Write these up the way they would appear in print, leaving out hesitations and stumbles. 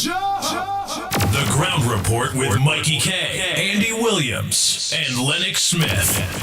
The Ground Report with Mickie K, Andy Williams, and Lennox Smith.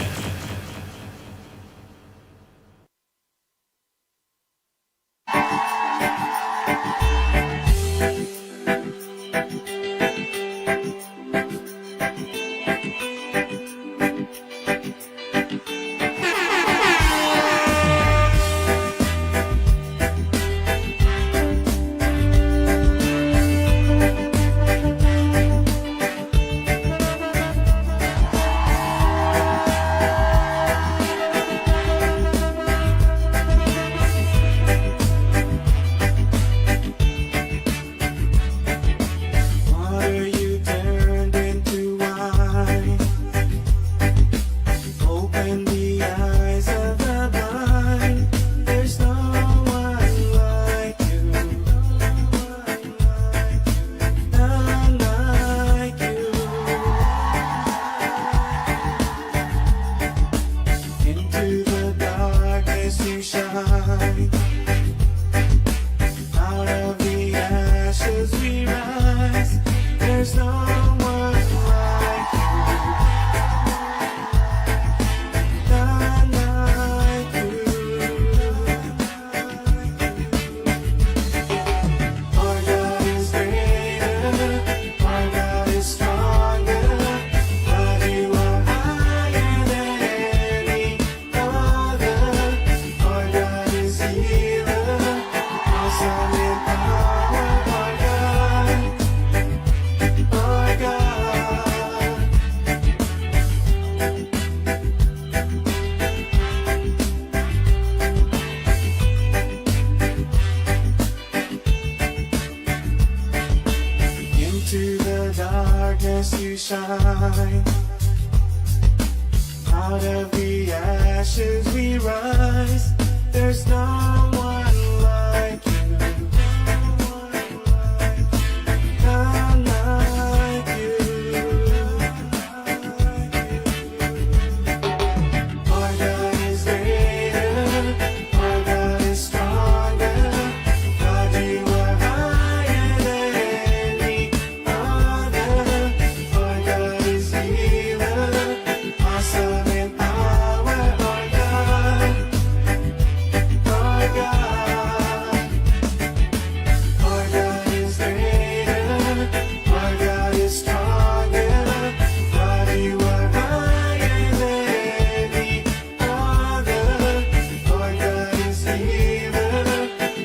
darkness you shine. Out of the ashes we rise. There's no one like you. None like you. Our God is greater. Our God is stronger. God, you are higher than any other. Our God is healer. Awesome in power. Our God. Our God. Into the darkness you shine. Out of the ashes we rise. There's no one like you. None like you. Our God is greater. Our God is stronger. God, you are higher than any other. Our God is healer. Awesome in power. Our God. Our God. Our God is greater. Our God is stronger. God, you are higher than any other. Our God is healer.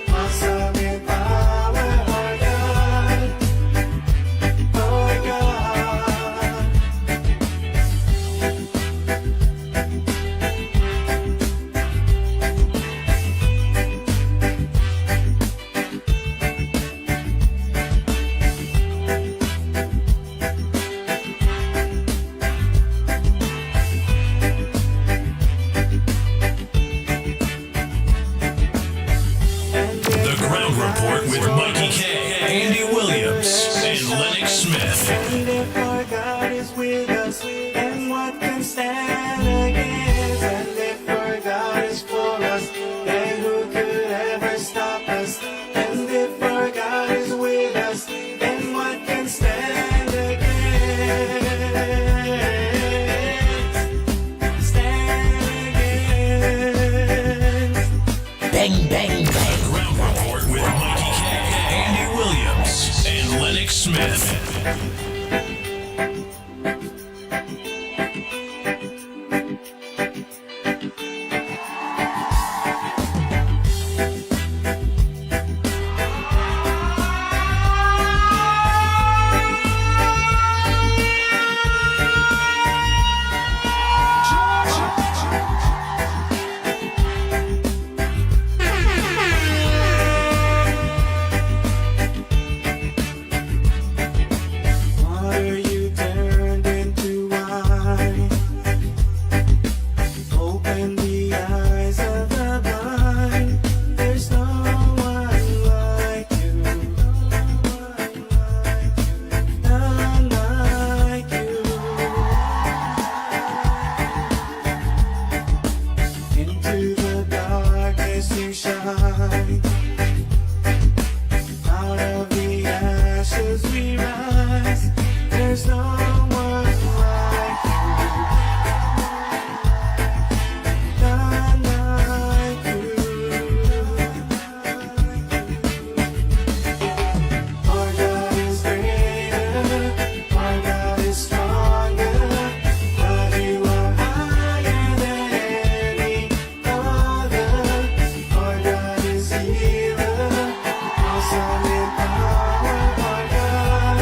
Awesome in power. Our God. Our God. The Ground Report with Mikey K, Andy Williams, and Lennox Smith. And if our God is with us, then what can stand against? And if our God is for us, then who could ever stop us? And if our God is with us, then what can stand against? Stand against. Bang, bang, bang. Ground Report with Mikey K, Andy Williams, and Lennox Smith. Water you turned into wine. Open the eyes of the blind. There's no one like you. None like you. Into the darkness you shine. Out of the ashes we rise. There's no one like you. None like you. Our God is greater. Our God is stronger. God, you are higher than any other. Our God is healer. Awesome in power. Our God.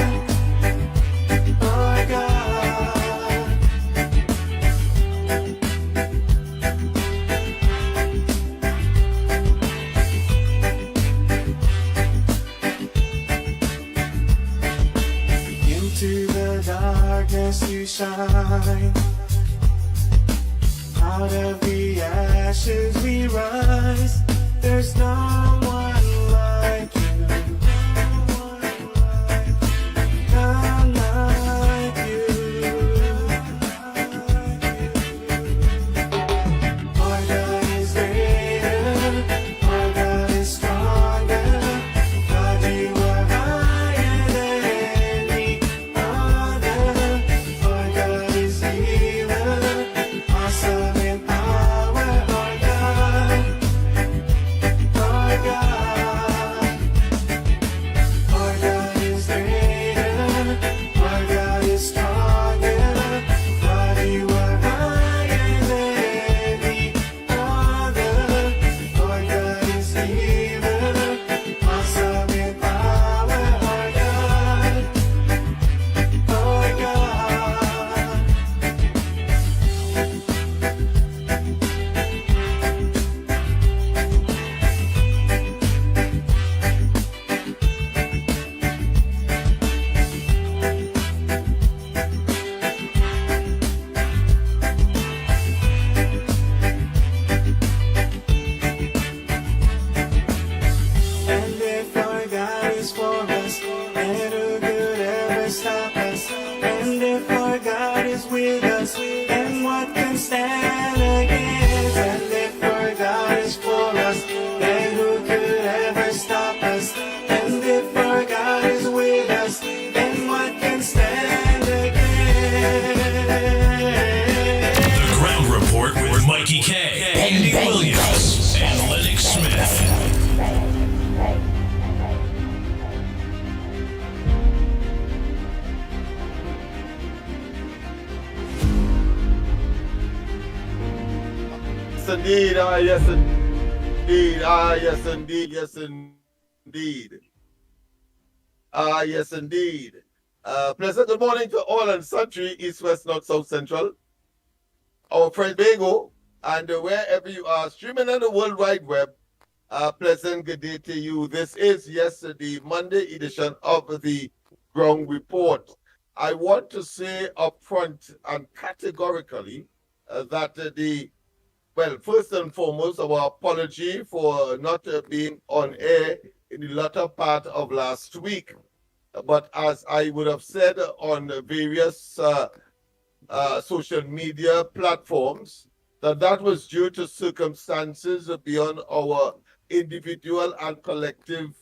Our God. Into the darkness you shine. Out of the ashes we rise. There's no one like you. None like you. Our God is great. indeed. Ah, yes, indeed. Ah, yes, indeed. Yes, indeed. Ah, yes, indeed. Pleasant good morning to all and sundry, East, West, North, South, Central. Our friend Bago, and wherever you are, streaming on the World Wide Web, pleasant good day to you. This is, yes, the Monday edition of the Ground Report. I want to say upfront and categorically that well, first and foremost, our apology for not being on air in the latter part of last week. But as I would have said on various social media platforms, that was due to circumstances beyond our individual and collective,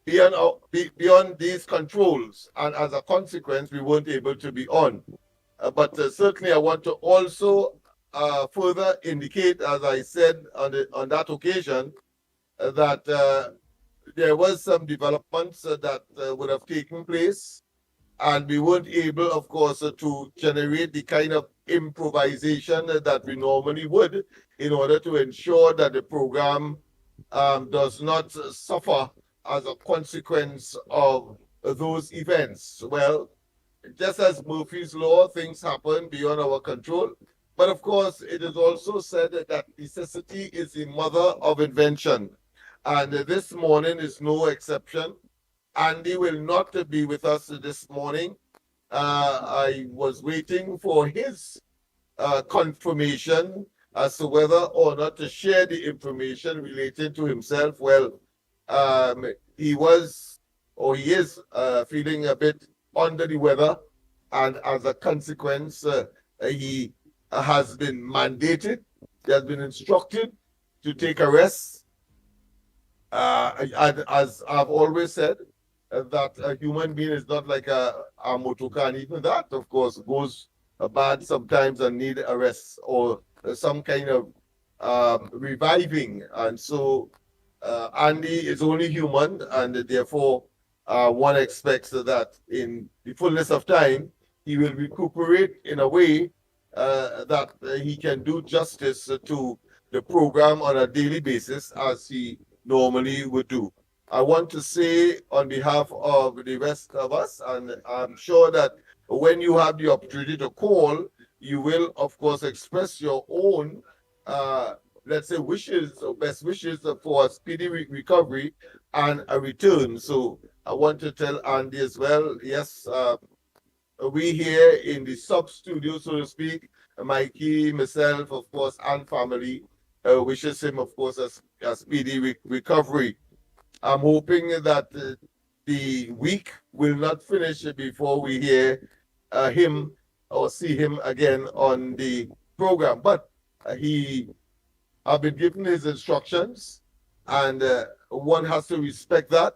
beyond these controls. And as a consequence, we weren't able to be on. But certainly I want to also further indicate, as I said on that occasion, that there was some developments that would have taken place, and we weren't able, of course, to generate the kind of improvisation that we normally would in order to ensure that the program does not suffer as a consequence of those events. Well, just as Murphy's Law, things happen beyond our control. But of course, it is also said that necessity is the mother of invention. And this morning is no exception. Andy will not be with us this morning. I was waiting for his confirmation as to whether or not to share the information relating to himself. Well, he was, or he is, feeling a bit under the weather, and as a consequence, he has been mandated, he has been instructed to take a rest. And as I've always said, that a human being is not like a motor car, and even that, of course, goes bad sometimes and need a rest or some kind of reviving. And so Andy is only human, and therefore one expects that in the fullness of time, he will recuperate in a way that he can do justice to the program on a daily basis as he normally would do. I want to say on behalf of the rest of us, and I'm sure that when you have the opportunity to call, you will, of course, express your own, let's say, wishes or best wishes for a speedy recovery and a return. So I want to tell Andy as well, yes, we here in the sub-studio, so to speak, Mikey, myself, of course, and family, wishes him, of course, a speedy recovery. I'm hoping that the week will not finish before we hear him or see him again on the program. But he have been given his instructions, and one has to respect that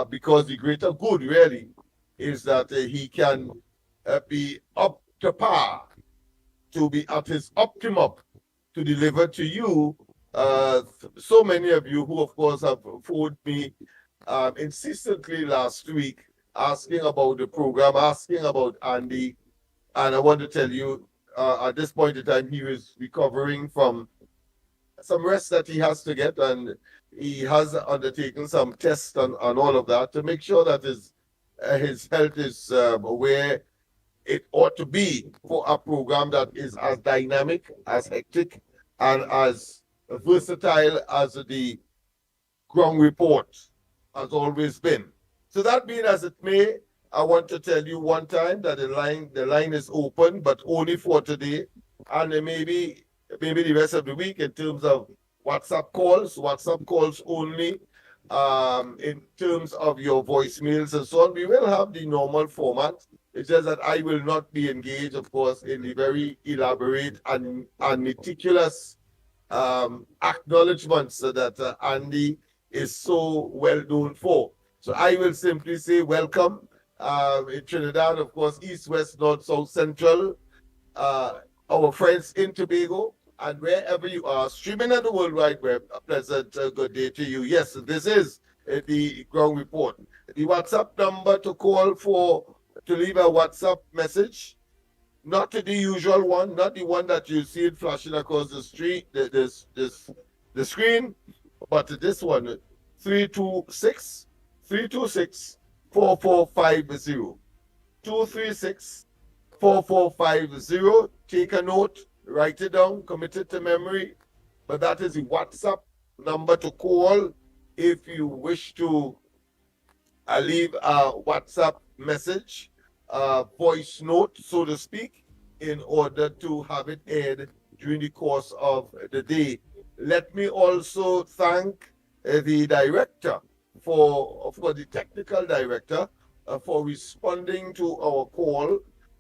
because the greater good really is that he can be up to par, to be at his optimum, to deliver to you so many of you who, of course, have phoned me insistently last week asking about the program, asking about Andy. And I want to tell you, at this point in time, he was recovering from some rest that he has to get, and he has undertaken some tests and all of that to make sure that his health is where it ought to be for a program that is as dynamic, as hectic, and as versatile as the Ground Report has always been. So that being as it may, I want to tell you one time that the line is open, but only for today, and maybe the rest of the week in terms of WhatsApp calls only. In terms of your voicemails and so on, we will have the normal format. It's just that I will not be engaged, of course, in the very elaborate and meticulous acknowledgements that Andy is so well known for. So I will simply say welcome in Trinidad, of course, East, West, North, South, Central, our friends in Tobago, and wherever you are, streaming on the World Wide Web, a pleasant good day to you. Yes, this is the Ground Report. The WhatsApp number to call to leave a WhatsApp message not the usual one, not the one that you see it flashing across the street, the screen, but this one, 326 326 4450. 236 4450. Take a note, write it down, commit it to memory. But that is the WhatsApp number to call if you wish to leave a WhatsApp message, voice note, so to speak, in order to have it aired during the course of the day. Let me also thank the director of course, the technical director for responding to our call.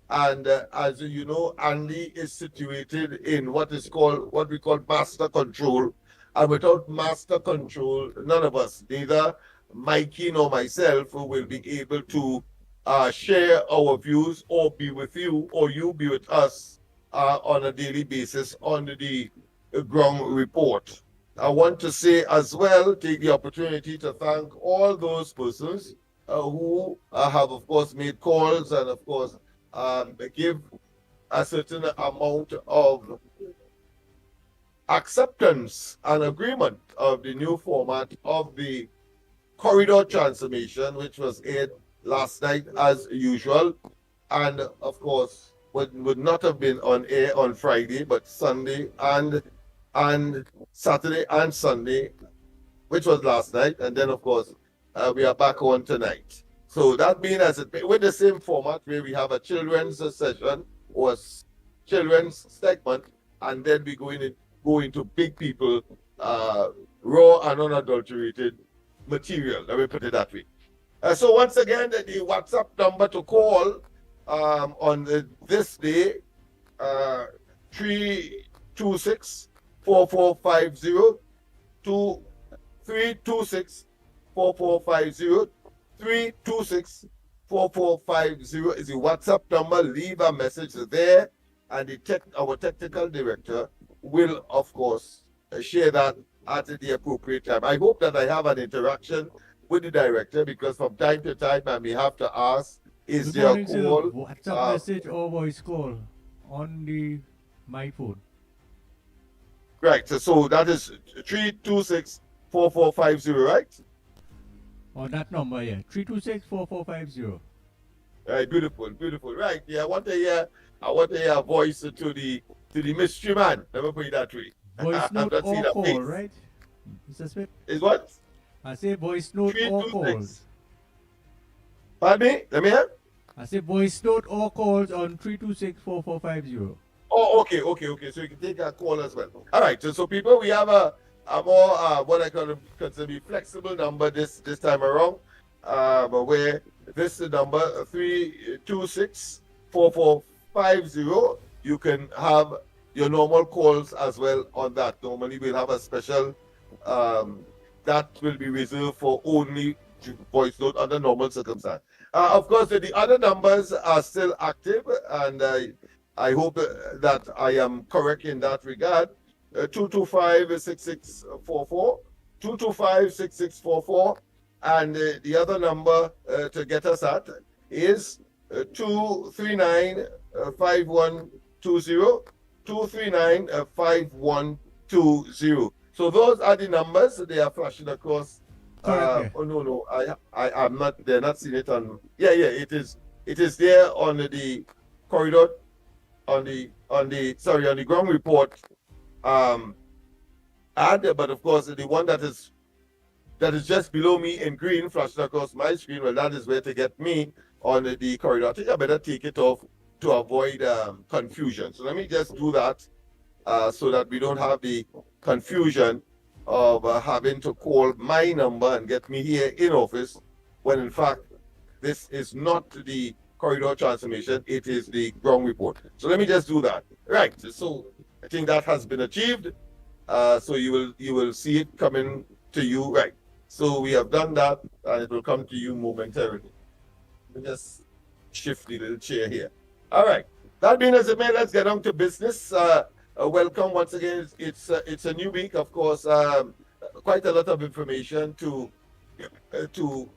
And as you know, Andy is situated in what we call master control. And without master control, none of us, neither Mikey nor myself, will be able to share our views or be with you or you be with us on a daily basis on the ground report. I want to say as well, take the opportunity to thank all those persons who have, of course, made calls and, of course, give a certain amount of acceptance and agreement of the new format of the corridor transformation, which was aired last night as usual, and of course would not have been on air on Friday, but Sunday and Saturday and Sunday, which was last night, and then of course we are back on tonight. So that means with the same format where we have a children's session or children's segment, and then we go into big people, raw and unadulterated material. Let me put it that way. So once again, the WhatsApp number to call on this day, 326 4450, 326 4450, 326 4450 is the WhatsApp number. Leave a message there, and our technical director will, of course, share that at the appropriate time. I hope that I have an interaction with the director, because from time to time I may have to ask, is there a call? WhatsApp message or voice call on my phone. Right, so that is 326 4450, right? On that number, yeah. 326 4450. Right, beautiful. Right, yeah, I want to hear a voice to the mystery man. Let me put it that way. Voice note or call, face. Right? Mr. Smith? Is what? I say voice note or calls. Pardon me? Let me hear? I say voice note or calls on 326 4450. Oh, okay. So you can take a call as well. All right. So people, we have a more what I consider be flexible number this time around. Where this number 326 4450. You can have your normal calls as well on that. Normally we'll have a special that will be reserved for only voice note under normal circumstance. Of course, the other numbers are still active, and I hope that I am correct in that regard. 225-6644, 225-6644, and the other number to get us at is 239-5120, 239-5120. So those are the numbers. They are flashing across. Oh no, I'm not. They're not seeing it on. Yeah, it is. It is there on the corridor, on the ground report. But of course the one that is just below me in green, flashing across my screen. Well, that is where to get me on the corridor. I think I better take it off to avoid confusion. So let me just do that so that we don't have the confusion of having to call my number and get me here in office, when in fact this is not the corridor transformation, it is the ground report. So let me just do that. Right, so I think that has been achieved. So you will see it coming to you. Right, so we have done that, and it will come to you momentarily. Let me just shift the little chair here. All right, that being as it may, let's get on to business. Welcome once again. It's a new week, of course. Quite a lot of information to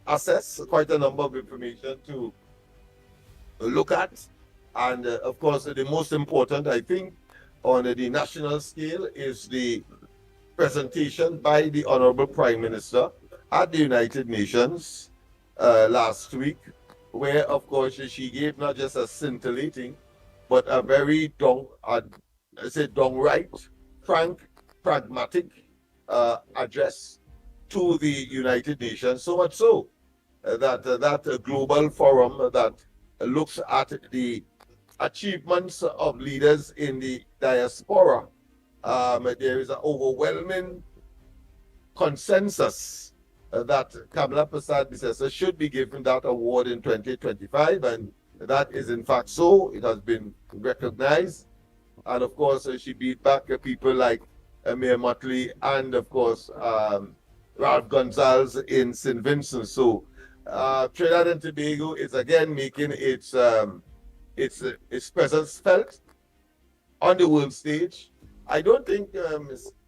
assess, quite a number of information to look at, And of course, the most important, I think, on the national scale is the presentation by the Honorable Prime Minister at the United Nations last week, where, of course, she gave not just a scintillating, but a very downright, frank, pragmatic address to the United Nations. So much so that global forum that looks at the achievements of leaders in the diaspora. There is an overwhelming consensus that Kamala Persad-Bissessar should be given that award in 2025, and that is in fact so. It has been recognized, and of course she beat back people like Mayor Motley and of course Ralph Gonzalez in St. Vincent. So Trinidad and Tobago is again making its presence felt on the world stage. I don't think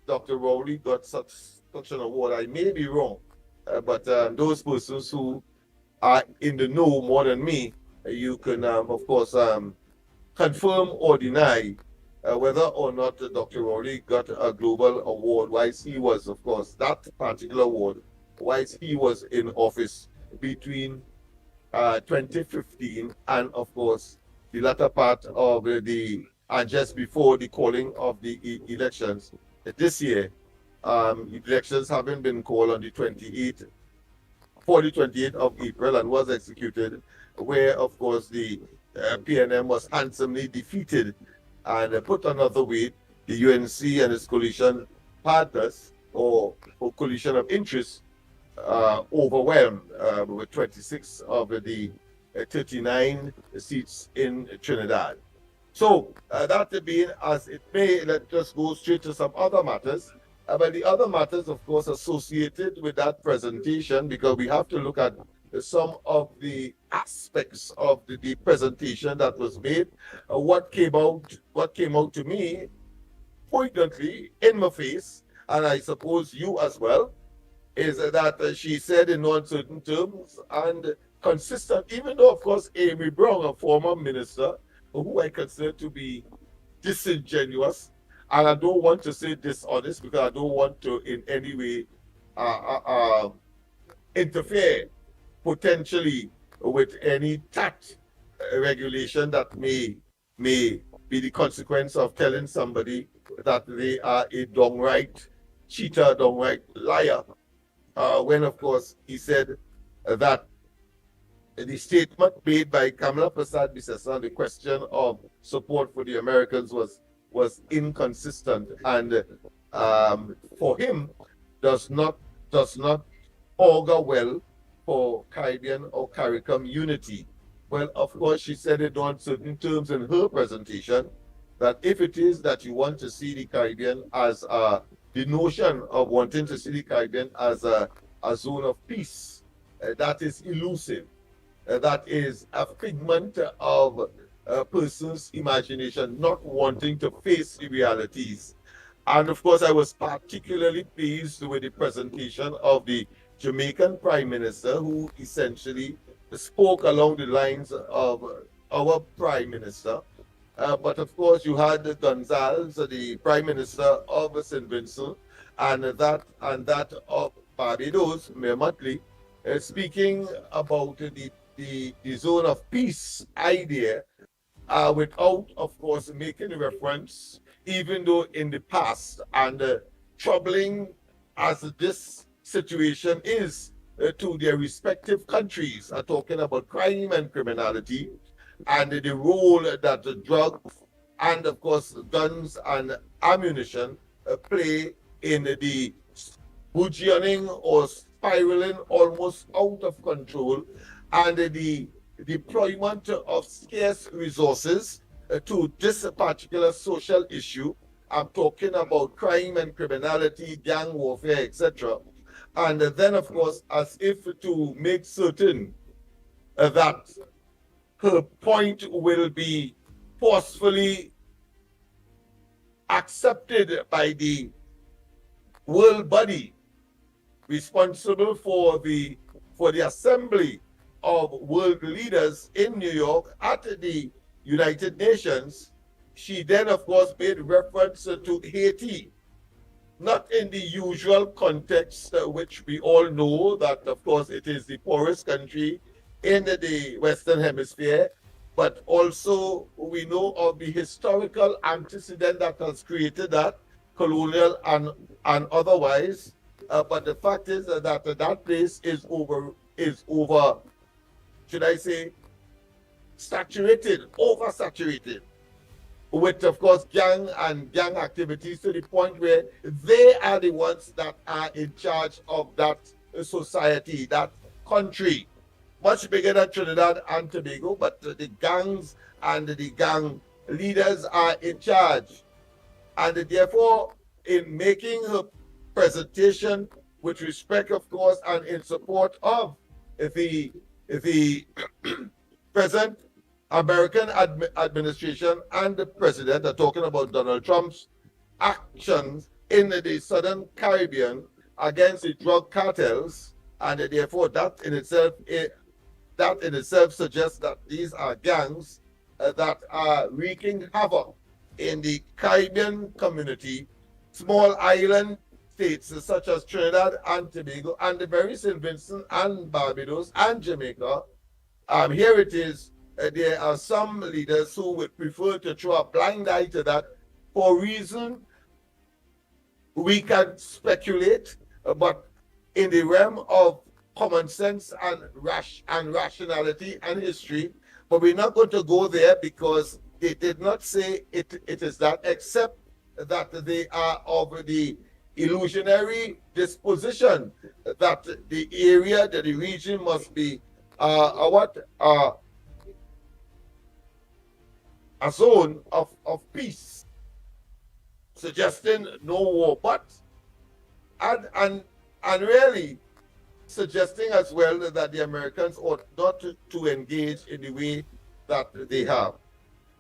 Dr. Rowley got such an award. I may be wrong, but those persons who are in the know more than me, you can of course confirm or deny whether or not Dr. Rowley got a global award whilst he was, of course, that particular award, whilst he was in office between 2015 and, of course, the latter part of and just before the calling of the elections this year. Elections having been called on the 28th of April and was executed, where, of course, the PNM was handsomely defeated. And put another way, the UNC and its coalition partners, or coalition of interest, overwhelmed with 26 of the 39 seats in Trinidad. So that being as it may, let's just go straight to some other matters. But the other matters, of course, associated with that presentation, because we have to look at some of the aspects of the presentation that was made. What came out to me poignantly in my face, and I suppose you as well, is that she said in uncertain terms and consistent, even though, of course, Amy Brown, a former minister, who I consider to be disingenuous, and I don't want to say dishonest because I don't want to in any way interfere potentially with any tax regulation that may be the consequence of telling somebody that they are a downright cheater, downright liar. When, of course, he said that the statement made by Kamala Persad-Bissessar on the question of support for the Americans was inconsistent, and for him does not augur well for Caribbean or CARICOM unity. Well, of course, she said it on certain terms in her presentation, that if it is that you want to see the Caribbean as the notion of wanting to see the Caribbean as a zone of peace, that is elusive. That is a figment of a person's imagination, not wanting to face the realities. And of course, I was particularly pleased with the presentation of the Jamaican Prime Minister, who essentially spoke along the lines of our Prime Minister. But of course, you had Gonzalez, the Prime Minister of St. Vincent, and that of Barbados, Mayor Motley, speaking about the zone of peace idea, without, of course, making reference, even though in the past, and troubling as this situation is to their respective countries, are talking about crime and criminality, and the role that drugs and, of course, guns and ammunition play in the burgeoning or spiraling almost out of control, and the deployment of scarce resources to this particular social issue. I'm talking about crime and criminality, gang warfare, etc. And then, of course, as if to make certain that her point will be forcefully accepted by the world body responsible for the Assembly of World Leaders in New York at the United Nations, she then, of course, made reference to Haiti, not in the usual context, which we all know that, of course, it is the poorest country in the Western Hemisphere, but also we know of the historical antecedent that has created that, colonial and otherwise. But the fact is that that place is over, should I say, oversaturated with, of course, gang activities, to the point where they are the ones that are in charge of that society, that country. Much bigger than Trinidad and Tobago, but the gangs and the gang leaders are in charge. And therefore, in making her presentation with respect, of course, and in support of the present American administration and the president are talking about Donald Trump's actions in the Southern Caribbean against the drug cartels, and therefore that in itself suggests that these are gangs that are wreaking havoc in the Caribbean community, small island states such as Trinidad and Tobago, and the very St. Vincent and Barbados and Jamaica. Here it is. There are some leaders who would prefer to throw a blind eye to that for reason we can speculate, but in the realm of common sense and rationality and history. But we're not going to go there because they did not say it is that, except that they are of the illusionary disposition that the area, that the region must be a zone of peace, suggesting no war, but and really suggesting as well that the Americans ought not to engage in the way that they have.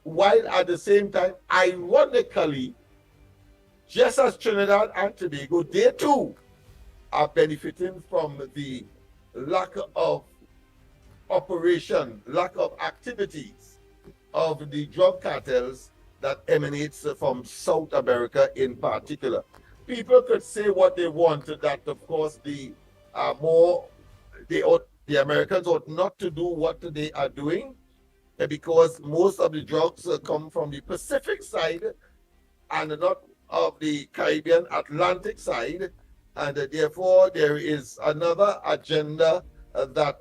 While at the same time, ironically, just as Trinidad and Tobago, they too are benefiting from the lack of operation, lack of activities of the drug cartels that emanates from South America in particular. People could say what they want, that of course the Americans ought not to do what they are doing, because most of the drugs come from the Pacific side and not of the Caribbean Atlantic side, and therefore there is another agenda that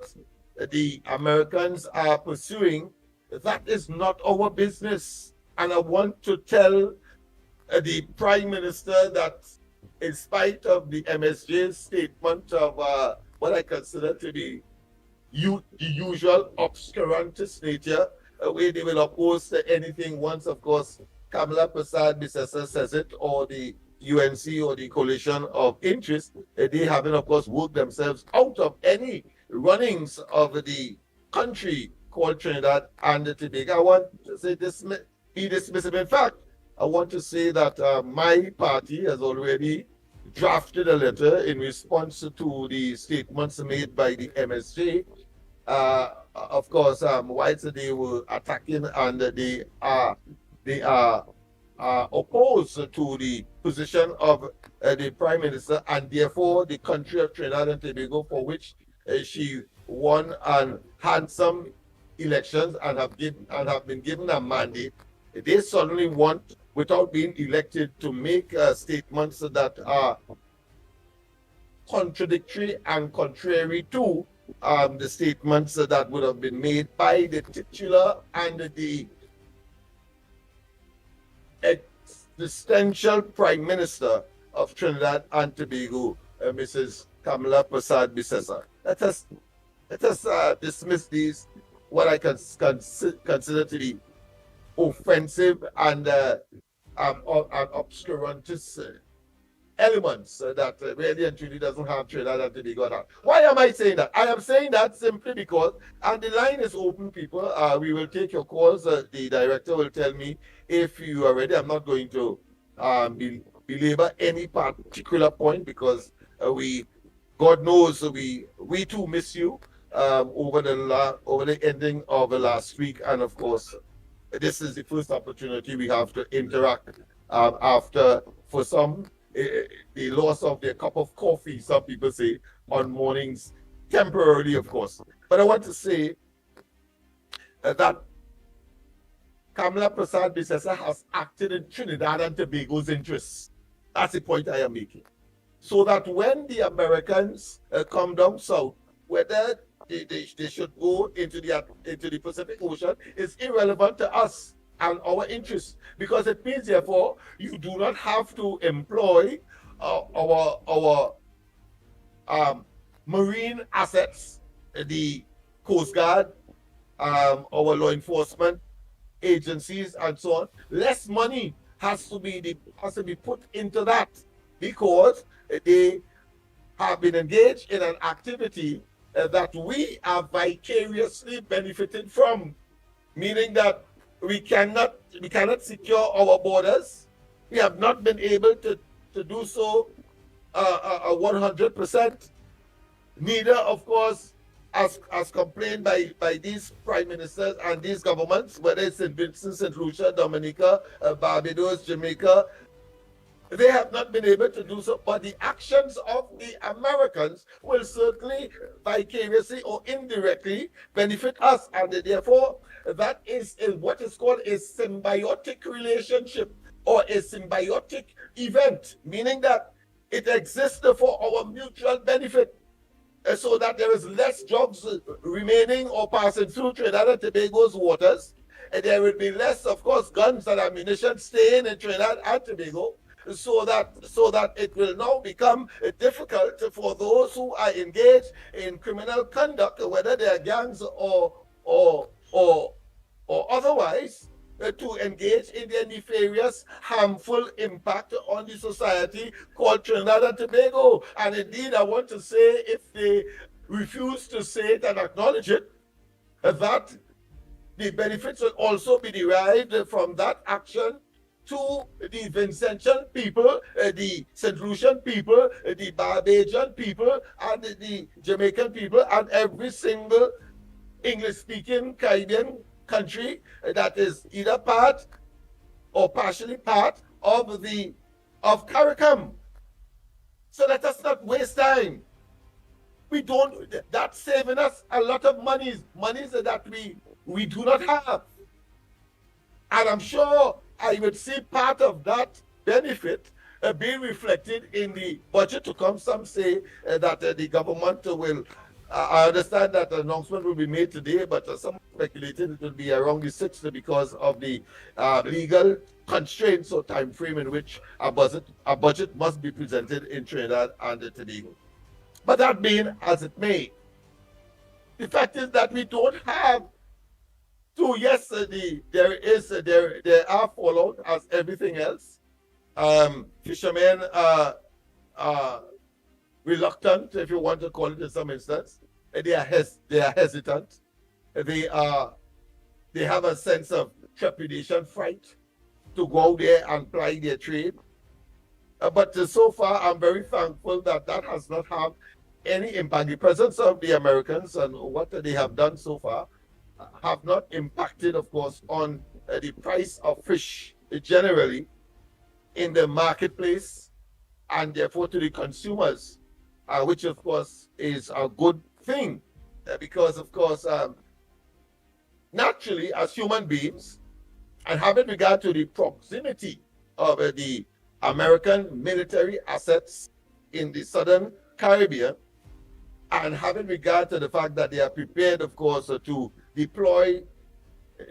the Americans are pursuing. That is not our business. And I want to tell the Prime Minister that in spite of the MSJ's statement of what I consider to be the usual obscurantist nature, where they will oppose to anything once, of course, Kamala Persad-Bissessar says it, or the UNC or the coalition of interest, they haven't, of course, worked themselves out of any runnings of the country called Trinidad and Tobago. I want to say be dismissive. In fact, I want to say that my party has already drafted a letter in response to the statements made by the MSJ. Of course, whilst they were attacking and they are opposed to the position of the Prime Minister, and therefore the country of Trinidad and Tobago, for which she won an handsome elections and have been given a mandate. They suddenly want, without being elected, to make statements that are contradictory and contrary to the statements that would have been made by the titular and the existential Prime Minister of Trinidad and Tobago, Mrs. Kamala Persad-Bissessar. Let us dismiss these, what I consider to be offensive and obscurantist elements that really and truly doesn't have Trinidad and Tobago. Why am I saying that? I am saying that simply because, and the line is open, people. We will take your calls. The director will tell me if you are ready. I'm not going to belabor any particular point because God knows we too miss you over the ending of the last week, and of course this is the first opportunity we have to interact after, for some, the loss of their cup of coffee, some people say, on mornings, temporarily, of course. But I want to say that Kamala Prasad Bissessa has acted in Trinidad and Tobago's interests. That's the point I am making. So that when the Americans come down south, whether they should go into the Pacific Ocean is irrelevant to us and our interests, because it means, therefore, you do not have to employ our marine assets, the Coast Guard, our law enforcement agencies, and so on. Less money has to be put into that, because they have been engaged in an activity that we are vicariously benefiting from, meaning that we cannot secure our borders. We have not been able to do so 100%. Neither, of course, as complained by these prime ministers and these governments, whether it's St. Vincent, St. Lucia, Dominica, Barbados, Jamaica, they have not been able to do so. But the actions of the Americans will certainly vicariously or indirectly benefit us, and therefore that is what is called a symbiotic relationship or a symbiotic event, meaning that it exists for our mutual benefit. So that there is less drugs remaining or passing through Trinidad and Tobago's waters, and there will be less, of course, guns and ammunition staying in Trinidad and Tobago, so that it will now become difficult for those who are engaged in criminal conduct, whether they are gangs or otherwise, to engage in their nefarious, harmful impact on the society called Trinidad and Tobago. And indeed, I want to say, if they refuse to say it and acknowledge it, that the benefits will also be derived from that action to the Vincentian people, the St. Lucian people, the Barbadian people, and the Jamaican people, and every single English-speaking Caribbean country that is either part or partially part of CARICOM. So let us not waste time. That's saving us a lot of monies that we do not have. And I'm sure I would see part of that benefit being reflected in the budget to come. Some say that the government will, I understand that the announcement will be made today, but some speculated it will be around the 6th because of the legal constraints or time frame in which a budget must be presented in Trinidad and Tobago. But that being as it may, the fact is that we don't have to. Yes, there are fallout as everything else. Fishermen are reluctant, if you want to call it in some instance. They are hesitant. They have a sense of trepidation, fright, to go out there and ply their trade. But so far, I'm very thankful that has not had any impact. The presence of the Americans and what they have done so far have not impacted, of course, on the price of fish generally in the marketplace, and therefore to the consumers, which of course is a good thing, because of course naturally, as human beings, and having regard to the proximity of the American military assets in the Southern Caribbean, and having regard to the fact that they are prepared, of course, to deploy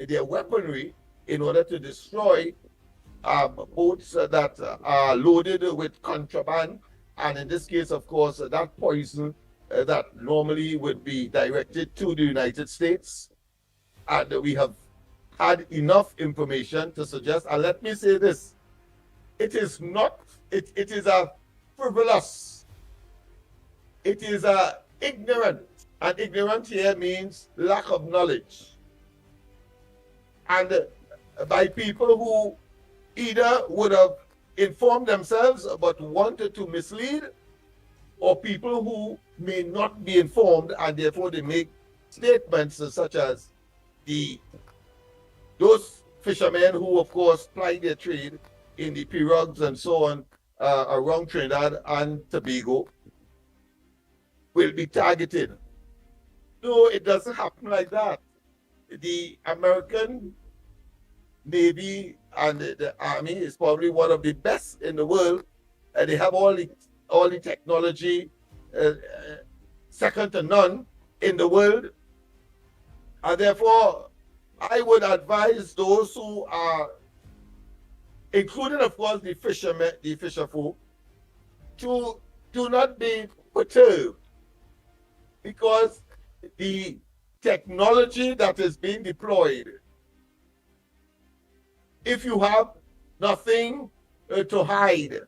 their weaponry in order to destroy boats that are loaded with contraband, and in this case, of course, that poison that normally would be directed to the United States. And we have had enough information to suggest, and let me say this, it is a frivolous, it is a ignorant, and ignorant here means lack of knowledge. And by people who either would have informed themselves but wanted to mislead, or people who may not be informed and therefore they make statements such as those fishermen who, of course, ply their trade in the pirogues and so on around Trinidad and Tobago will be targeted. No, it doesn't happen like that. The American Navy and the Army is probably one of the best in the world. They have all the technology, second to none in the world. And therefore, I would advise those who are, including of course the fishermen, the fisherfolk, to do not be perturbed, because the technology that is being deployed, if you have nothing to hide,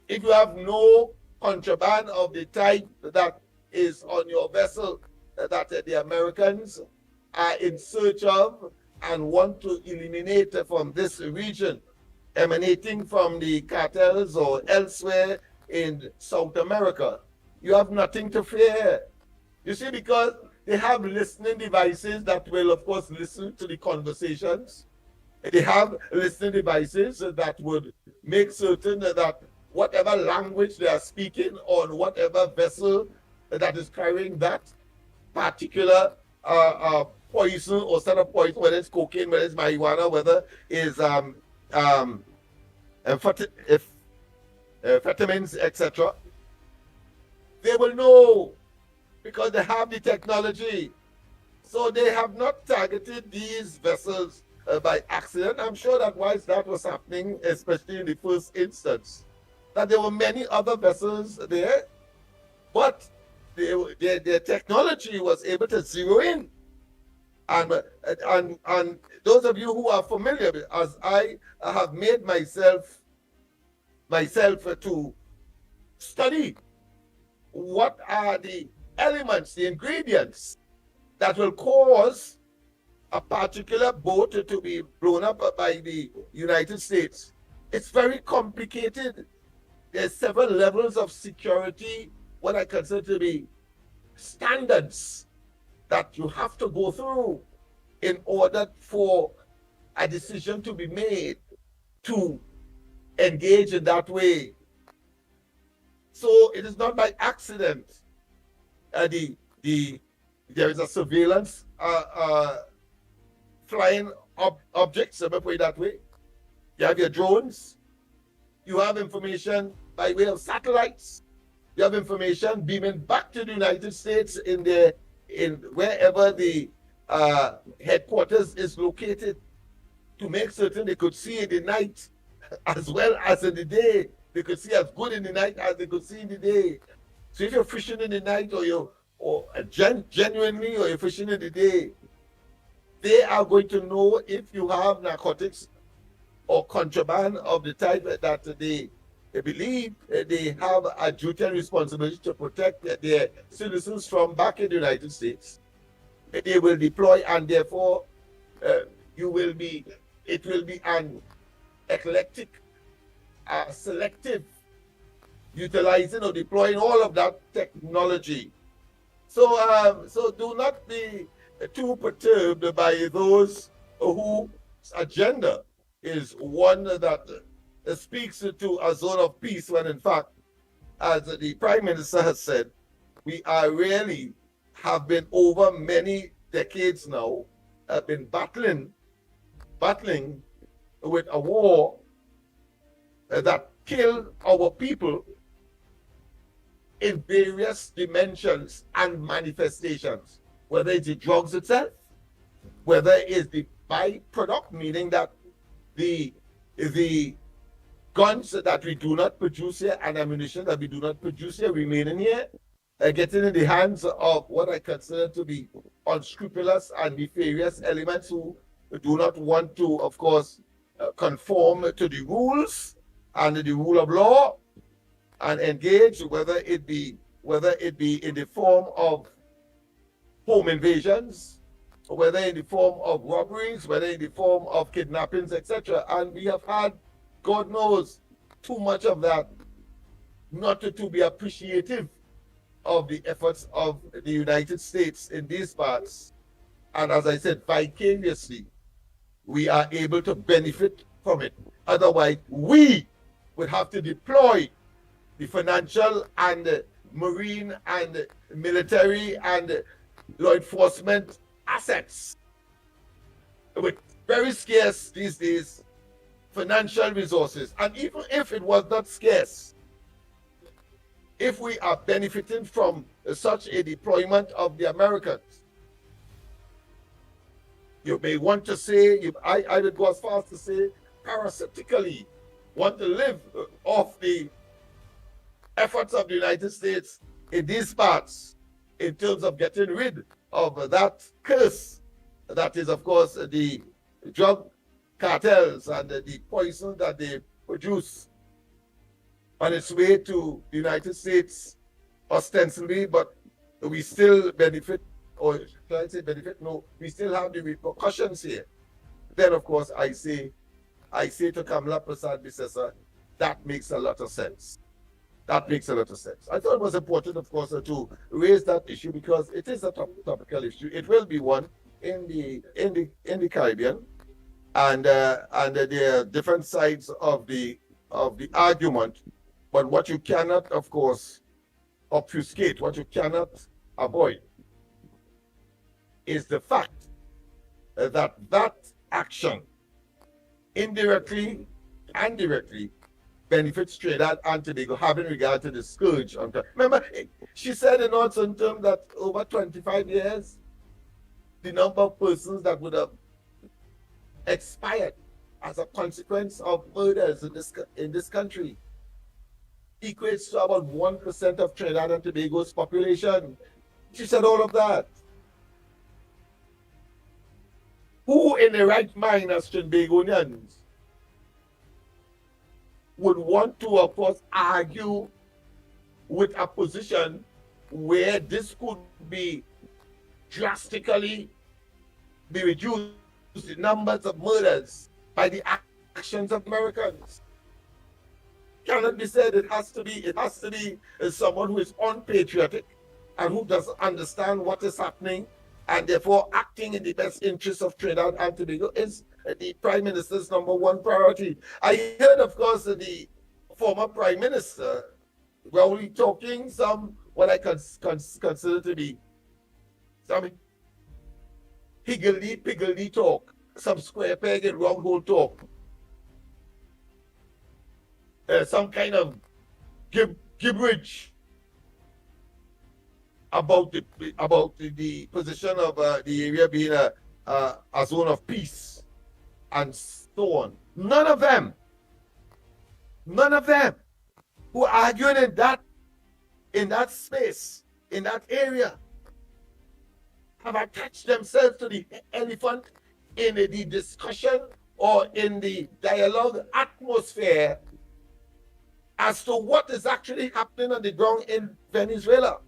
if you have no contraband of the type that is on your vessel that the Americans are in search of and want to eliminate from this region, emanating from the cartels or elsewhere in South America, you have nothing to fear. You see, because they have listening devices that will, of course, listen to the conversations. They have listening devices that would make certain that whatever language they are speaking on whatever vessel that is carrying that particular poison or set of poison, whether it's cocaine, whether it's marijuana, whether it's amphetamines, etc., they will know, because they have the technology. So they have not targeted these vessels by accident. I'm sure that whilst that was happening, especially in the first instance, that there were many other vessels there, but their technology was able to zero in. And those of you who are familiar, as I have made myself to study what are the elements, the ingredients that will cause a particular boat to be blown up by the United States. It's very complicated. There's several levels of security, what I consider to be standards that you have to go through in order for a decision to be made to engage in that way. So it is not by accident. There is a surveillance flying objects, let me put it that way. You have your drones. You have information by way of satellites. You have information beaming back to the United States in wherever the headquarters is located, to make certain they could see in the night as well as in the day. They could see as good in the night as they could see in the day. So if you're fishing in the night genuinely, or you're fishing in the day, they are going to know if you have narcotics or contraband of the type that they believe they have a duty and responsibility to protect their citizens from back in the United States. They will deploy, and therefore it will be an eclectic, selective utilizing or deploying all of that technology. So do not be too perturbed by those whose agenda is one that speaks to a zone of peace, when in fact, as the Prime Minister has said, we are really have been over many decades now, have been battling with a war that killed our people in various dimensions and manifestations, whether it's the drugs itself, whether it's the byproduct, meaning that the guns that we do not produce here and ammunition that we do not produce here remaining here, getting in the hands of what I consider to be unscrupulous and nefarious elements who do not want to, of course, conform to the rules and the rule of law, and engage, whether it be in the form of home invasions, or whether in the form of robberies, whether in the form of kidnappings, etc. And we have had, God knows, too much of that not to be appreciative of the efforts of the United States in these parts. And as I said, vicariously, we are able to benefit from it. Otherwise, we would have to deploy the financial and marine and military and law enforcement assets with very scarce these days financial resources. And even if it was not scarce, if we are benefiting from such a deployment of the Americans, you may want to say, I would go as far as to say, parasitically want to live off the efforts of the United States in these parts in terms of getting rid of that curse that is, of course, the drug cartels and the poison that they produce on its way to the United States ostensibly, but we still benefit, or should I say benefit? No, we still have the repercussions here. Then, of course, I say to Kamala Prasad Bisesa, that makes a lot of sense. That makes a lot of sense. I thought it was important, of course, to raise that issue because it is a topical issue. It will be one in the Caribbean, and there are different sides of the argument. But what you cannot, of course, obfuscate, what you cannot avoid, is the fact that that action indirectly and directly benefits Trinidad and Tobago, having regard to the scourge. Remember, she said in certain terms that over 25 years, the number of persons that would have expired as a consequence of murders in this country equates to about 1% of Trinidad and Tobago's population. She said all of that. Who in the right mind as Trinbagonians would want to, of course, argue with a position where this could be drastically be reduced, the numbers of murders by the actions of Americans? Cannot be said. It has to be someone who is unpatriotic and who doesn't understand what is happening, and therefore acting in the best interest of Trinidad and Tobago is the Prime Minister's number one priority. I heard, of course, the former Prime Minister Rowley talking some what I consider to be some higgledy-piggledy talk, some square peg and round hole talk, some kind of gibberish about the position of the area being a zone of peace and so on. None of them who are arguing in that space, in that area, have attached themselves to the elephant in the discussion or in the dialogue atmosphere as to what is actually happening on the ground in Venezuela,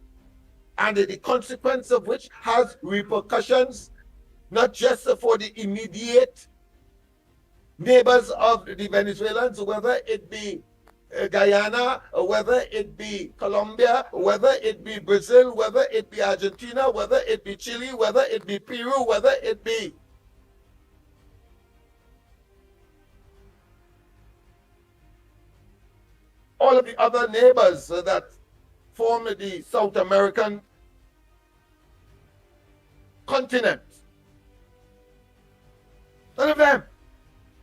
and the consequence of which has repercussions not just for the immediate neighbors of the Venezuelans, whether it be Guyana, or whether it be Colombia, whether it be Brazil, whether it be Argentina, whether it be Chile, whether it be Peru, whether it be all of the other neighbors that form the South American continent. None of them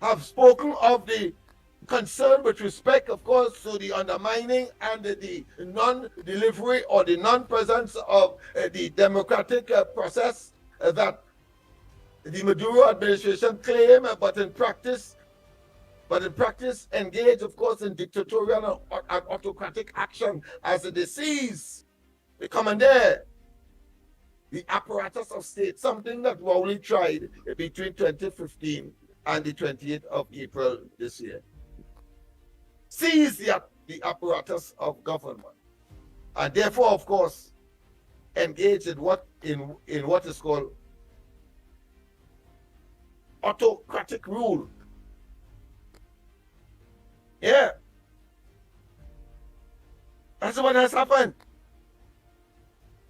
have spoken of the concern with respect, of course, to the undermining and the non-delivery or the non-presence of the democratic process that the Maduro administration claim, but in practice engage, of course, in dictatorial and autocratic action as they seize, they commandeer the apparatus of state, something that Rowley tried between 2015 and the 28th of April this year. Seize the apparatus of government, and therefore, of course, engage in what is called autocratic rule. Yeah, that's what has happened.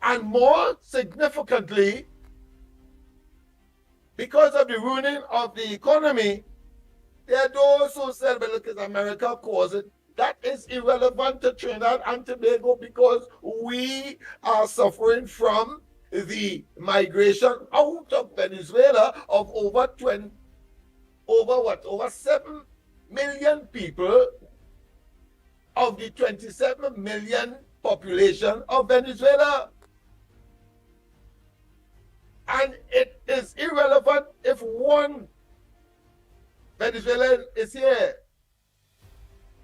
And more significantly, because of the ruining of the economy, there are those who said, well, look, it's America caused it. That is irrelevant to Trinidad and Tobago because we are suffering from the migration out of Venezuela of over 7 million people of the 27 million population of Venezuela. And it is irrelevant if one Venezuelan is here.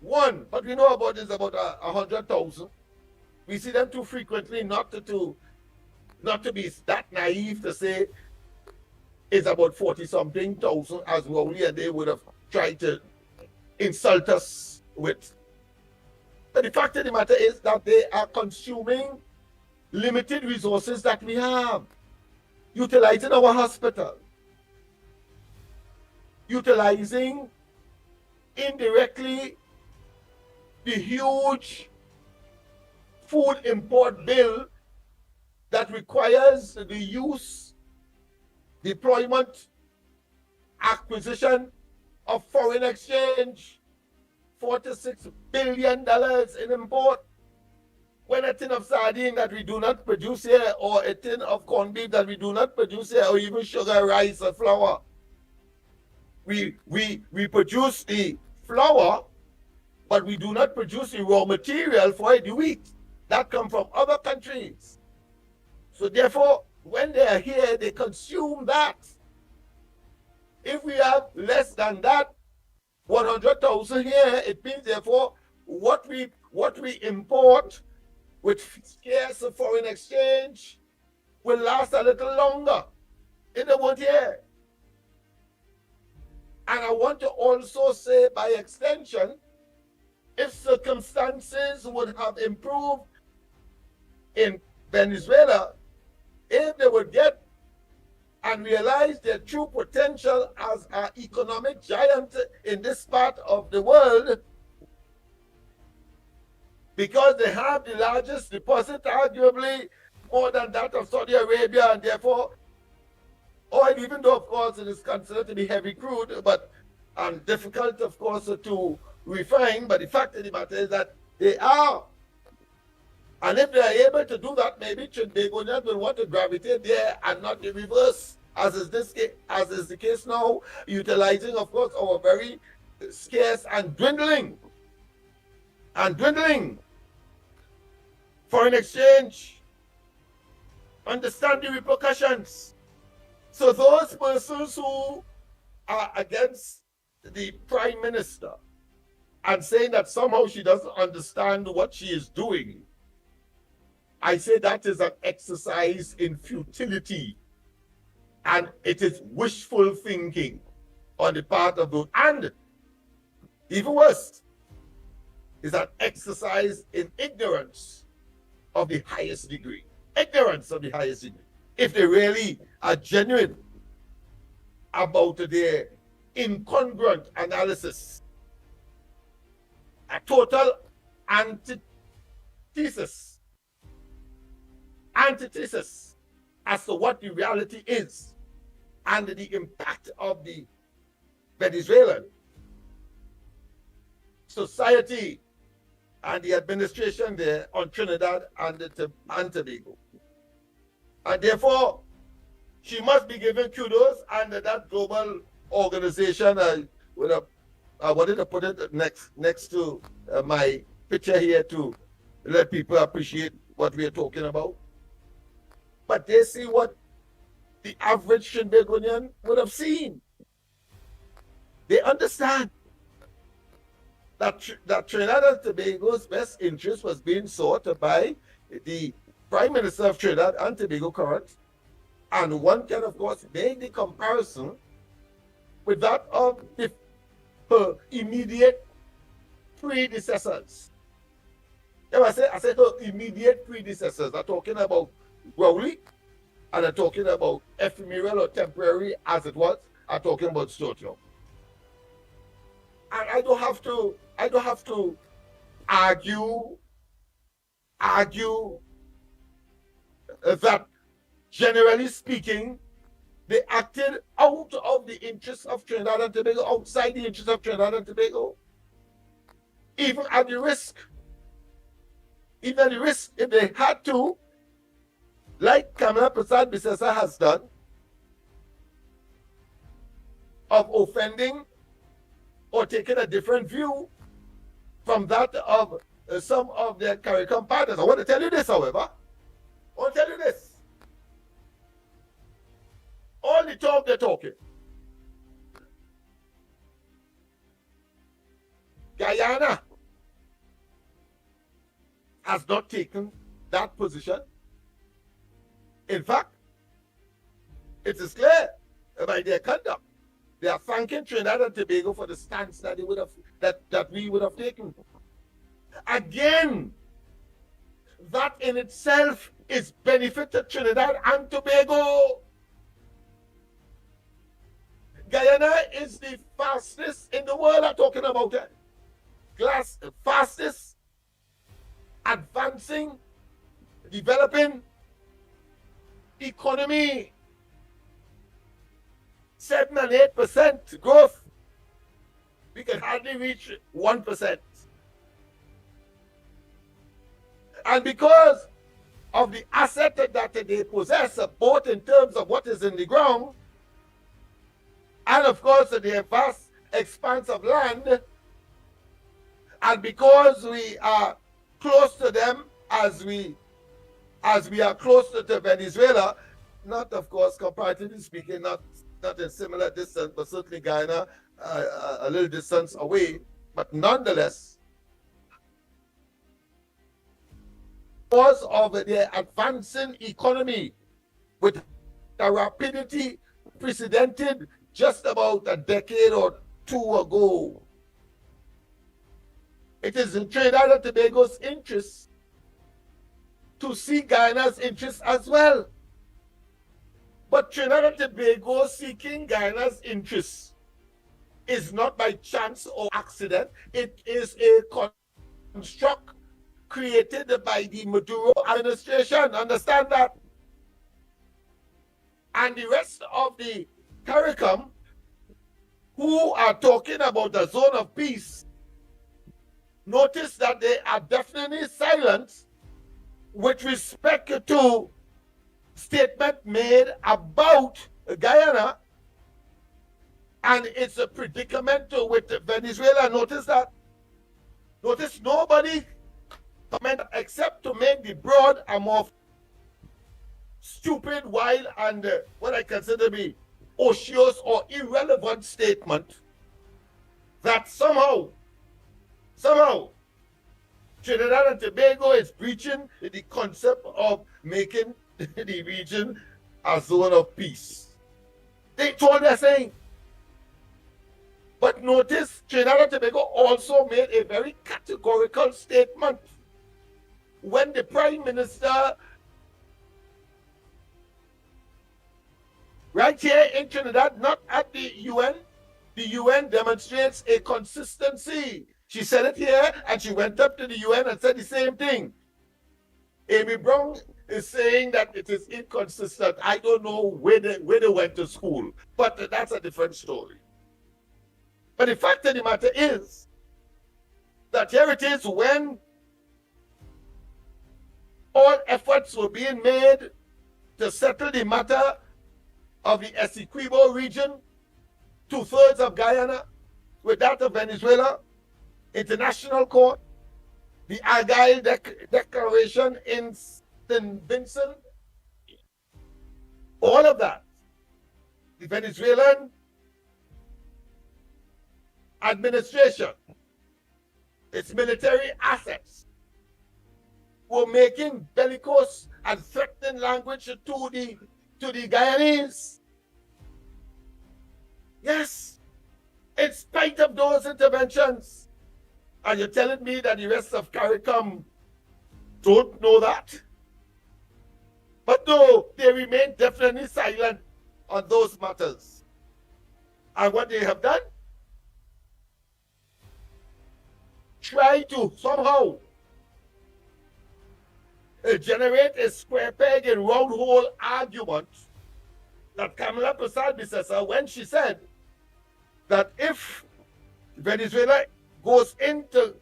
One, but we know about is about 100,000. We see them too frequently not to be that naive to say it's about 40-something thousand as Rowley and they would have tried to insult us with. But the fact of the matter is that they are consuming limited resources that we have, utilizing our hospital, utilizing indirectly the huge food import bill that requires the use, deployment, acquisition of foreign exchange, $46 billion in import. When a tin of sardine that we do not produce here, or a tin of corned beef that we do not produce here, or even sugar, rice, or flour, we produce the flour, but we do not produce the raw material for it, the wheat. That comes from other countries. So therefore, when they are here, they consume that. If we have less than that, 100,000 here, it means therefore what we import with scarce foreign exchange will last a little longer in the 1 year. And I want to also say by extension, if circumstances would have improved in Venezuela, if they would get and realize their true potential as an economic giant in this part of the world, because they have the largest deposit, arguably more than that of Saudi Arabia, and therefore, even though, of course, it is considered to be heavy crude, but difficult, of course, to refine, but the fact of the matter is that they are. And if they are able to do that, maybe Trinbagonians will want to gravitate there and not the reverse, as is the case now, utilizing, of course, our very scarce and dwindling foreign exchange. Understand the repercussions. So those persons who are against the Prime Minister and saying that somehow she doesn't understand what she is doing, I say that is an exercise in futility, and it is wishful thinking on the part of those. And even worse, is an exercise in ignorance of the highest degree. Ignorance of the highest degree. If they really are genuine about their incongruent analysis, a total antithesis as to what the reality is and the impact of the Venezuelan society and the administration there on Trinidad and Tobago. And therefore, she must be given kudos, and that global organization, I wanted to put it next to my picture here to let people appreciate what we are talking about. But they see what the average Trinbagonian would have seen. They understand that Trinidad and Tobago's best interest was being sought by the Prime Minister of Trinidad and Tobago current, and one can, of course, make the comparison with that of her immediate predecessors. I say her immediate predecessors. I'm talking about Rowley, and I'm talking about ephemeral or temporary as it was. I'm talking about Sturgeon. And I don't have to argue that, generally speaking, They acted out of the interests of Trinidad and Tobago, outside the interests of Trinidad and Tobago. Even at the risk, if they had to, like Kamala Prasad Bisesa has done, of offending or taking a different view from that of some of their CARICOM partners. I want to tell you this, however. I want to tell you this. All the talk they're talking. Guyana has not taken that position. In fact, it is clear by their conduct. They are thanking Trinidad and Tobago for the stance that we would have taken. Again, that in itself is benefit to Trinidad and Tobago. Guyana is the fastest in the world. I'm talking about it. Fastest advancing, developing economy. 7 and 8% growth. We can hardly reach 1%. And because of the asset that they possess, both in terms of what is in the ground, and of course the vast expanse of land, and because we are close to them as we are close to Venezuela, not of course comparatively speaking, not in similar distance, but certainly Guyana a little distance away, but nonetheless, because of their advancing economy with a rapidity precedented just about a decade or two ago, it is in Trinidad and Tobago's interest to see Guyana's interest as well. But Trinidad and Tobago seeking Guyana's interests is not by chance or accident. It is a construct created by the Maduro administration. Understand that? And the rest of the CARICOM, who are talking about a zone of peace, notice that they are definitely silent with respect to statement made about Guyana and its a predicament with Venezuela. Notice that. Notice nobody comment except to make the broad and more stupid, wild, and what I consider to be ocious or irrelevant statement that somehow Trinidad and Tobago is breaching the concept of making the region a zone of peace. That's all they're saying. But notice Trinidad and Tobago also made a very categorical statement when the Prime Minister right here in Trinidad, not at the UN demonstrates a consistency. She said it here and she went up to the UN and said the same thing. Amy Brown is saying that it is inconsistent. I don't know where they went to school, but that's a different story. But the fact of the matter is that here it is when all efforts were being made to settle the matter of the Essequibo region, 2/3 of Guyana, with that of Venezuela, International Court, the Argyle Declaration in St. Vincent, all of that. The Venezuelan administration, its military assets, were making bellicose and threatening language to the Guyanese. Yes, in spite of those interventions. And you're telling me that the rest of CARICOM don't know that? But no, they remain definitely silent on those matters. And what they have done? Try to somehow generate a square peg and round hole argument that Kamala Persad-Bissessar, when she said that if Venezuela goes into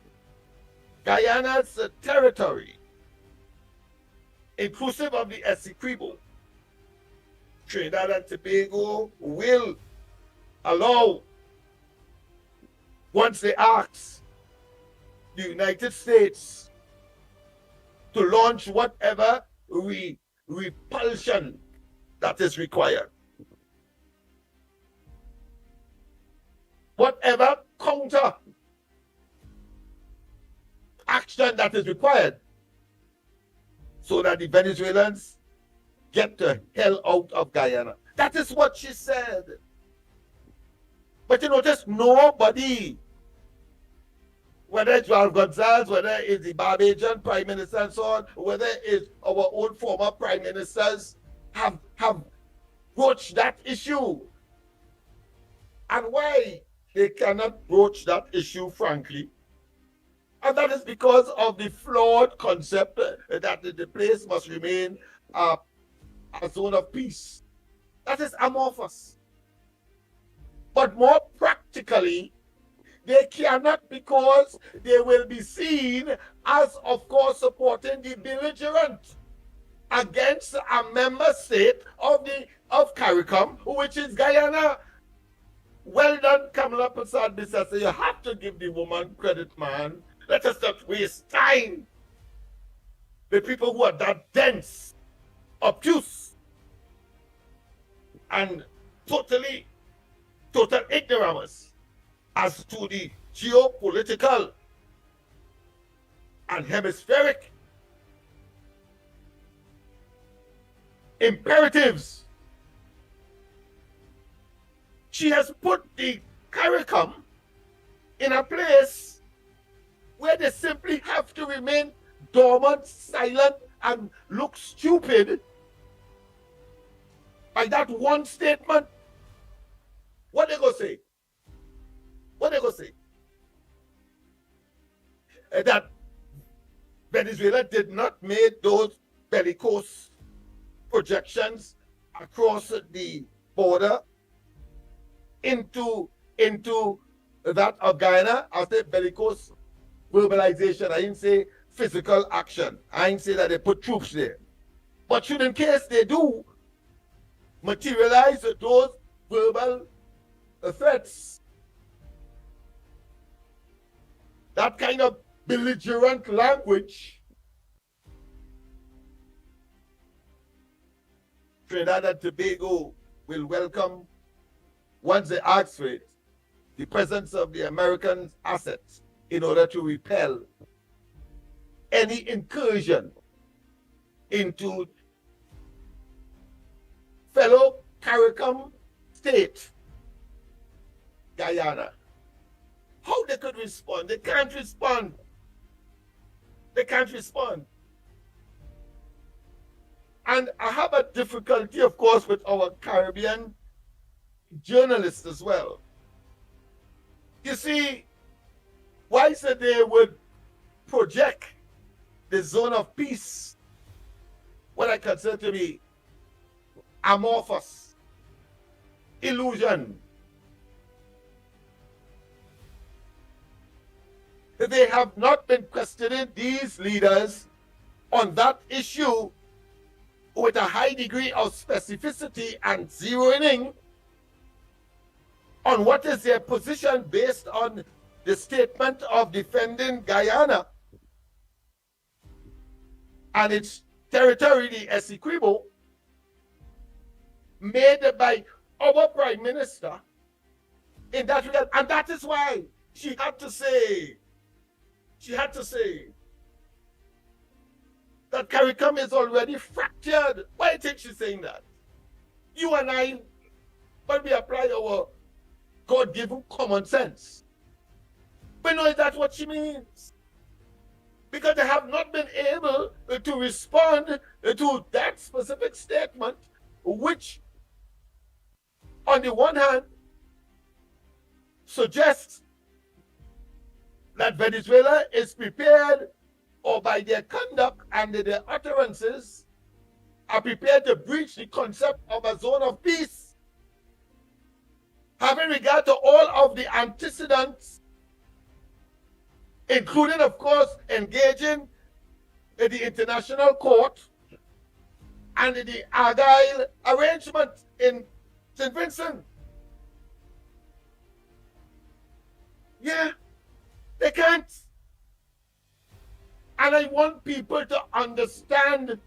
Guyana's territory, inclusive of the Essequibo, Trinidad and Tobago will allow, once they ask the United States to launch whatever repulsion that is required, whatever counter action that is required, so that the Venezuelans get the hell out of Guyana. That is what she said. But you notice nobody, whether it's Juan Gonzalez, whether it's the Barbadian Prime Minister and so on, whether it's our own former Prime Ministers, have broached that issue. And why they cannot broach that issue, frankly, and that is because of the flawed concept that the place must remain a zone of peace. That is amorphous. But more practically, they cannot, because they will be seen as, of course, supporting the belligerent against a member state of CARICOM, which is Guyana. Well done, Kamala Persad-Bissessar. You have to give the woman credit, man. Let us not waste time with people who are that dense, obtuse, and total ignorance as to the geopolitical and hemispheric imperatives. She has put the CARICOM in a place where they simply have to remain dormant, silent, and look stupid by that one statement. What they gonna say? What they gonna say? That Venezuela did not make those bellicose projections across the border into that of Guyana. I say bellicose verbalization. I didn't say physical action. I didn't say that they put troops there. But should, in case they do materialize those verbal threats, that kind of belligerent language, Trinidad and Tobago will welcome, once they ask for it, the presence of the American assets in order to repel any incursion into fellow CARICOM state, Guyana. How they could respond? They can't respond. They can't respond. And I have a difficulty, of course, with our Caribbean journalists as well. You see, why is it they would project the zone of peace, what I consider to be amorphous, illusion? They have not been questioning these leaders on that issue with a high degree of specificity and zeroing in on what is their position based on the statement of defending Guyana and its territory, the Essequibo, made by our Prime Minister in that regard. And that is why she had to say that CARICOM is already fractured. Why do you think she's saying that? You and I, when we apply our God-given common sense, we know that's what she means. Because they have not been able to respond to that specific statement, which, on the one hand, suggests that Venezuela is prepared, or by their conduct and their utterances, are prepared to breach the concept of a zone of peace, having regard to all of the antecedents, including, of course, engaging in the international court and in the Argyle arrangement in St. Vincent. Yeah, they can't. And I want people to understand,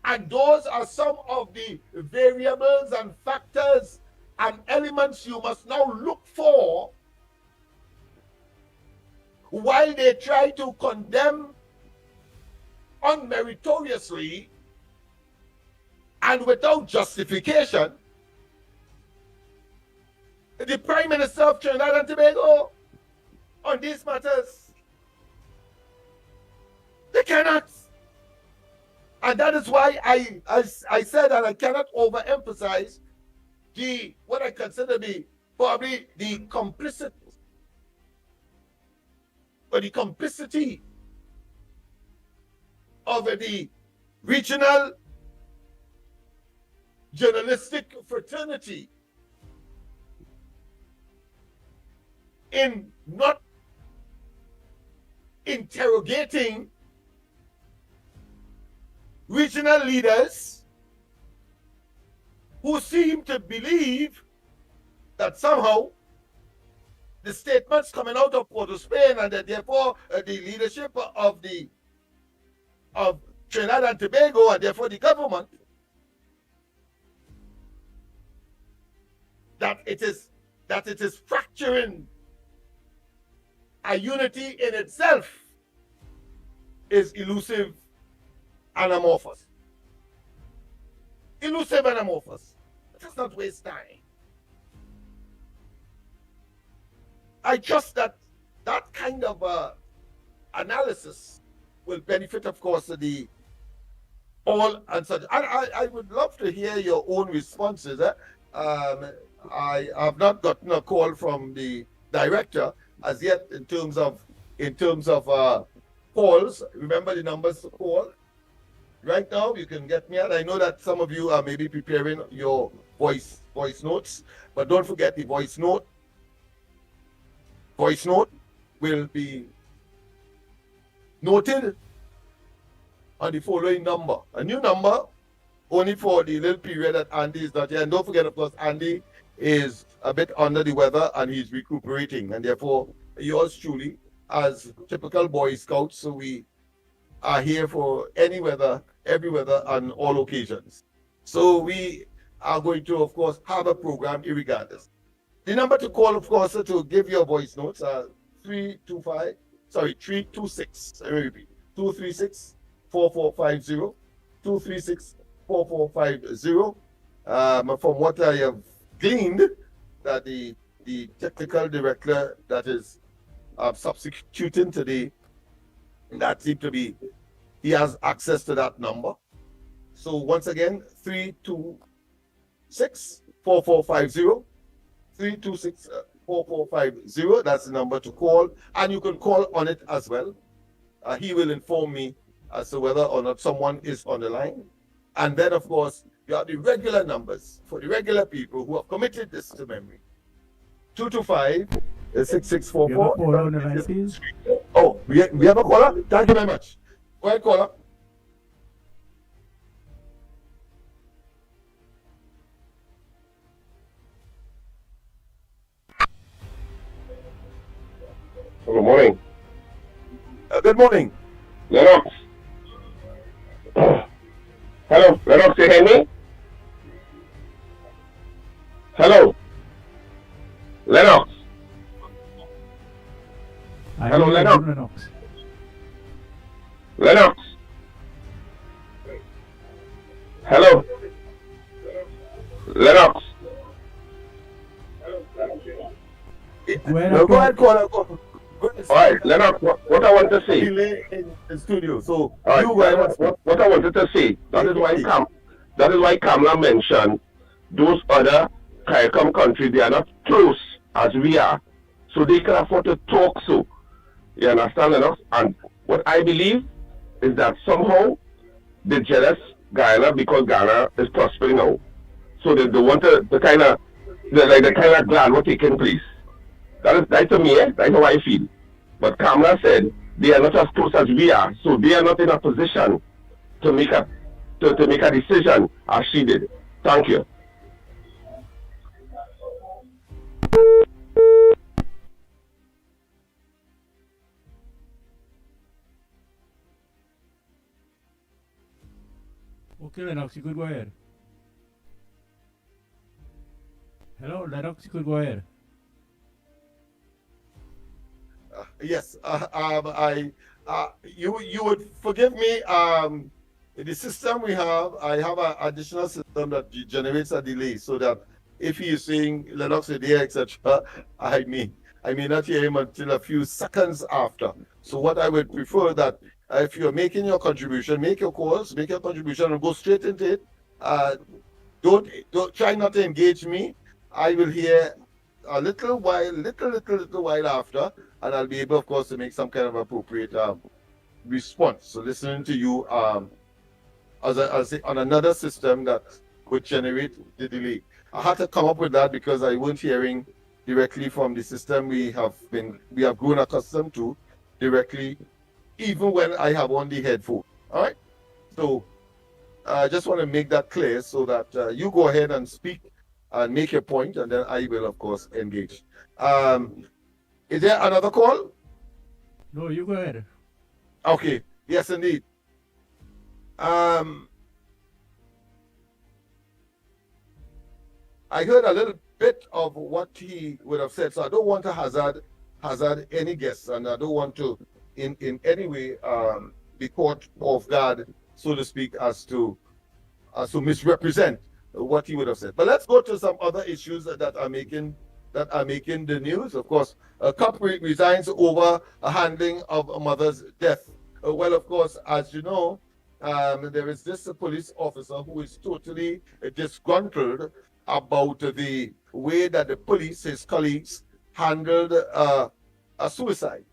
and those are some of the variables and factors and elements you must now look for while they try to condemn unmeritoriously and without justification the Prime Minister of Trinidad and Tobago on these matters. They cannot. And that is why I said that I cannot overemphasize what I consider probably the complicity of the regional journalistic fraternity in not interrogating regional leaders who seem to believe that somehow the statements coming out of Port of Spain and that therefore the leadership of Trinidad and Tobago and therefore the government, that it is fracturing a unity in itself is elusive and amorphous. Elusive and amorphous. Let us not waste time. I trust that kind of analysis will benefit, of course, all and such. I would love to hear your own responses. I have not gotten a call from the director as yet in terms of calls. Remember the numbers to call. Right now, you can get me at. I know that some of you are maybe preparing your voice notes, but don't forget the voice note. Voice note will be noted on the following number. A new number only for the little period that Andy is not here. And don't forget, of course, Andy is a bit under the weather and he's recuperating. And therefore, yours truly, as typical Boy Scouts, so we are here for any weather, every weather, on all occasions. So we are going to, of course, have a program irregardless. The number to call, of course, to give your voice notes are 326, let me repeat, 236-4450, 236-4450. From what I have gleaned, that the technical director that is substituting today, that seems to be, he has access to that number. So once again, 326-4450, 326-4450, that's the number to call, and you can call on it as well. He will inform me as to whether or not someone is on the line. And then, of course, you have the regular numbers for the regular people who have committed this to memory. 225-6644. You have a caller on the line, please? Oh, we have a caller? Thank you very much. Go ahead, caller. Good morning. Good morning. Lennox. Hello, Lennox, you hear me? Hello. Lennox. Hello, Lennox. Lennox. Hello. Lennox. Go ahead, caller. Go ahead. All right, Lennox, what I want to say. Delay in the studio. So All right, you guys, what I wanted to say, that is why Kamala mentioned those other CARICOM countries, they are not close as we are, so they can afford to talk so. You understand, Lennox? And what I believe is that somehow They're jealous Ghana because Ghana is prospering now. So they want the kind of the kind of glad what taking place. That's to me, that's how I feel. But Kamala said they are not as close as we are, so they are not in a position to make to make a decision as she did. Thank you. Okay, Lennox, you could go ahead. Hello, Lennox, you could go ahead. Yes, you would forgive me. The system we have, I have an additional system that generates a delay, so that if he is saying Lennox a day, etc., I may not hear him until a few seconds after. So what I would prefer that if you're making your contribution, make your calls, make your contribution, and go straight into it. Don't try not to engage me. I will hear a little while after, and I'll be able, of course, to make some kind of appropriate response. So listening to you as on another system that would generate the delay. I had to come up with that because I wasn't hearing directly from the system we have grown accustomed to directly, even when I have on the headphone. All right. So I just want to make that clear so that you go ahead and speak and make your point, and then I will, of course, engage. Is there another call? No, you go ahead. Okay. Yes, indeed. I heard a little bit of what he would have said, so I don't want to hazard any guess, and I don't want to in any way be caught off guard, so to speak, as to misrepresent what he would have said. But let's go to some other issues that are making the news. Of course, Kerr resigns over a handling of a mother's death. Well, of course, as you know, there is this police officer who is totally disgruntled about the way that the police, his colleagues, handled a suicide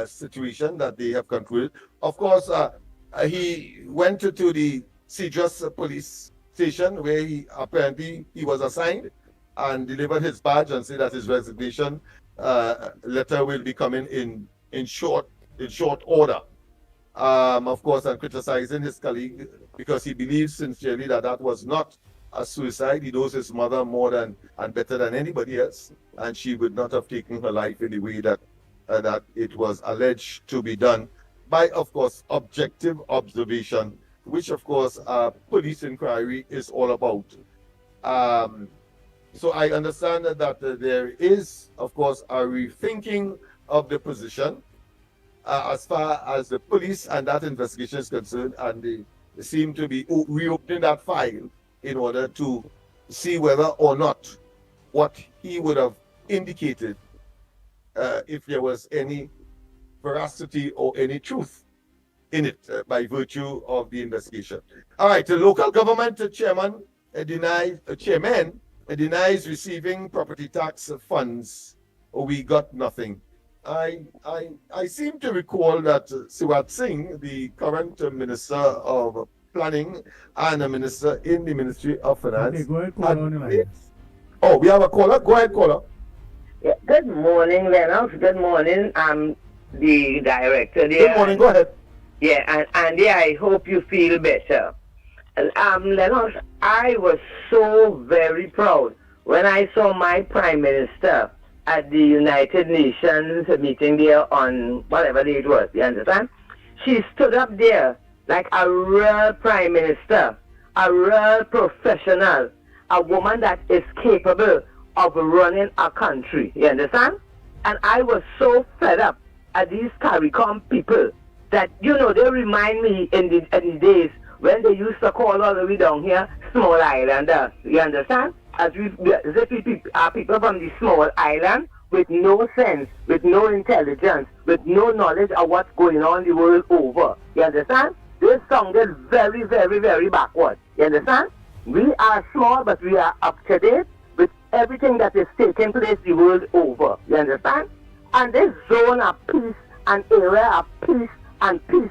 situation that they have concluded. Of course, he went to the Cedros police station where he was assigned and delivered his badge and said that his resignation letter will be coming in short order. Of course, and criticizing his colleague because he believes sincerely that was not a suicide. He knows his mother more than and better than anybody else, and she would not have taken her life in the way that it was alleged to be done by, of course, objective observation, which, of course, police inquiry is all about. So I understand that there is, of course, a rethinking of the position as far as the police and that investigation is concerned, and they seem to be reopening that file in order to see whether or not what he would have indicated, if there was any veracity or any truth in it by virtue of the investigation. All right, the local government chairman denies receiving property tax funds. We got nothing. I seem to recall that Siwat Singh, the current Minister of Planning and a Minister in the Ministry of Finance. Okay, go ahead, caller on the line. Oh, we have a caller? Go ahead, caller. Yeah, good morning, Lennox. Good morning. I'm the director there. Good morning, go ahead. Yeah, and Andy, I hope you feel better. Lennox, I was so very proud when I saw my Prime Minister at the United Nations meeting there on whatever day it was, you understand? She stood up there like a real Prime Minister, a real professional, a woman that is capable of running a country, you understand? And I was so fed up at these CARICOM people that, you know, they remind me in the days when they used to call all the way down here small islanders, you understand? As if we are people from the small island with no sense, with no intelligence, with no knowledge of what's going on the world over, you understand? They sounded very, very, very backward, you understand? We are small, but we are up to date with everything that is taking place the world over, you understand? And this zone of peace and area of peace and peace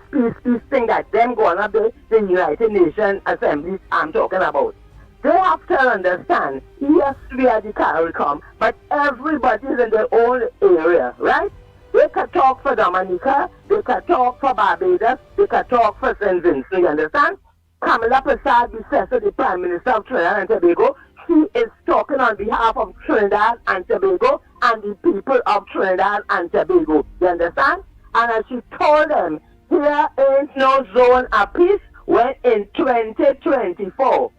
thing that them going up the United Nations Assembly I'm talking about. They have to understand, yes, we are the CARICOM, but everybody's in their own area, right? They can talk for Dominica, they can talk for Barbados, they can talk for St. Vincent, you understand? Kamala Prasad, the Prime Minister of Trinidad and Tobago, she is talking on behalf of Trinidad and Tobago and the people of Trinidad and Tobago, you understand? And as she told them, here ain't no zone of peace when in 2024,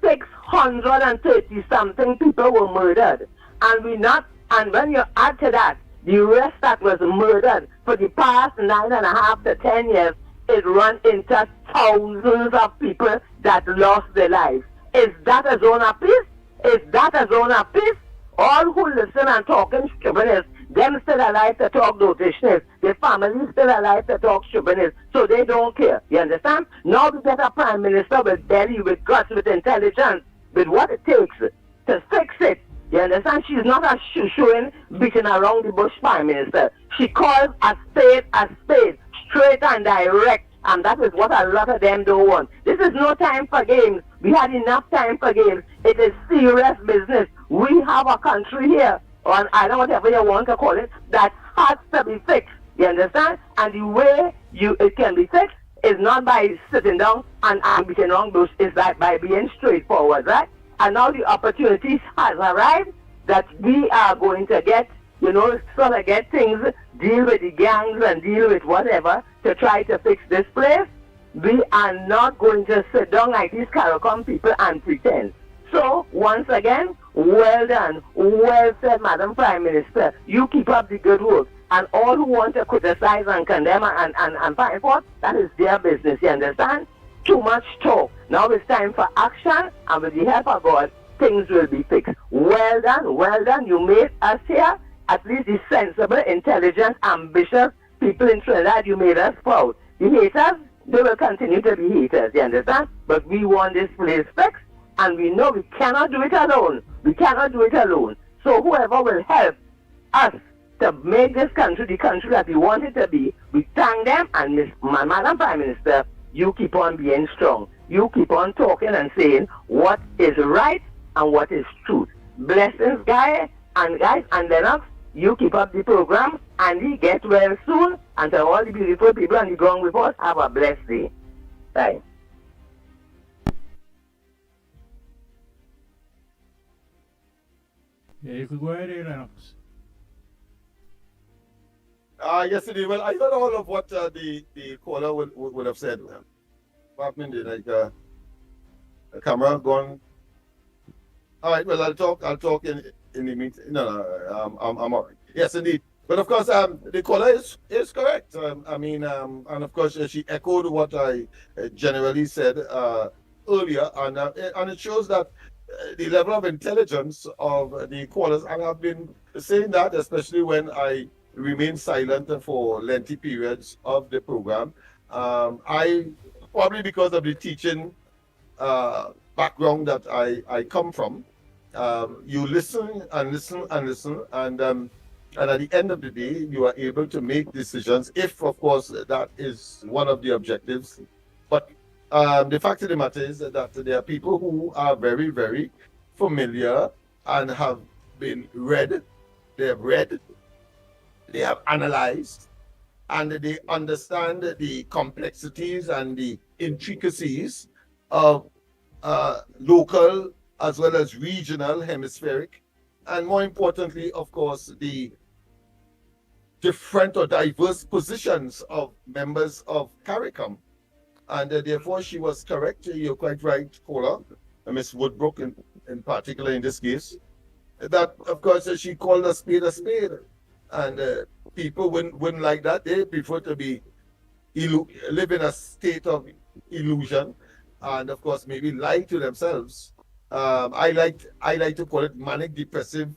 630 something people were murdered. And when you add to that, the rest that was murdered for the past 9.5 to 10 years, it run into thousands of people that lost their lives. Is that a zone of peace? Is that a zone of peace? All who listen and talking stubbornness, them still alive to talk dotishness. Their families still alive to talk stubbornness. So they don't care. You understand? Now we get a prime minister with belly, with guts, with intelligence, with what it takes to fix it. You understand? She's not a shooing, beating around the bush prime minister. She calls a spade, straight and direct. And that is what a lot of them don't want. This is no time for games. We had enough time for games. It is serious business. We have a country here, or I don't know whatever you want to call it, that has to be fixed. You understand? And the way it can be fixed is not by sitting down and beating around bush, it's like by being straightforward, right? And now the opportunities has arrived that we are going to get, sort of get things, deal with the gangs and deal with whatever to try to fix this place. We are not going to sit down like these CARICOM people and pretend. So, once again, well done, well said, Madam Prime Minister. You keep up the good work. And all who want to criticize and condemn and find fault, that is their business, you understand? Too much talk. Now it's time for action, and with the help of God, things will be fixed. Well done. You made us here, at least the sensible, intelligent, ambitious people in Trinidad, you made us proud. The haters, they will continue to be haters, you understand? But we want this place fixed, and we know we cannot do it alone. So whoever will help us to make this country the country that we want it to be, we thank them, and Madam Prime Minister, you keep on being strong. You keep on talking and saying what is right and what is truth. Blessings, guys and Lennox. You keep up the program, and we get well soon. And to all the beautiful people on the ground with us, have a blessed day. Bye. Yeah, you could go ahead, Lennox. Yes, indeed. Well, I heard all of what the caller would have said. What happened? The camera gone. All right. Well, I'll talk in the meeting. No, I'm all right. Yes, indeed. But of course, the caller is correct. And of course, she echoed what I generally said earlier, and it shows that the level of intelligence of the callers, and I've been saying that, especially when I remain silent for lengthy periods of the program. I probably because of the teaching background that I come from, you listen and listen and listen, and at the end of the day, you are able to make decisions if, of course, that is one of the objectives. But the fact of the matter is that there are people who are very, very familiar and have been read. They have read, they have analyzed, and they understand the complexities and the intricacies of local as well as regional, hemispheric, and more importantly, of course, the different or diverse positions of members of CARICOM. And therefore, she was correct. You're quite right, caller, Miss Woodbrook in particular in this case, that, of course, she called a spade a spade. And people wouldn't like that. They prefer to be live in a state of illusion, and of course maybe lie to themselves. I like to call it manic depressive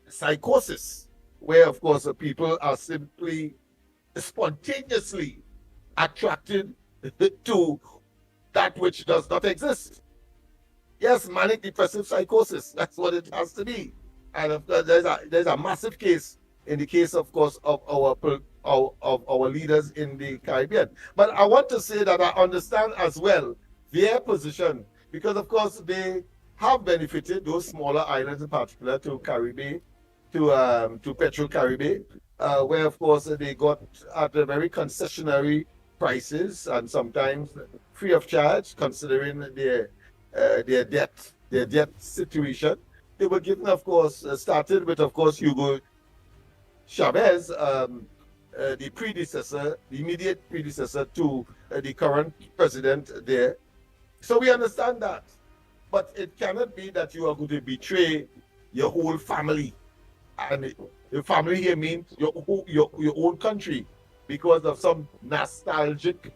psychosis, where of course people are simply spontaneously attracted to that which does not exist. Yes, manic depressive psychosis. That's what it has to be. And of course, there's a massive case in the case, of course, of our leaders in the Caribbean. But I want to say that I understand as well their position, because of course they have benefited, those smaller islands in particular, to Caribbean, to Petro Caribbean, where of course they got at a very concessionary prices and sometimes free of charge, considering their debt situation. They were given, of course, started with, of course, Hugo Chavez, the predecessor, the immediate predecessor to the current president there. So we understand that. But it cannot be that you are going to betray your whole family. And the family here means your own country because of some nostalgic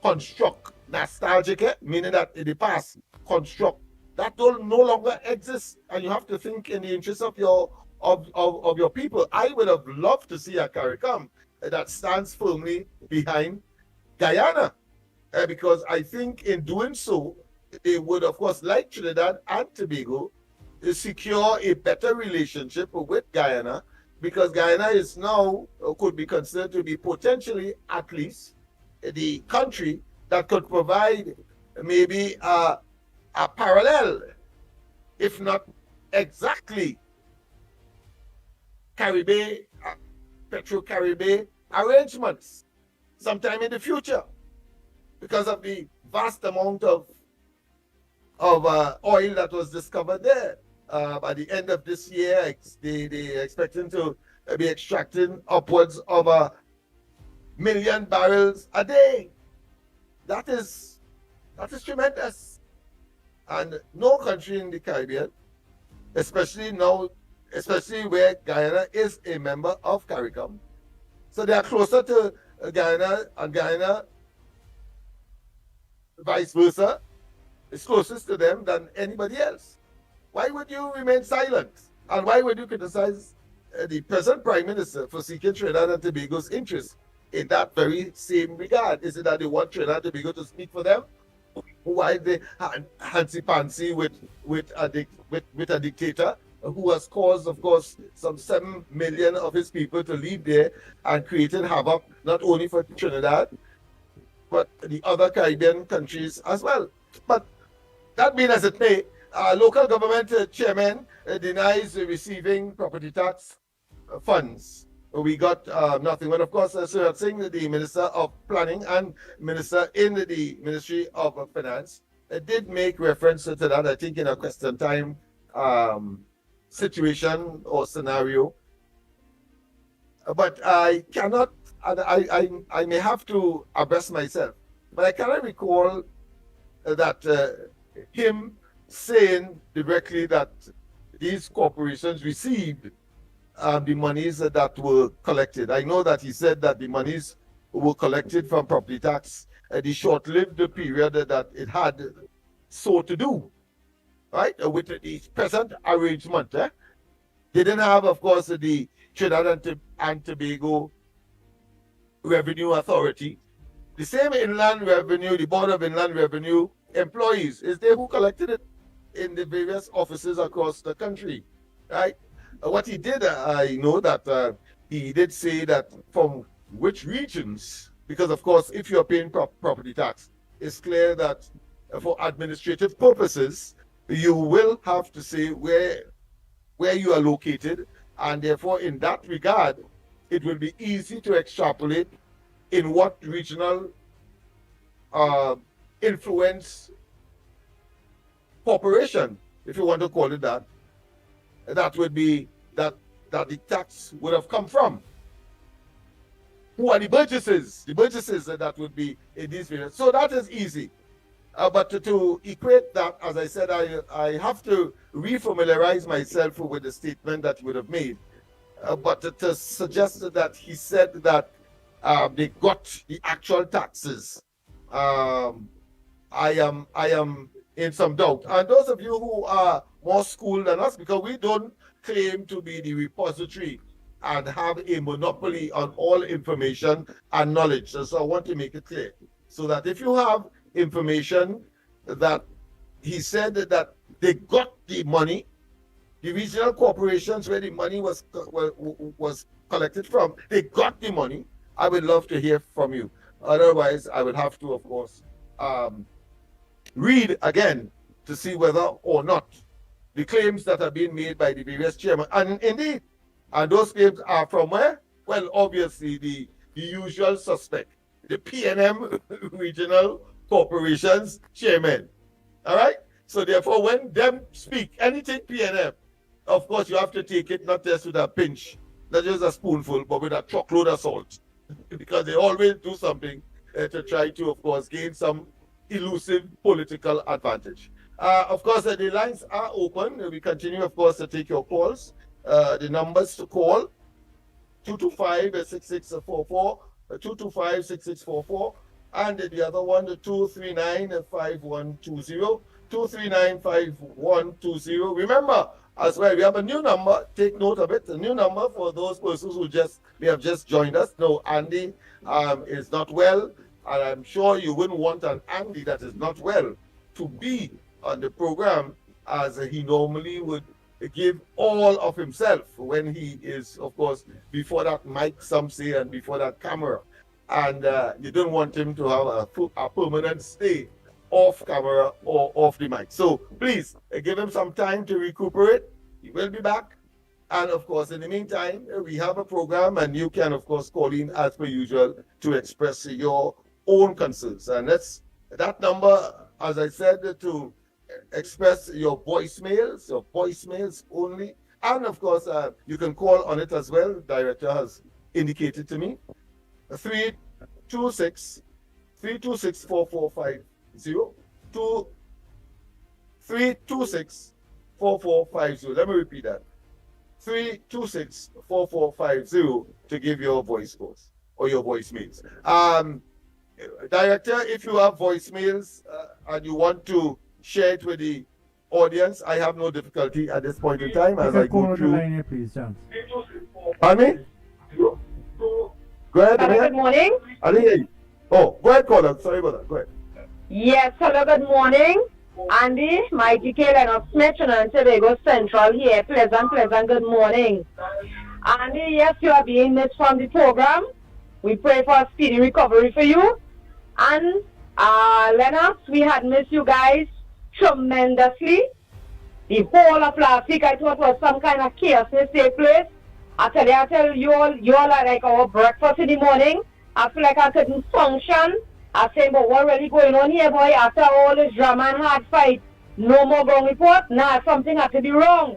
construct. Nostalgic, meaning that in the past, construct that will no longer exist, and you have to think in the interest of your people. I would have loved to see a CARICOM that stands firmly behind Guyana, because I think in doing so, they would, of course, like Trinidad and Tobago, secure a better relationship with Guyana, because Guyana is now, could be considered to be potentially, at least, the country that could provide maybe a parallel, if not exactly, Caribbean, Petro-Caribbean arrangements sometime in the future, because of the vast amount of oil that was discovered there. By the end of this year, they're expecting to be extracting upwards of 1 million barrels a day. That is tremendous. And no country in the Caribbean, especially where Guyana is a member of CARICOM. So they are closer to Guyana, and Guyana, vice versa, is closest to them than anybody else. Why would you remain silent? And why would you criticize the present Prime Minister for seeking Trinidad and Tobago's interest in that very same regard? Is it that they want Trinidad and Tobago to speak for them? Why they handsy-pantsy with a dictator who has caused, of course, some 7 million of his people to leave there and created havoc not only for Trinidad, but the other Caribbean countries as well. But that being as it may, local government chairman denies receiving property tax funds. We got nothing. But of course, Sir Singh, the Minister of Planning and Minister in the Ministry of Finance, did make reference to that, I think, in a question time situation or scenario. But I cannot, I may have to abreast myself, but I cannot recall that him saying directly that these corporations received the monies that were collected. I know that he said that the monies were collected from property tax, the short-lived period that it had so to do, right, with the present arrangement. They didn't have, of course, the Trinidad and Tobago Revenue Authority. The same Inland Revenue, the Board of Inland Revenue employees, is they who collected it in the various offices across the country, right? What he did, I know that he did say that from which regions, because of course, if you're paying property tax, it's clear that for administrative purposes, you will have to say where you are located, and therefore, in that regard, it will be easy to extrapolate in what regional influence corporation, if you want to call it that, that would be that the tax would have come from. Who are the Burgesses? The Burgesses that would be in these areas. So that is easy. But to equate that, as I said, I have to refamiliarize myself with the statement that he would have made. But to suggest that he said that they got the actual taxes, I am in some doubt. And those of you who are more schooled than us, because we don't claim to be the repository and have a monopoly on all information and knowledge. So I want to make it clear, so that if you have information that he said that they got the money, the regional corporations where the money was collected from. They got the money. I would love to hear from you. Otherwise, I would have to, of course, read again to see whether or not the claims that are being made by the various chairmen, and indeed, and those claims are from where? Well, obviously, the usual suspect, the PNM Regional Corporation's chairman. All right? So therefore, when them speak anything PNM, of course, you have to take it not just with a pinch, not just a spoonful, but with a truckload of salt, because they always do something to try to, of course, gain some elusive political advantage. Of course, the lines are open. We continue, of course, to take your calls. The numbers to call, 225-6644, 225-6644, and the other one, the 239-5120, 239-5120. Remember, as well, we have a new number. Take note of it. A new number for those persons who have just joined us. No, Andy is not well, and I'm sure you wouldn't want an Andy that is not well to be on the program as he normally would give all of himself when he is, of course, before that mic, some say, and before that camera. And you don't want him to have a permanent stay off camera or off the mic. So please give him some time to recuperate. He will be back. And of course, in the meantime, we have a program, and you can, of course, call in as per usual to express your own concerns. And that's that number, as I said, to express your voicemails only. And of course, you can call on it as well. The director has indicated to me. 326-4450. 326-4450. Let me repeat that. 326-4450 to give your voice calls or your voicemails. Director, if you have voicemails and you want to share it with the audience, I have no difficulty at this point in time as I go through. Line here, please, John. Pardon me? Go ahead. Hello, good morning. I didn't hear you. Oh, go ahead, caller. Sorry about that. Go ahead. Yes, hello, good morning. Andy, Mickie, Lennox, and Tobago Central here. Pleasant, good morning. Andy, yes, you are being missed from the program. We pray for a speedy recovery for you. And Lennox, we had missed you guys tremendously. The whole of last week, I thought was some kind of chaos take place. I tell you all are like our breakfast in the morning. I feel like I couldn't function. I say, but what really going on here, boy? After all this drama and hard fight, no more wrong report. Nah, something had to be wrong.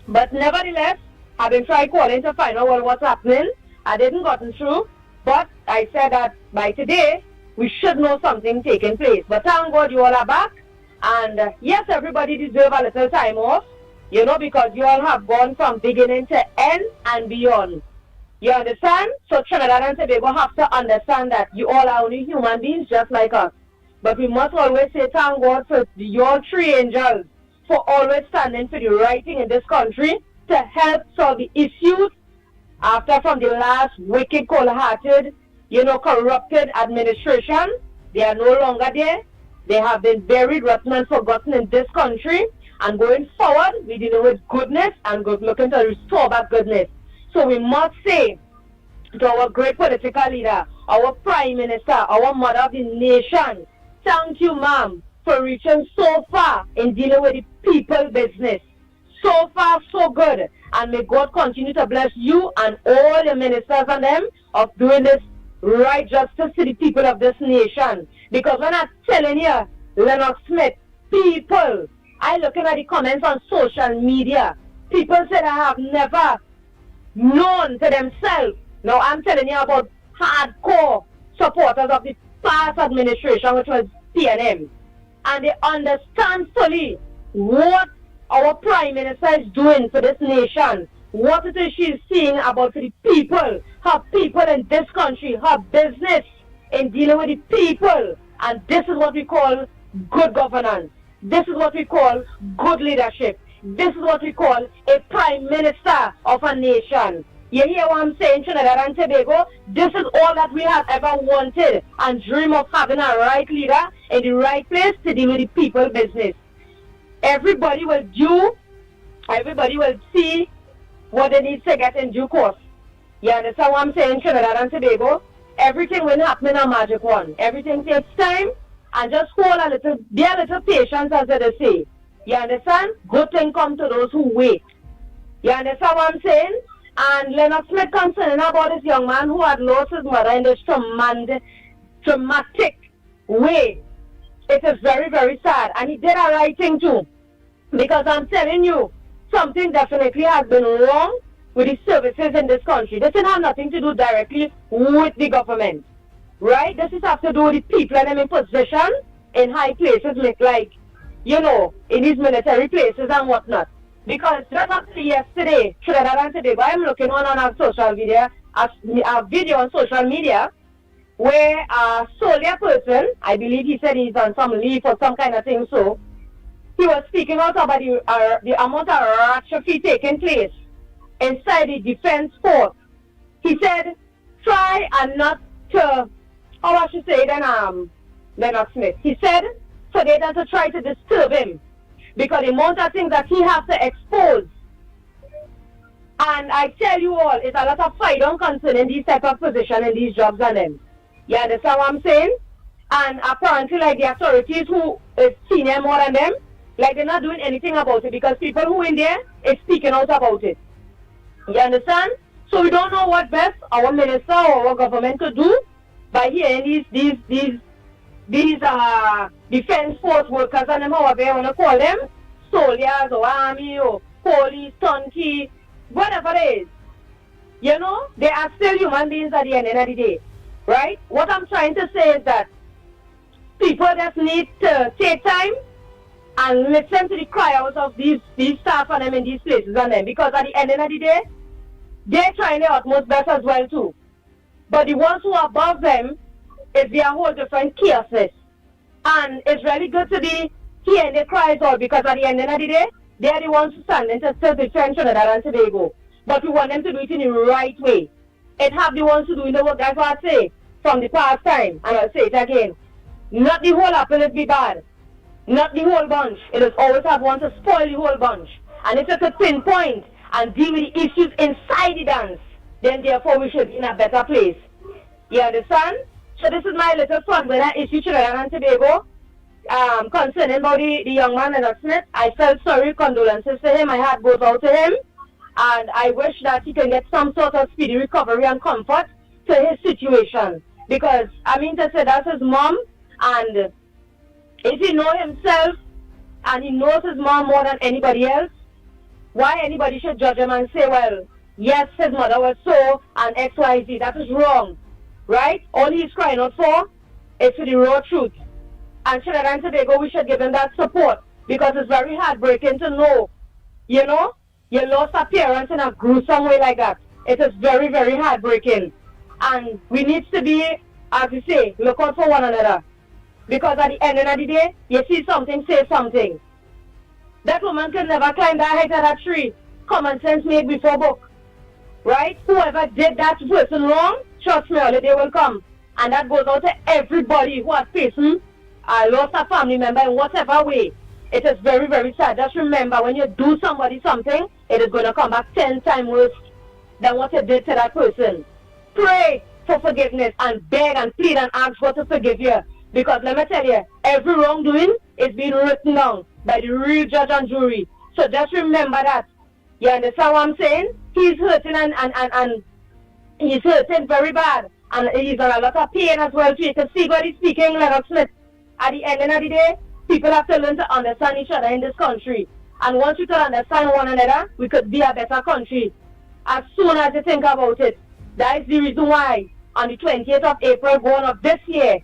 But nevertheless, I've been trying calling to find out what's happening. I didn't gotten through, but I said that by today, we should know something taking place. But thank God you all are back. And yes, everybody deserves a little time off, you know, because you all have gone from beginning to end and beyond. You understand? So Trinidad and Tobago have to understand that you all are only human beings just like us. But we must always say thank God for your three angels for always standing for the right thing in this country to help solve the issues after from the last wicked, cold-hearted, you know, corrupted administration. They are no longer there. They have been buried, rotten, and forgotten in this country. And going forward, we deal with goodness and good looking to restore back goodness. So we must say to our great political leader, our prime minister, our mother of the nation, thank you, ma'am, for reaching so far in dealing with the people business. So far, so good. And may God continue to bless you and all the ministers and them of doing this right justice to the people of this nation. Because when I'm telling you, Lennox Smith, people, I looking at the comments on social media, people said I have never known to themselves. Now I'm telling you about hardcore supporters of the past administration, which was PNM. And they understand fully what our Prime Minister is doing for this nation. What it is she's seeing about the people, her people in this country, her business in dealing with the people. And this is what we call good governance. This is what we call good leadership. This is what we call a prime minister of a nation. You hear what I'm saying, Trinidad and Tobago? This is all that we have ever wanted and dream of having a right leader in the right place to deal with the people business. Everybody will see what they need to get in due course. You understand what I'm saying? Trinidad and Tobago, everything will happen in a magic one. Everything takes time, and just hold a little, be a little patient, as they say. You understand? Good thing come to those who wait. You understand what I'm saying? And Lennox Smith concerned about this young man who had lost his mother in this traumatic way. It is very, very sad. And he did a right thing too. Because I'm telling you, something definitely has been wrong with the services in this country. This has nothing to do directly with the government. Right? This is have to do with the people and them in position in high places, like, you know, in these military places and whatnot. Because just after yesterday, Trinidad and Tobago, I'm looking on a social media, a video on social media, where a soldier person, I believe he said he's on some leave or some kind of thing, so he was speaking out about the amount of atrophy taking place inside the defense force. He said, try and not to, how I should say then, Lennox Smith. He said, for they not to try to disturb him, because the amount of things that he has to expose. And I tell you all, it's a lot of fight on concerning these type of position and these jobs and them. You understand what I'm saying? And apparently, like, the authorities who is senior more than them, like, they're not doing anything about it, because people who in there is speaking out about it. You understand? So we don't know what best our minister or our government could do by hearing these defense force workers and them, however you want to call them, soldiers or army or police, turnkey, whatever it is. You know, they are still human beings at the end of the day. Right? What I'm trying to say is that people just need to take time and listen to the cry out of these staff and them in these places and them, because at the end of the day, they're trying their utmost best as well too. But the ones who are above them, is their whole different chaoses. And it's really good to be hearing their cries out, because at the end of the day, they're the ones who stand in to defend Trinidad and Tobago. But we want them to do it in the right way. It have the ones who do the work, that's what I say, from the past time, and I'll say it again. Not the whole apple is be bad. Not the whole bunch. It is always have one to spoil the whole bunch. And if it's a pinpoint and deal with the issues inside the dance, then therefore we should be in a better place. You understand? So this is my little front when I issue Trinidad and Tobago concerning about the young man Lennox Smith. I felt sorry, condolences to him. My heart goes out to him. And I wish that he can get some sort of speedy recovery and comfort to his situation. Because, I mean to say, that's his mom. And if he knows himself and he knows his mom more than anybody else, why anybody should judge him and say, well, yes, his mother was so, and X, Y, Z. That is wrong. Right? All he's crying out for is for the raw truth. And Trinidad and Tobago, we should give him that support, because it's very heartbreaking to know, you know, you lost a parent in a gruesome way like that. It is very, very heartbreaking. And we need to be, as you say, look out for one another. Because at the end of the day, you see something, say something. That woman could never climb that height of that tree. Common sense made before book. Right? Whoever did that person wrong, trust me, only they will come. And that goes out to everybody who has facing lost a family member in whatever way. It is very, very sad. Just remember, when you do somebody something, it is going to come back 10 times worse than what you did to that person. Pray for forgiveness and beg and plead and ask God to forgive you. Because let me tell you, every wrongdoing is being written down by the real judge and jury. So just remember that. You understand what I'm saying? He's hurting and he's hurting very bad. And he's in a lot of pain as well too. You can see God is speaking, Lennox Smith. At the end of the day, people have to learn to understand each other in this country. And once we can understand one another, we could be a better country. As soon as you think about it. That is the reason why on the 20th of April going of this year,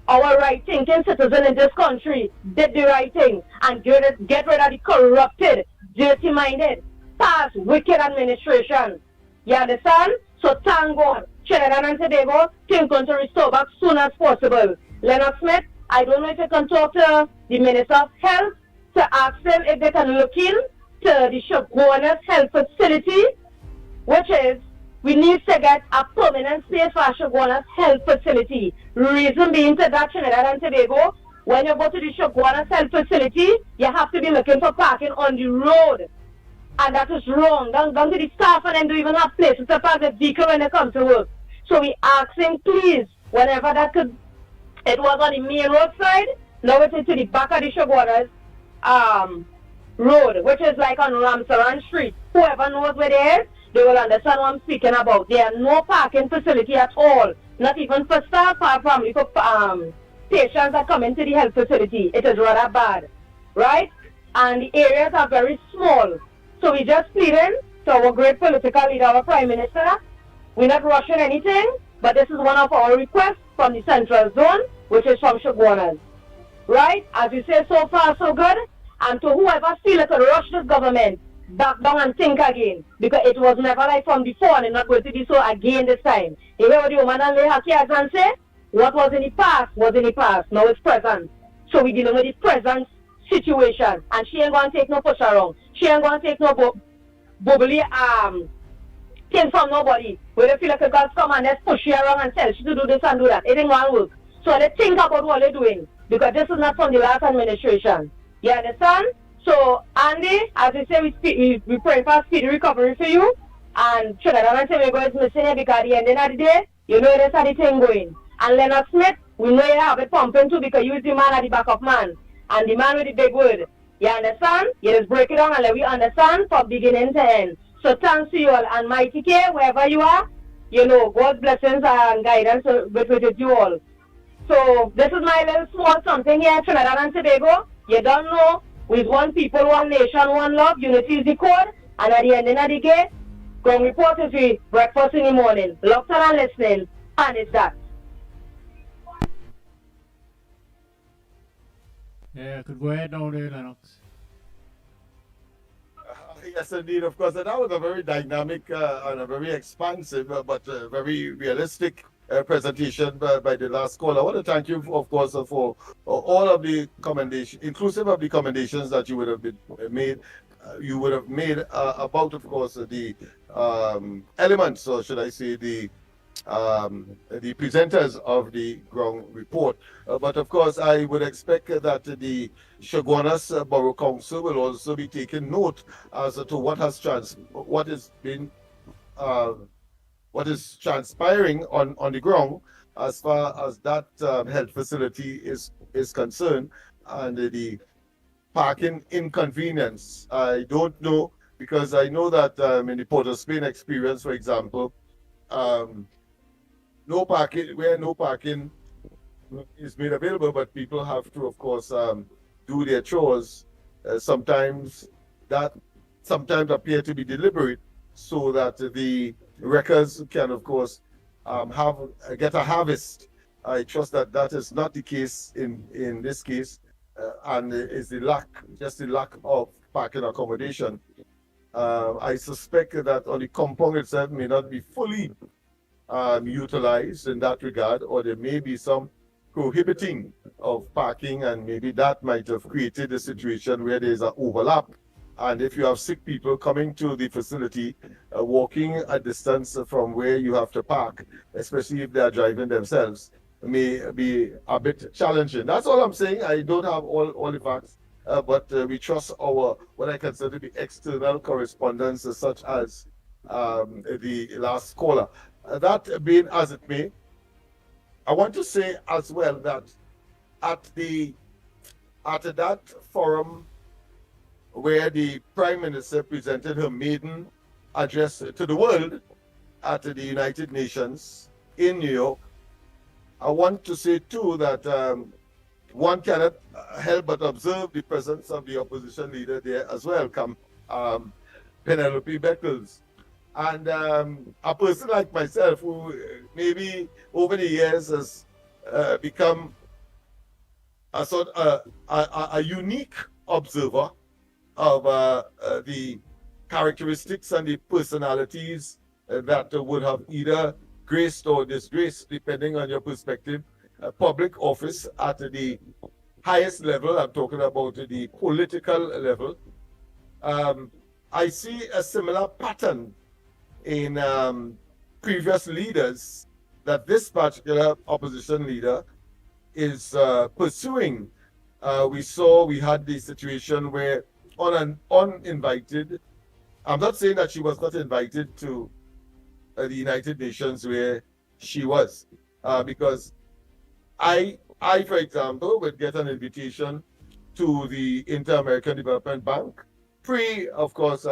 our right-thinking citizens in this country did the right thing and get rid of the corrupted, dirty-minded, past wicked administration. You understand? So thank God, Trinidad and Tobago think going to restore back soon as possible. Lennox Smith, I don't know if you can talk to the Minister of Health to ask them if they can look in to the Shoguana's health facility, which is, we need to get a permanent space for Shoguana's health facility. Reason being to that, Trinidad and Tobago, when you go to the Shoguana's health facility, you have to be looking for parking on the road. And that is wrong. Down to the staff and them don't even have places to park the vehicle when they come to work. So we asking, please, whenever that could, it was on the main road side, now it's into the back of the Shagwanas road, which is like on Ramsaran Street. Whoever knows where it is, they will understand what I'm speaking about. There are no parking facility at all, not even for staff or family, for patients that come into the health facility. It is rather bad, right? And the areas are very small. So we just pleading to our great political leader, our Prime Minister. We're not rushing anything, but this is one of our requests from the Central Zone, which is from Shagwanas. Right? As you say, so far so good. And to whoever feel it to rush this government, back down and think again. Because it was never like from before and it's not going to be so again this time. You hear what the woman and lay her cards and say? What was in the past was in the past. Now it's present. So we're dealing with the present situation. And she ain't going to take no push around. She ain't going to take no bubbly thing from nobody. Where they feel like a girl come and let's push you around and tell she to do this and do that. It ain't going to work. So they think about what they're doing. Because this is not from the last administration. You understand? So, Andy, as we say, we pray for speedy recovery for you. And Trinidad and Tobago is missing it because at the end of the day, you know there's the thing going. And Lennox Smith, we know you have it pumping too because you're the man at the backup man. And the man with the big word. You understand? You just break it down and let we understand from beginning to end. So thanks to you all. And Mickie Kerr, wherever you are, you know, God's blessings and guidance with you all. So this is my little small something here, Trinidad and Tobago. You don't know, with one people, one nation, one love, unity is the code. And at the end of the day, ground report is with breakfast in the morning. Locked on and listening. And it's that. Yeah, could go ahead now there, Lennox. Yes, indeed, of course. And that was a very dynamic and a very expansive but very realistic presentation by the last caller. I want to thank you, of course, for all of the commendations, inclusive of the commendations that you would have made. About, of course, the elements, or should I say, the presenters of the ground report. But of course, I would expect that the Shagwanas Borough Council will also be taking note as to what is transpiring on the ground as far as that health facility is concerned, and the parking inconvenience. I don't know, because I know that in the Port of Spain experience, for example, no parking is made available, but people have to, of course, do their chores. Sometimes appear to be deliberate, so that the wreckers can, of course, get a harvest. I trust that is not the case in this case, and is the lack of parking accommodation. I suspect that on the compound itself may not be fully utilized in that regard, or there may be some prohibiting of parking, and maybe that might have created a situation where there's an overlap. And if you have sick people coming to the facility, walking a distance from where you have to park, especially if they are driving themselves, may be a bit challenging. That's all I'm saying. I don't have all the facts, but we trust our, what I consider to be external correspondence, such as the last caller. That being as it may, I want to say as well that at that forum where the Prime Minister presented her maiden address to the world at the United Nations in New York, I want to say too that one cannot help but observe the presence of the opposition leader there as well, Penelope Beckles. And a person like myself, who maybe over the years has become a unique observer of the characteristics and the personalities that would have either graced or disgraced, depending on your perspective, public office at the highest level. I'm talking about the political level. I see a similar pattern in previous leaders that this particular opposition leader is pursuing. We had the situation where on an uninvited I'm not saying that she was not invited to the United Nations where she was, because I, for example, would get an invitation to the Inter-American Development Bank pre, of course,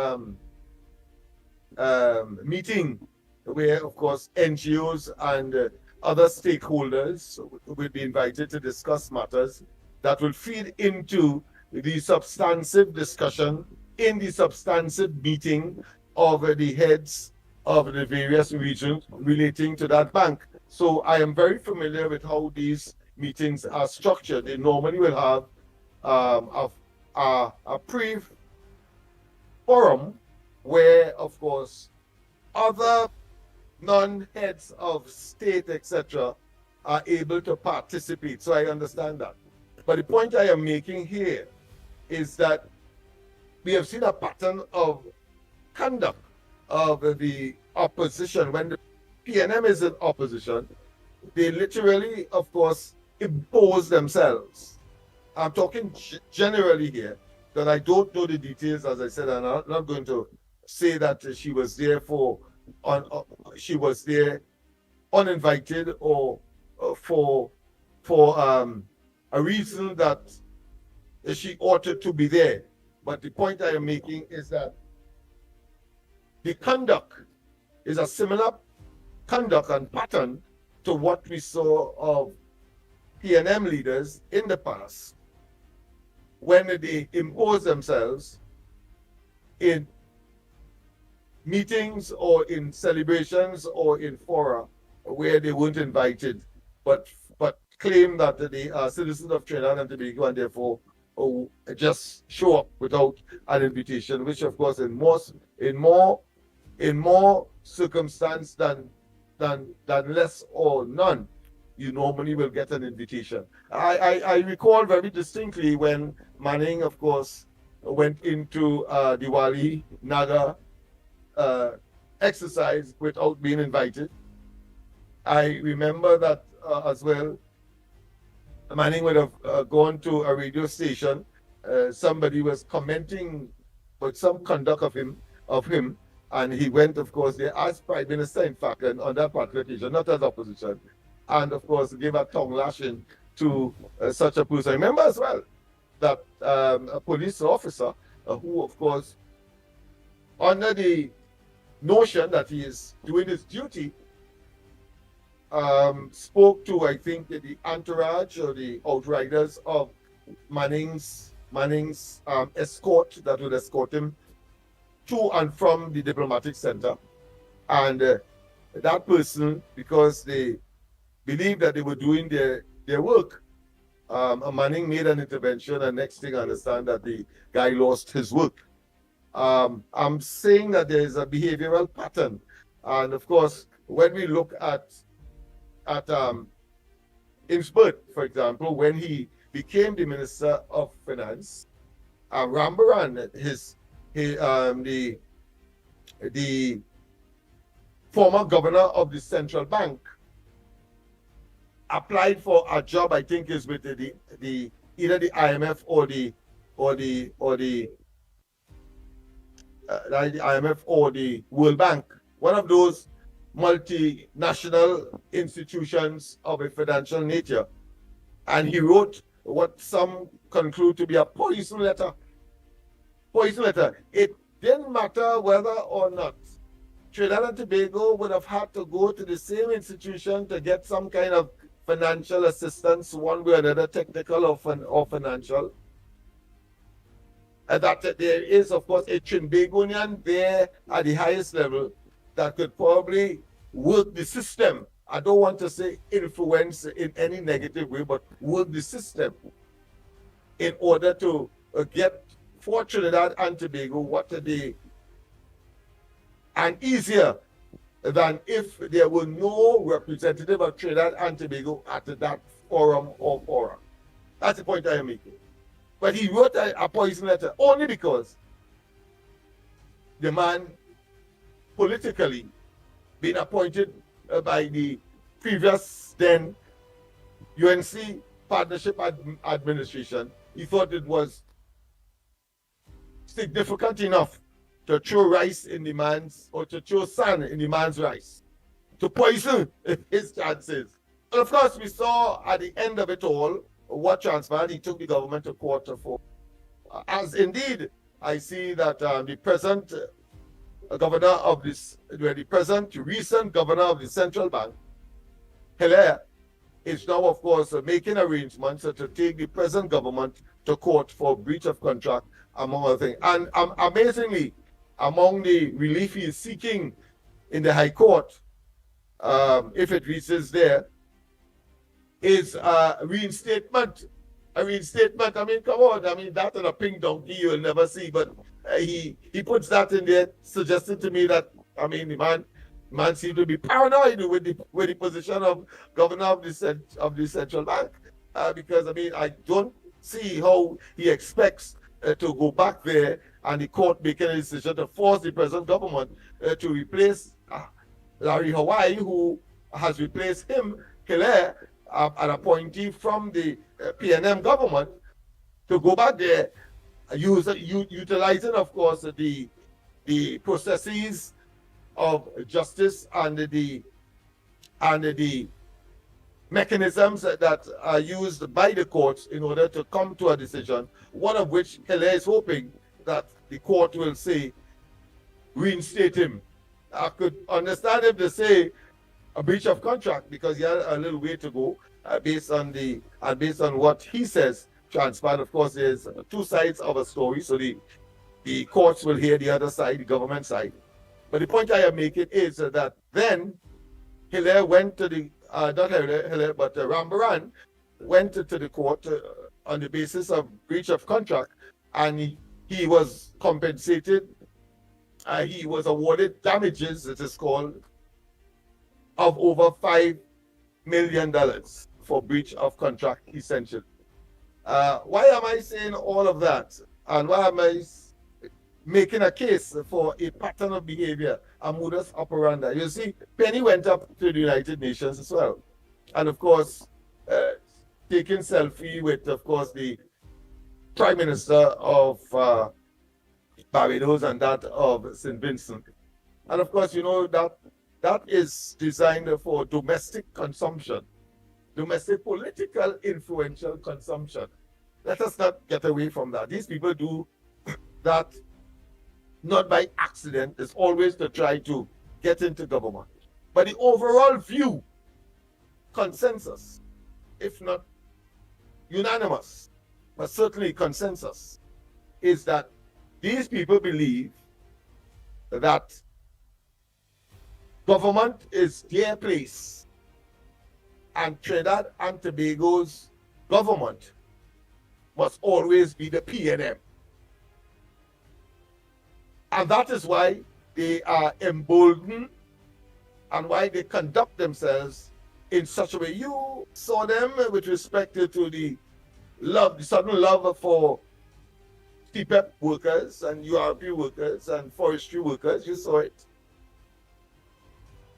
meeting where, of course, NGOs and other stakeholders will be invited to discuss matters that will feed into the substantive discussion in the substantive meeting of the heads of the various regions relating to that bank. So I am very familiar with how these meetings are structured. They normally will have a pre-forum where, of course, other non-heads of state, etc., are able to participate. So I understand that. But the point I am making here is that we have seen a pattern of conduct of the opposition. When the PNM is in opposition, they literally, of course, impose themselves. I'm talking generally here, that I don't know the details, as I said, and I'm not going to say that she was there she was there uninvited or for a reason that she ought to be there. But the point I am making is that the conduct is a similar conduct and pattern to what we saw of PNM leaders in the past when they impose themselves in meetings or in celebrations or in fora where they weren't invited, but claim that they are citizens of Trinidad and Tobago and therefore just show up without an invitation, which of course in more circumstance than less or none, you normally will get an invitation. I recall very distinctly when Manning, of course, went into Diwali Naga exercise without being invited. I remember that as well. Manning would have gone to a radio station. Somebody was commenting about some conduct of him, and he went, of course, there as Prime Minister, in fact, and on that particular occasion, not as opposition, and of course gave a tongue lashing to such a person. I remember as well that a police officer who, of course, under the notion that he is doing his duty, spoke to, I think, the entourage or the outriders of Manning's escort that would escort him to and from the diplomatic center. And that person, because they believed that they were doing their work, Manning made an intervention, and next thing I understand that the guy lost his work. I'm saying that there is a behavioral pattern. And of course, when we look at Innsbruck, for example, when he became the Minister of Finance, Rambaran, the former governor of the central bank, applied for a job, I think is with either the IMF or the IMF or the World Bank, one of those multinational institutions of a financial nature. And he wrote what some conclude to be a poison letter. Poison letter. It didn't matter whether or not Trinidad and Tobago would have had to go to the same institution to get some kind of financial assistance, one way or another, technical or financial. And that there is, of course, a Trinbagonian there at the highest level that could probably work the system. I don't want to say influence in any negative way, but work the system in order to get for Trinidad and Tobago what they, and easier than if there were no representative of Trinidad and Tobago at that forum or fora. That's the point I am making. But he wrote a poison letter only because the man politically been appointed by the previous then UNC Partnership Administration. He thought it was significant enough to throw rice in the man's, or to throw sand in the man's rice, to poison his chances. And of course, we saw at the end of it all what transpired. He took the government to court for, as indeed I see that the present governor of this, the present recent governor of the central bank, Kerr, is now, of course, making arrangements to take the present government to court for breach of contract, among other things. And amazingly, among the relief he is seeking in the High Court, if it reaches there, is reinstatement. A reinstatement, I mean, come on, I mean, that and a pink donkey you'll never see, but he puts that in there, suggesting to me that, I mean, the man seems to be paranoid with the position of governor of the central bank, because, I mean, I don't see how he expects to go back there and the court making a decision to force the present government to replace Larry Hawaii, who has replaced him, Kerr, an appointee from the PNM government, to go back there, utilizing, of course, the processes of justice and the mechanisms that are used by the courts in order to come to a decision, one of which Kerr is hoping that the court will say, reinstate him. I could understand if they say a breach of contract, because he had a little way to go based on what he says transpired. Of course, there's two sides of a story, so the courts will hear the other side, the government side. But the point I am making is that then Kerr went to the not Kerr, but Rambaran went to the court on the basis of breach of contract, and he was compensated. He was awarded damages, it is called, of over $5 million for breach of contract, essentially. Why am I saying all of that? And why am I making a case for a pattern of behavior, a modus operandi? You see, Penny went up to the United Nations as well. And of course, taking selfie with, of course, the Prime Minister of Barbados and that of St. Vincent. And of course, you know, that is designed for domestic consumption, domestic political influential consumption. Let us not get away from that. These people do that not by accident. It's always to try to get into government. But the overall view, consensus, if not unanimous, but certainly consensus, is that these people believe that government is their place, and Trinidad and Tobago's government must always be the PNM. And that is why they are emboldened and why they conduct themselves in such a way. You saw them with respect to the sudden love for TPEP workers and URP workers and forestry workers. You saw it.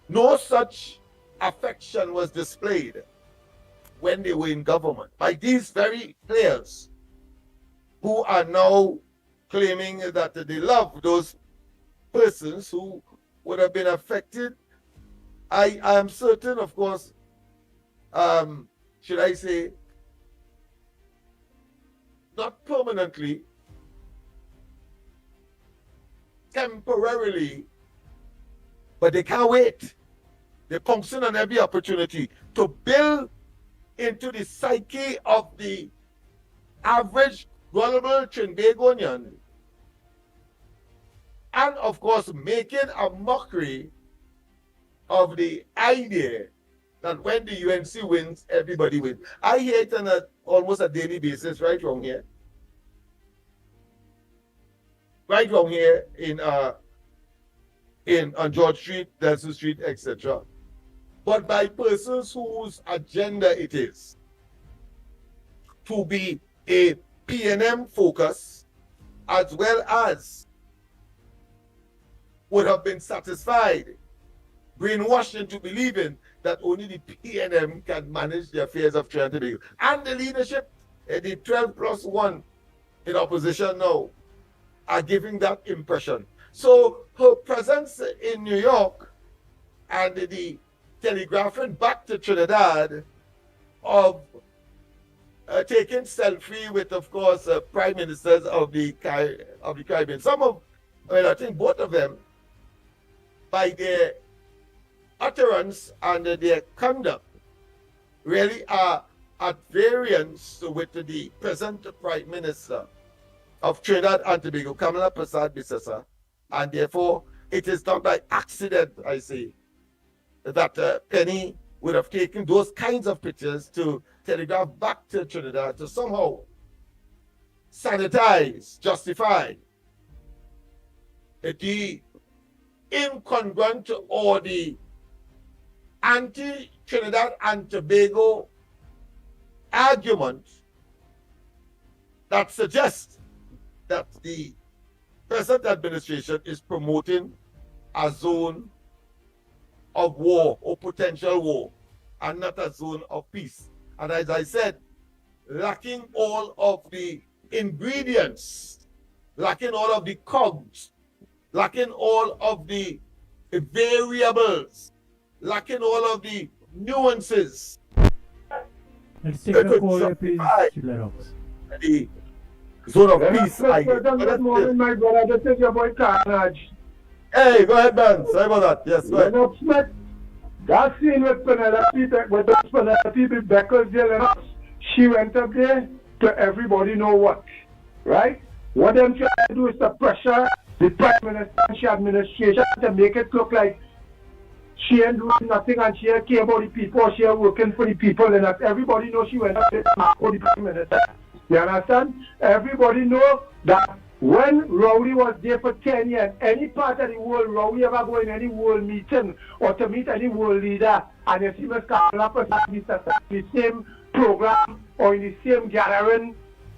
No such affection was displayed when they were in government by these very players who are now claiming that they love those persons who would have been affected. I am certain, of course, should I say, not permanently, temporarily, but they can't wait. They're pouncing on every opportunity to build into the psyche of the average gullible Trinbagonian, and of course making a mockery of the idea that when the UNC wins, everybody wins. I hear it on almost a daily basis right around here. Right around here on George Street, Delson Street, etc. But by persons whose agenda it is to be a PNM focus, as well as would have been satisfied, brainwashed into believing that only the PNM can manage the affairs of Trinidad and Tobago. And the leadership, the 12+1 in opposition now, are giving that impression. So her presence in New York and the telegraphing back to Trinidad of taking selfie with, of course, prime ministers of the Caribbean. I think both of them, by their utterance and their conduct, really are at variance with the present Prime Minister of Trinidad and Tobago, Kamala Persad-Bissessar, and therefore it is not by accident, I say, that Penny would have taken those kinds of pictures to telegraph back to Trinidad to somehow sanitize, justify the incongruent or the anti-Trinidad and Tobago argument that suggests that the present administration is promoting a zone of war or potential war and not a zone of peace. And as I said, lacking all of the ingredients, lacking all of the cogs, lacking all of the variables, lacking all of the nuances. Let's take a call here, please, Lennox. The zone of peace. Good morning, my brother. This is your boy Carnage. Hey, go ahead, man. Sorry about that. Yes, go ahead. Lennox Smith, that scene with Penelope, Beckers there, Lennox, she went up there to everybody know what, right? What them trying to do is to pressure the Prime Minister and she administration to make it look like she ain't doing nothing and she ain't care about the people, she ain't working for the people, and that everybody knows she went up there for the Prime Minister. You understand? Everybody know that when Rowley was there for 10 years, any part of the world, Rowley ever go in any world meeting or to meet any world leader, and you see Ms. Kamala in the same program or in the same gathering,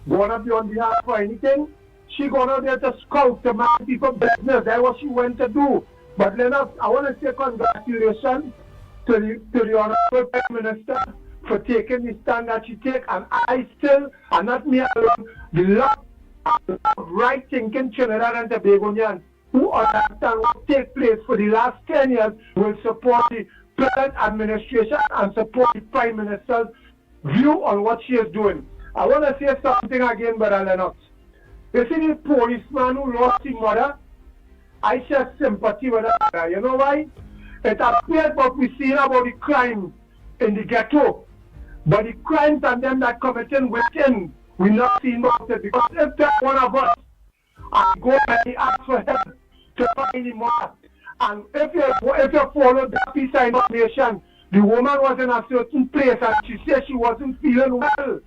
going up there on behalf for anything, she gone out there to scout, to mind people business. That's what she went to do. But Lennox, I want to say congratulations to the Honorable Prime Minister for taking the stand that she take, and I still, and not me alone, the lot of right-thinking Trinidad and Tobagonians who understand what take place for the last 10 years will support the present administration and support the Prime Minister's view on what she is doing. I want to say something again, Brother Lennox. You see the policeman who lost his mother? I share sympathy with that. You know why? It appears what we see about the crime in the ghetto. But the crimes and them that committing within, we not seeing about it. Because if that one of us and go and ask for help to find the mother, and if you follow that piece of information, the woman was in a certain place and she said she wasn't feeling well.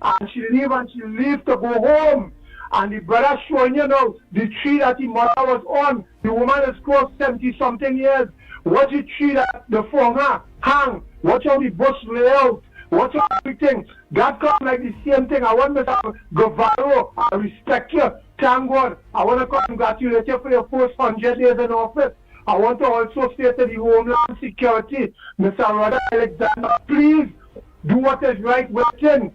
And she leave to go home. And the brother showing you now the tree that the mother was on. The woman is close 70-something years. Watch the tree that the fauna hang. Watch how the bush lay out. Watch how everything. That comes like the same thing. I want Mr. Guevara, I respect you. Thank God. I want to congratulate you for your first 100 days in office. I want to also say to the Homeland Security, Mr. Rada Alexander, please do what is right within.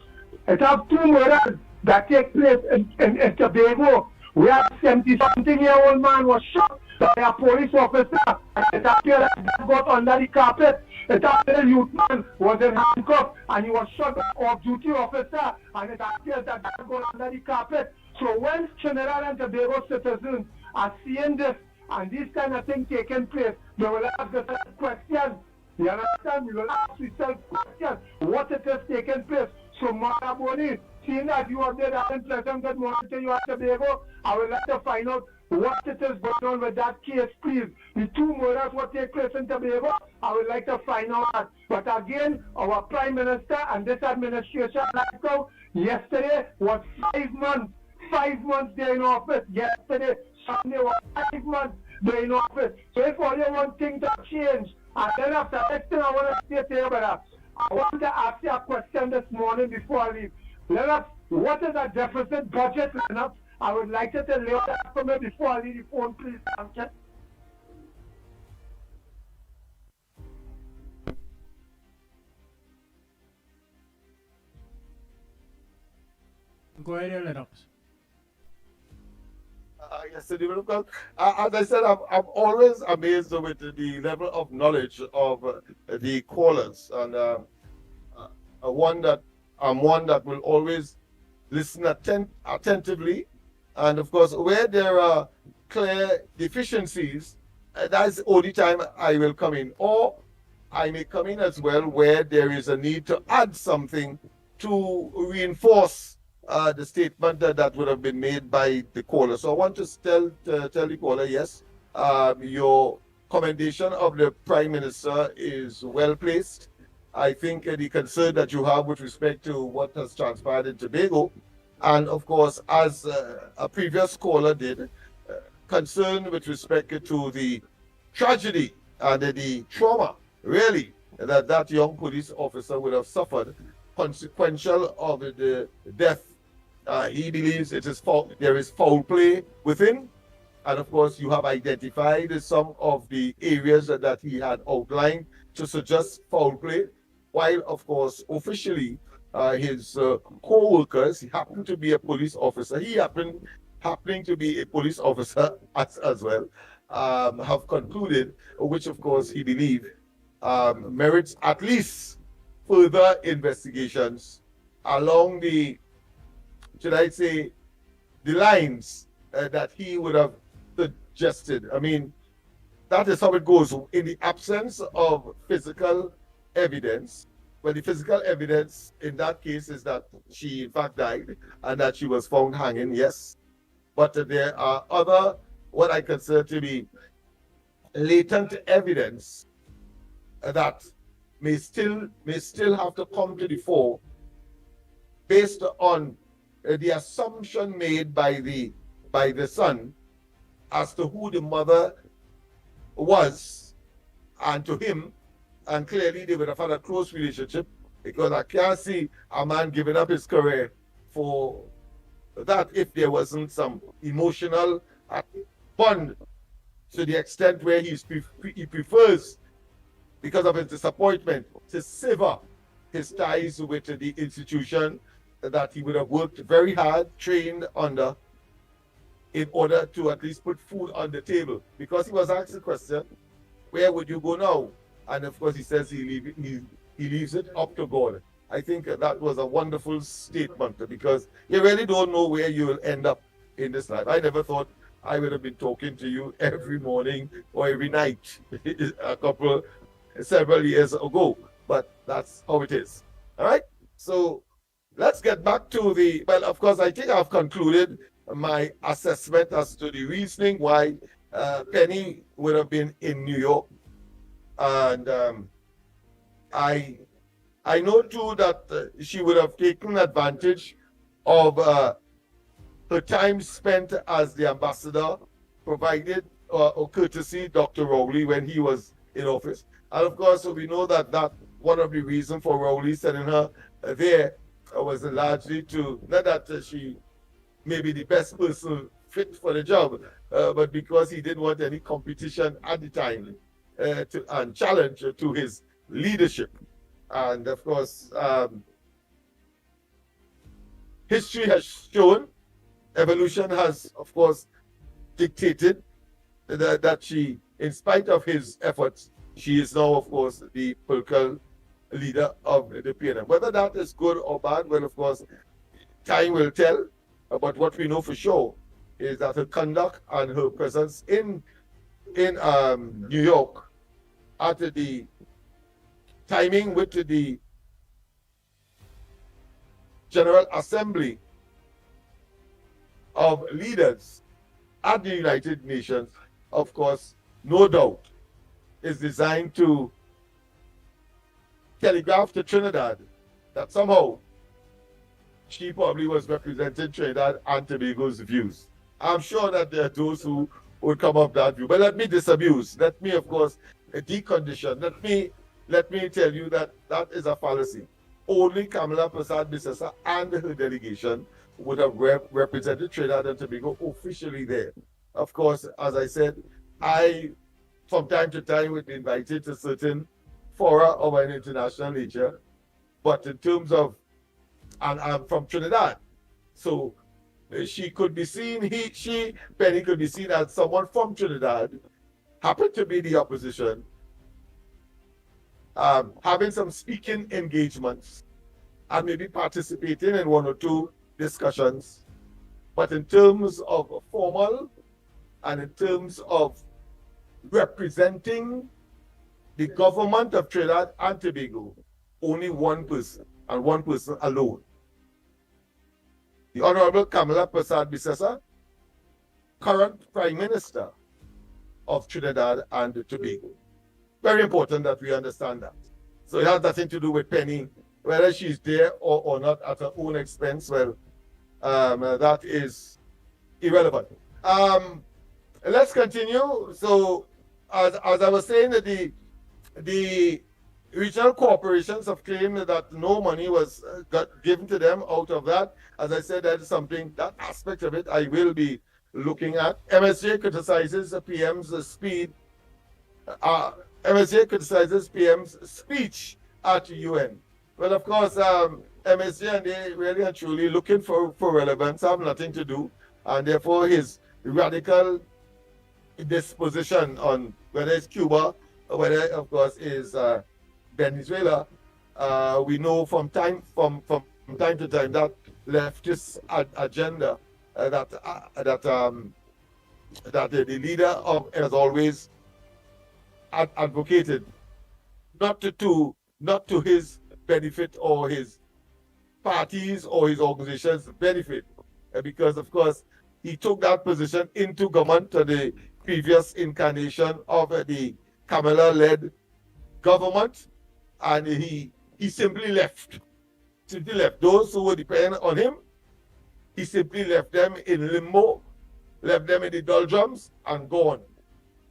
It has 2 murders that take place in Tobago, where a 70-something-year-old man was shot by a police officer, and it appeared that got under the carpet. It appeared the youth man was in handcuffs, and he was shot by an off-duty officer, and it appears that got under the carpet. So when Trinidad and Tobago citizens are seeing this, and these kind of things taking place, they will ask themselves questions. You understand? We will ask yourself questions. What it is taking place. So Mara Boni, seeing that you are there in Pleasant, good morning to you at Tobago, I would like to find out what it is going on with that case, please. The 2 murders what take place in Tobago, I would like to find out that. But again, our Prime Minister and this administration like now, yesterday was 5 months. 5 months they're in office. Yesterday, Sunday was 5 months they're in office. So if only one thing to change, and then after next thing I want to say to you, brother, I want to ask you a question this morning before I leave. Lennox, what is a deficit budget, Lennox? I would like you to lay that for me before I leave the phone, please. Thank you. Go ahead, Lennox. yesterday. But of course, as I said, I'm always amazed with the level of knowledge of the callers, and I'm one that will always listen attentively, and of course, where there are clear deficiencies, that's the only time I will come in, or I may come in as well where there is a need to add something to reinforce the statement that would have been made by the caller. So I want to tell the caller, yes, your commendation of the Prime Minister is well placed. I think the concern that you have with respect to what has transpired in Tobago, and of course, as a previous caller did, concern with respect to the tragedy and the trauma, really, that young police officer would have suffered consequential of the death. He believes it is there is foul play within, and of course you have identified some of the areas that he had outlined to suggest foul play, while of course officially his co-workers, he happened to be a police officer, happening to be a police officer as well, have concluded, which of course he believed merits at least further investigations along the, should I say, the lines that he would have suggested. I mean, that is how it goes. In the absence of physical evidence, well, the physical evidence in that case is that she in fact died and that she was found hanging, yes. But there are other, what I consider to be latent evidence that may still have to come to the fore based on the assumption made by the son as to who the mother was, and to him, and clearly they would have had a close relationship, because I can't see a man giving up his career for that if there wasn't some emotional bond to the extent where he prefers, because of his disappointment, to sever his ties with the institution that he would have worked very hard, trained under, in order to at least put food on the table. Because he was asked the question, where would you go now? And of course he says he leaves it up to God. I think that was a wonderful statement, because you really don't know where you will end up in this life. I never thought I would have been talking to you every morning or every night several years ago, but that's how it is. All right, so let's get back to well, of course, I think I've concluded my assessment as to the reasoning why Penny would have been in New York. And I know too that she would have taken advantage of her time spent as the ambassador, provided or courtesy Dr. Rowley when he was in office. And of course, we know that one of the reasons for Rowley sending her there was largely to, not that she may be the best person fit for the job, but because he didn't want any competition at the time and challenge to his leadership. And of course, history has shown, evolution has, of course, dictated that she, in spite of his efforts, she is now, of course, the political leader of the PNM. Whether that is good or bad, well, of course, time will tell. But what we know for sure is that her conduct and her presence in New York at the timing with the General Assembly of leaders at the United Nations, of course, no doubt, is designed to telegraph to Trinidad that somehow she probably was representing Trinidad and Tobago's views. I'm sure that there are those who would come up that view. But let me disabuse. Let me, of course, decondition. Let me tell you that that is a fallacy. Only Kamala Persad-Bissessar and her delegation would have represented Trinidad and Tobago officially there. Of course, as I said, I, from time to time, would be invited to certain fora of an international nature. But in terms of, and I'm from Trinidad, so she could be seen, Penny could be seen as someone from Trinidad, happened to be the opposition, having some speaking engagements and maybe participating in one or two discussions. But in terms of formal and in terms of representing the government of Trinidad and Tobago, only one person and one person alone. The Honorable Kamala Persad Bissessa, current Prime Minister of Trinidad and Tobago. Very important that we understand that. So it has nothing to do with Penny, whether she's there or not at her own expense. Well, that is irrelevant. Let's continue. So, as I was saying, the regional corporations have claimed that no money was given to them out of that. As I said, that is something, that aspect of it I will be looking at. MSJ criticizes the PM's speed. MSJ criticizes PM's speech at UN. Well, of course, MSJ and they really are truly looking for relevance, have nothing to do, and therefore his radical disposition on whether it's Cuba or whether, of course, is Venezuela, we know from time to time that leftist agenda that the leader of has always advocated, not to his benefit or his parties or his organization's benefit, because of course he took that position into government to the previous incarnation of the Kamala-led government, and he simply left. Those who were dependent on him, he simply left them in limbo, left them in the doldrums, and gone.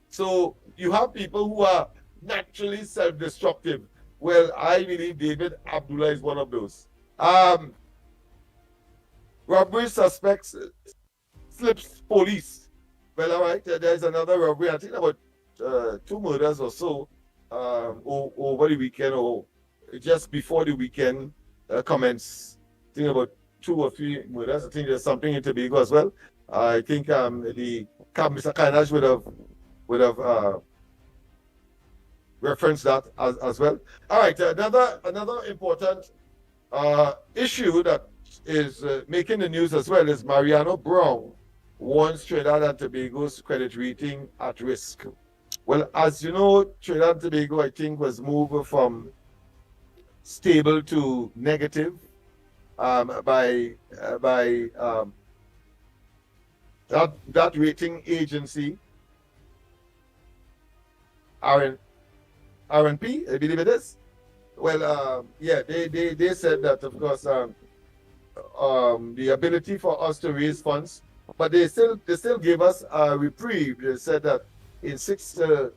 So you have people who are naturally self-destructive. Well, I believe David Abdullah is one of those. Robbery suspects slips police. Well, all right, there's another robbery. I think about 2 murders or so over the weekend or just before the weekend commenced. I think about 2 or 3 murders. I think there's something in Tobago as well. I think the Mr. Kainaj would have referenced that as well. All right, another important issue that is making the news as well is Mariano Brown warns Trinidad and Tobago's credit rating at risk. Well, as you know, Trinidad and Tobago, I think, was moved from stable to negative by that rating agency, RNP, I believe it is. Well, yeah, they said that, of course, the ability for us to raise funds, but they still gave us a reprieve. They said that in 6 to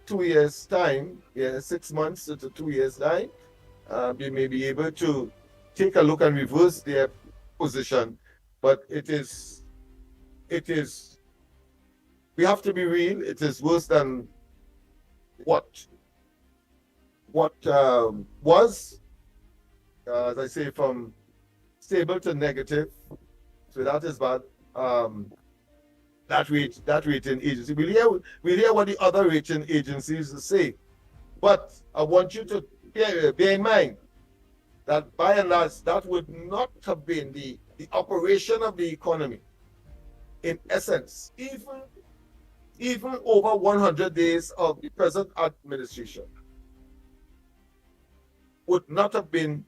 2 years time, 6 months to 2 years time, they may be able to take a look and reverse their position. But it is, we have to be real, it is worse than what was, as I say, from stable to negative. So that is bad. That rating agency. We'll hear what the other rating agencies say. But I want you to bear in mind that by and large, that would not have been the operation of the economy. In essence, even over 100 days of the present administration would not have been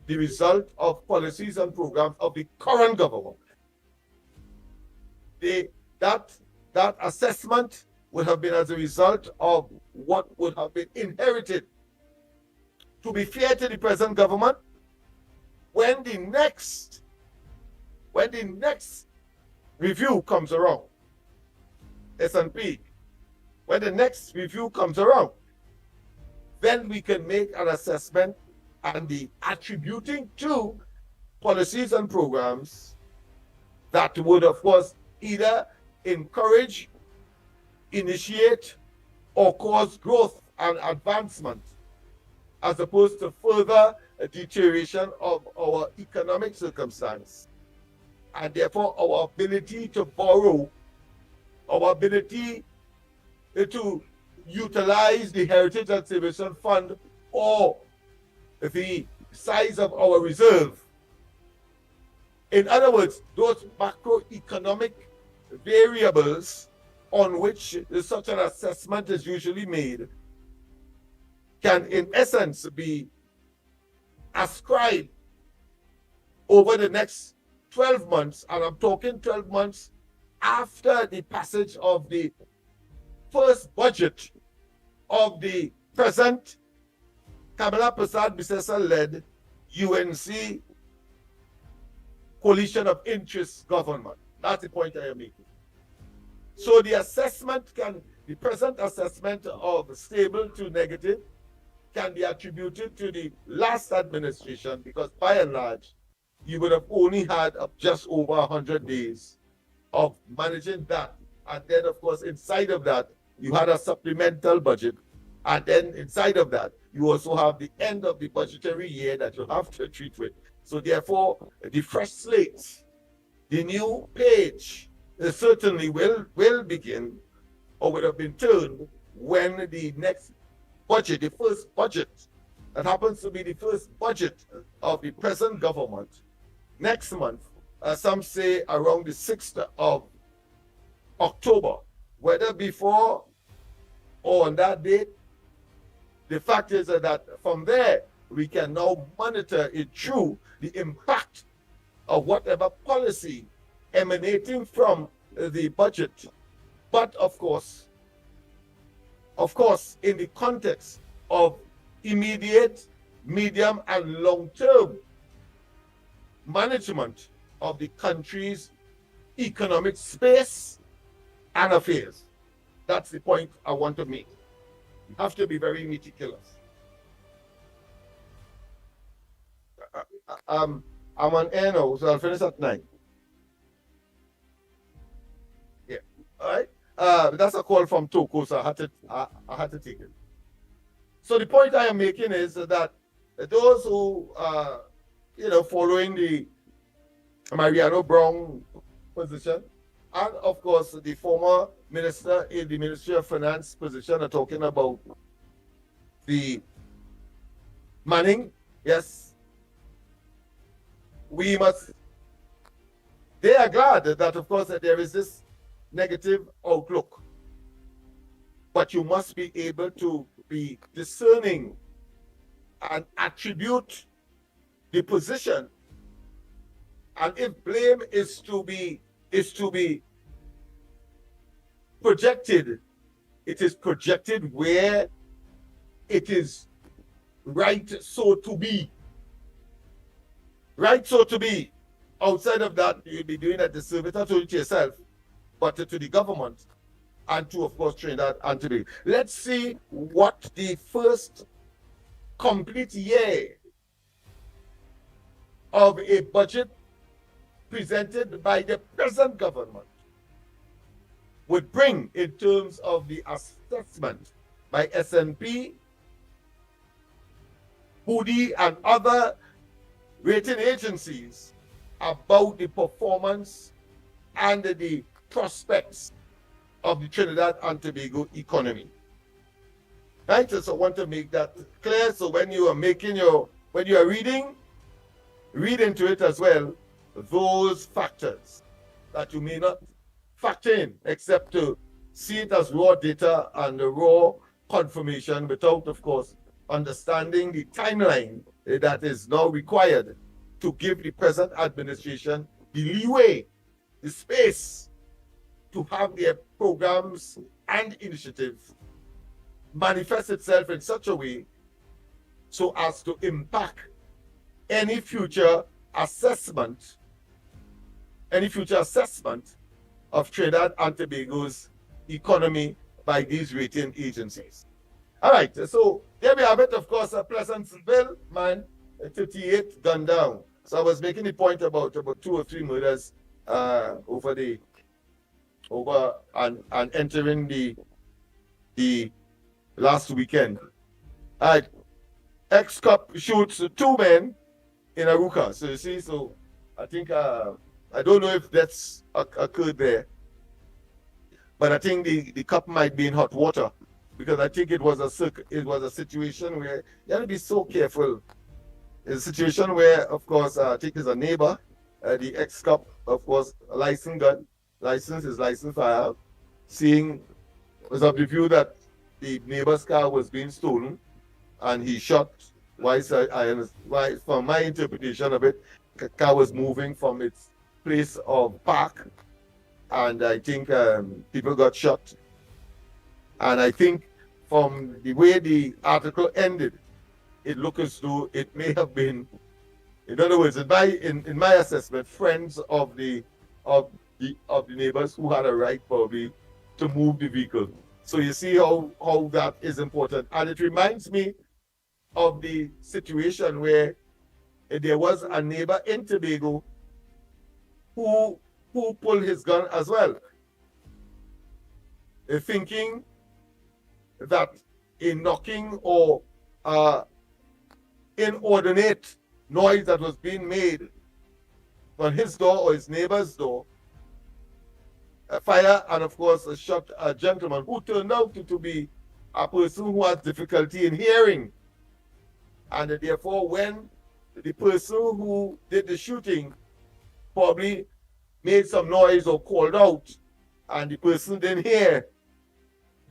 the result of policies and programs of the current government. That assessment would have been as a result of what would have been inherited. To be fair to the present government, when the next review comes around, S&P, when the next review comes around, then we can make an assessment and the attributing to policies and programs that would, of course, either encourage, initiate, or cause growth and advancement, as opposed to further deterioration of our economic circumstance. and therefore our ability to borrow, our ability to utilize the Heritage and Conservation Fund or the size of our reserve. In other words, those macroeconomic variables on which such an assessment is usually made can, in essence, be ascribed over the next 12 months, and I'm talking 12 months after the passage of the first budget of the present Kamala Prasad Bisesa-led UNC coalition of interest government. That's the point I am making. So the assessment the present assessment of stable to negative can be attributed to the last administration, because by and large, you would have only had just over 100 days of managing that. And then, of course, inside of that, you had a supplemental budget. And then inside of that, you also have the end of the budgetary year that you have to treat with. So therefore, the fresh slate, the new page, certainly will begin, or would have been turned, when the next budget, the first budget, that happens to be the first budget of the present government, next month, some say around the 6th of October, whether before or on that date, the fact is that from there, we can now monitor it through the impact of whatever policy emanating from the budget. But of course, in the context of immediate, medium, and long-term management of the country's economic space and affairs. That's the point I want to make. You have to be very meticulous. I'm on air now, so I'll finish at 9. Yeah, all right. That's a call from Toko, so I had to take it. So the point I am making is that those who are, following the Mariano Brown position, and of course the former minister in the Ministry of Finance position, are talking about the Manning. Yes, they are glad that, of course, that there is this negative outlook, but you must be able to be discerning and attribute the position. And if blame is to be projected, it is projected where it is right so to be. Right so to be. Outside of that, you'll be doing a disservice not only to yourself, but to the government, and to, of course, Trinidad and Tobago. Let's see what the first complete year of a budget presented by the present government would bring in terms of the assessment by S&P, Moody, and other rating agencies about the performance and the prospects of the Trinidad and Tobago economy. Right? So I want to make that clear. So when you are reading, read into it as well those factors that you may not factor in, except to see it as raw data and raw confirmation without, of course, understanding the timeline that is now required to give the present administration the leeway, the space to have their programs and initiatives manifest itself in such a way so as to impact any future assessment of Trinidad and Tobago's economy by these rating agencies. All right, so there we have it. Of course, Pleasantville, man, 38 gunned down. So I was making the point about 2 or 3 murders over and entering the last weekend. All right, ex-cop shoots 2 men in Aruca. So you see, so I think I don't know if that's occurred there, but I think the cup might be in hot water, because I think it was a situation where you have to be so careful. It's a situation where, of course, I think it's a neighbor, the ex-cop, of course, a licensed gun, licensed fire, seeing, was of the view that the neighbor's car was being stolen, and he shot. Why, from my interpretation of it, the car was moving from its place of park, and I think people got shot. And I think from the way the article ended, it looked as though it may have been, in other words, in my assessment, friends of the neighbors who had a right probably to move the vehicle. So you see how that is important. And it reminds me of the situation where there was a neighbor in Tobago who pulled his gun as well, thinking that a knocking or inordinate noise that was being made on his door or his neighbor's door, a fire, and of course shot a gentleman who turned out to be a person who has difficulty in hearing. And therefore, when the person who did the shooting probably made some noise or called out, and the person didn't hear,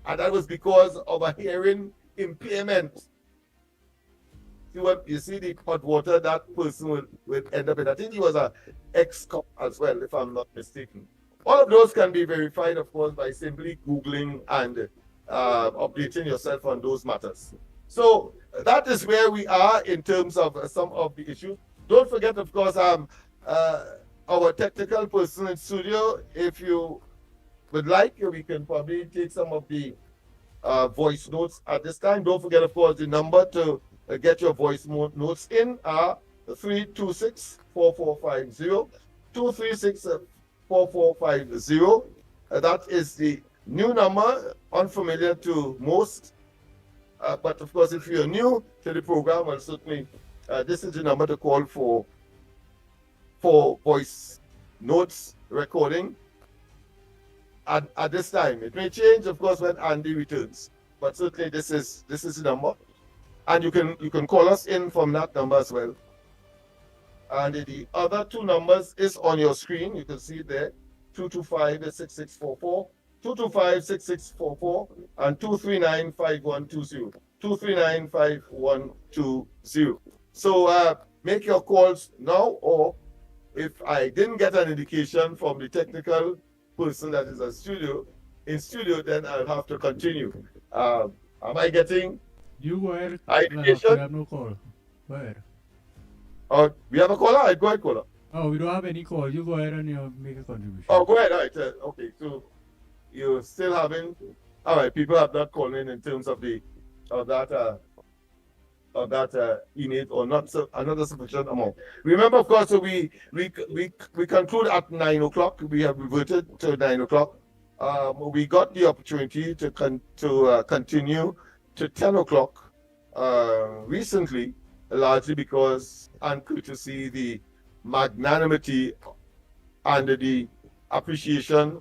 and that was because of a hearing impairment. You see the hot water that person will end up in. I think he was an ex-cop as well, if I'm not mistaken. All of those can be verified, of course, by simply Googling and updating yourself on those matters. So that is where we are in terms of some of the issues. Don't forget, of course, our technical person in studio. If you would like, we can probably take some of the voice notes at this time. Don't forget, of course, the number to get your voice notes in are 326-4450, 236-4450. That is the new number, unfamiliar to most. But of course, if you're new to the program, well, certainly this is the number to call for voice notes recording at this time. It may change, of course, when Andy returns, but certainly this is the number, and you can call us in from that number as well. And the other two numbers is on your screen. You can see it there: 225-6644. 225-6644 and 239-5120. 239-5120. So make your calls now, or if I didn't get an indication from the technical person that is in studio, then I'll have to continue. Am I getting You go ahead. indication? We have no call. Go ahead. We have a caller? Go ahead, caller. Oh, we don't have any call. You go ahead and you make a contribution. Oh, go ahead. All right. Okay. So you're still having, all right, people have not called in terms of that innate or not another sufficient amount. Remember, of course, so we conclude at 9 o'clock. We have reverted to 9 o'clock. We got the opportunity to continue to 10 o'clock recently, largely because and courtesy the magnanimity and the appreciation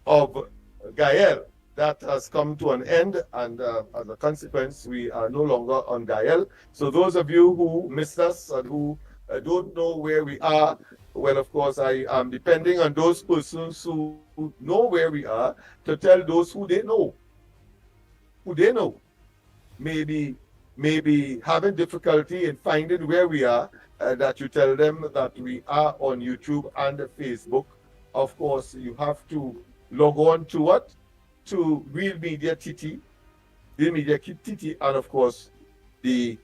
of Gael. That has come to an end, and as a consequence, we are no longer on Gael. So those of you who missed us and who don't know where we are, well, of course, I am depending on those persons who know where we are to tell those who they know, maybe having difficulty in finding where we are, that you tell them that we are on YouTube and Facebook. Of course, you have to log on to what? To Real Media TT, and of course the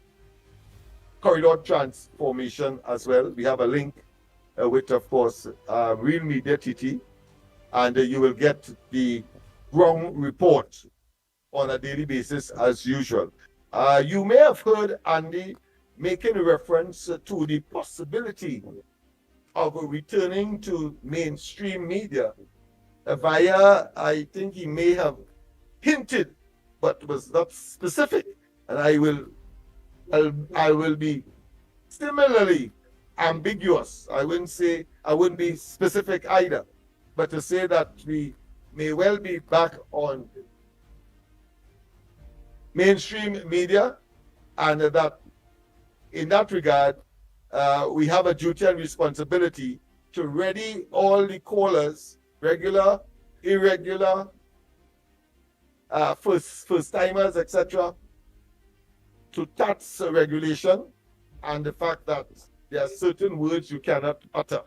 Corridor Transformation as well. We have a link with, of course, Real Media TT, and you will get the ground report on a daily basis as usual. You may have heard Andy making reference to the possibility of returning to mainstream media via, I think he may have hinted, but was not specific. And I will be similarly ambiguous. I wouldn't be specific either. But to say that we may well be back on mainstream media, and that in that regard, we have a duty and responsibility to ready all the callers, regular, irregular, first timers, etc., to tax regulation and the fact that there are certain words you cannot utter.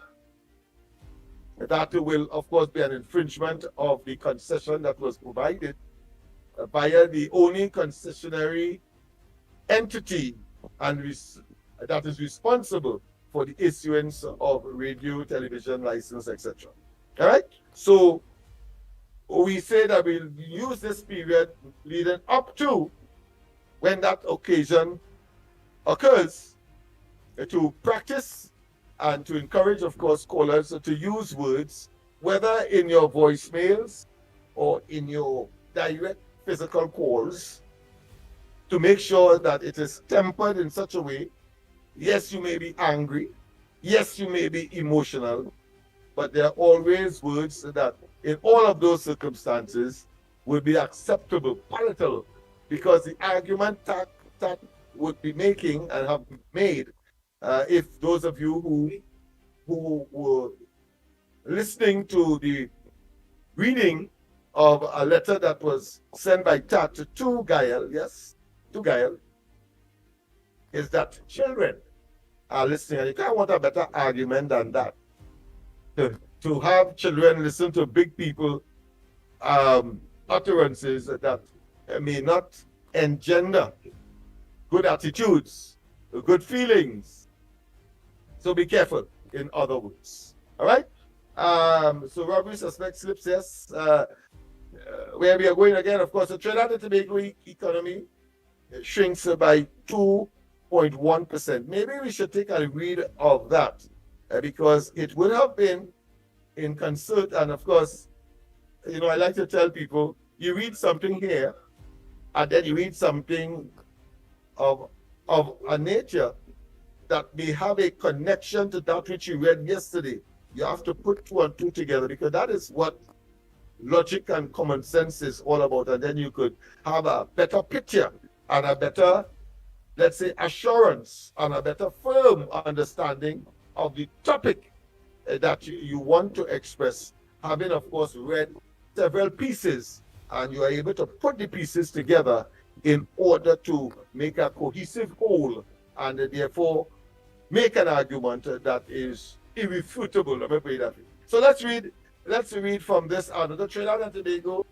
That will, of course, be an infringement of the concession that was provided via the only concessionary entity and that is responsible for the issuance of radio, television license, etc. All right? So we say that we'll use this period leading up to when that occasion occurs to practice and to encourage, of course, callers to use words, whether in your voicemails or in your direct physical calls, to make sure that it is tempered in such a way. Yes, you may be angry. Yes, you may be emotional. But there are always words that, in all of those circumstances, would be acceptable, palatable, because the argument that would be making and have made, if those of you who were listening to the reading of a letter that was sent by Tat to Gael, yes, to Gael, is that children are listening. And you can't want a better argument than that. To have children listen to big people utterances that may not engender good attitudes, good feelings. So be careful, in other words. All right? So robbery suspect slips, yes. Where we are going again, of course, the Trinidad and Tobago economy shrinks by 2.1%. Maybe we should take a read of that because it would have been in concert. And of course, you know, I like to tell people, you read something here and then you read something of a nature that may have a connection to that which you read yesterday. You have to put two and two together because that is what logic and common sense is all about. And then you could have a better picture and a better, let's say, assurance and a better firm understanding of the topic that you want to express, having, of course, read several pieces, and you are able to put the pieces together in order to make a cohesive whole and therefore make an argument that is irrefutable. Let me put it that way. So let's read from this. The Trinidad and Tobago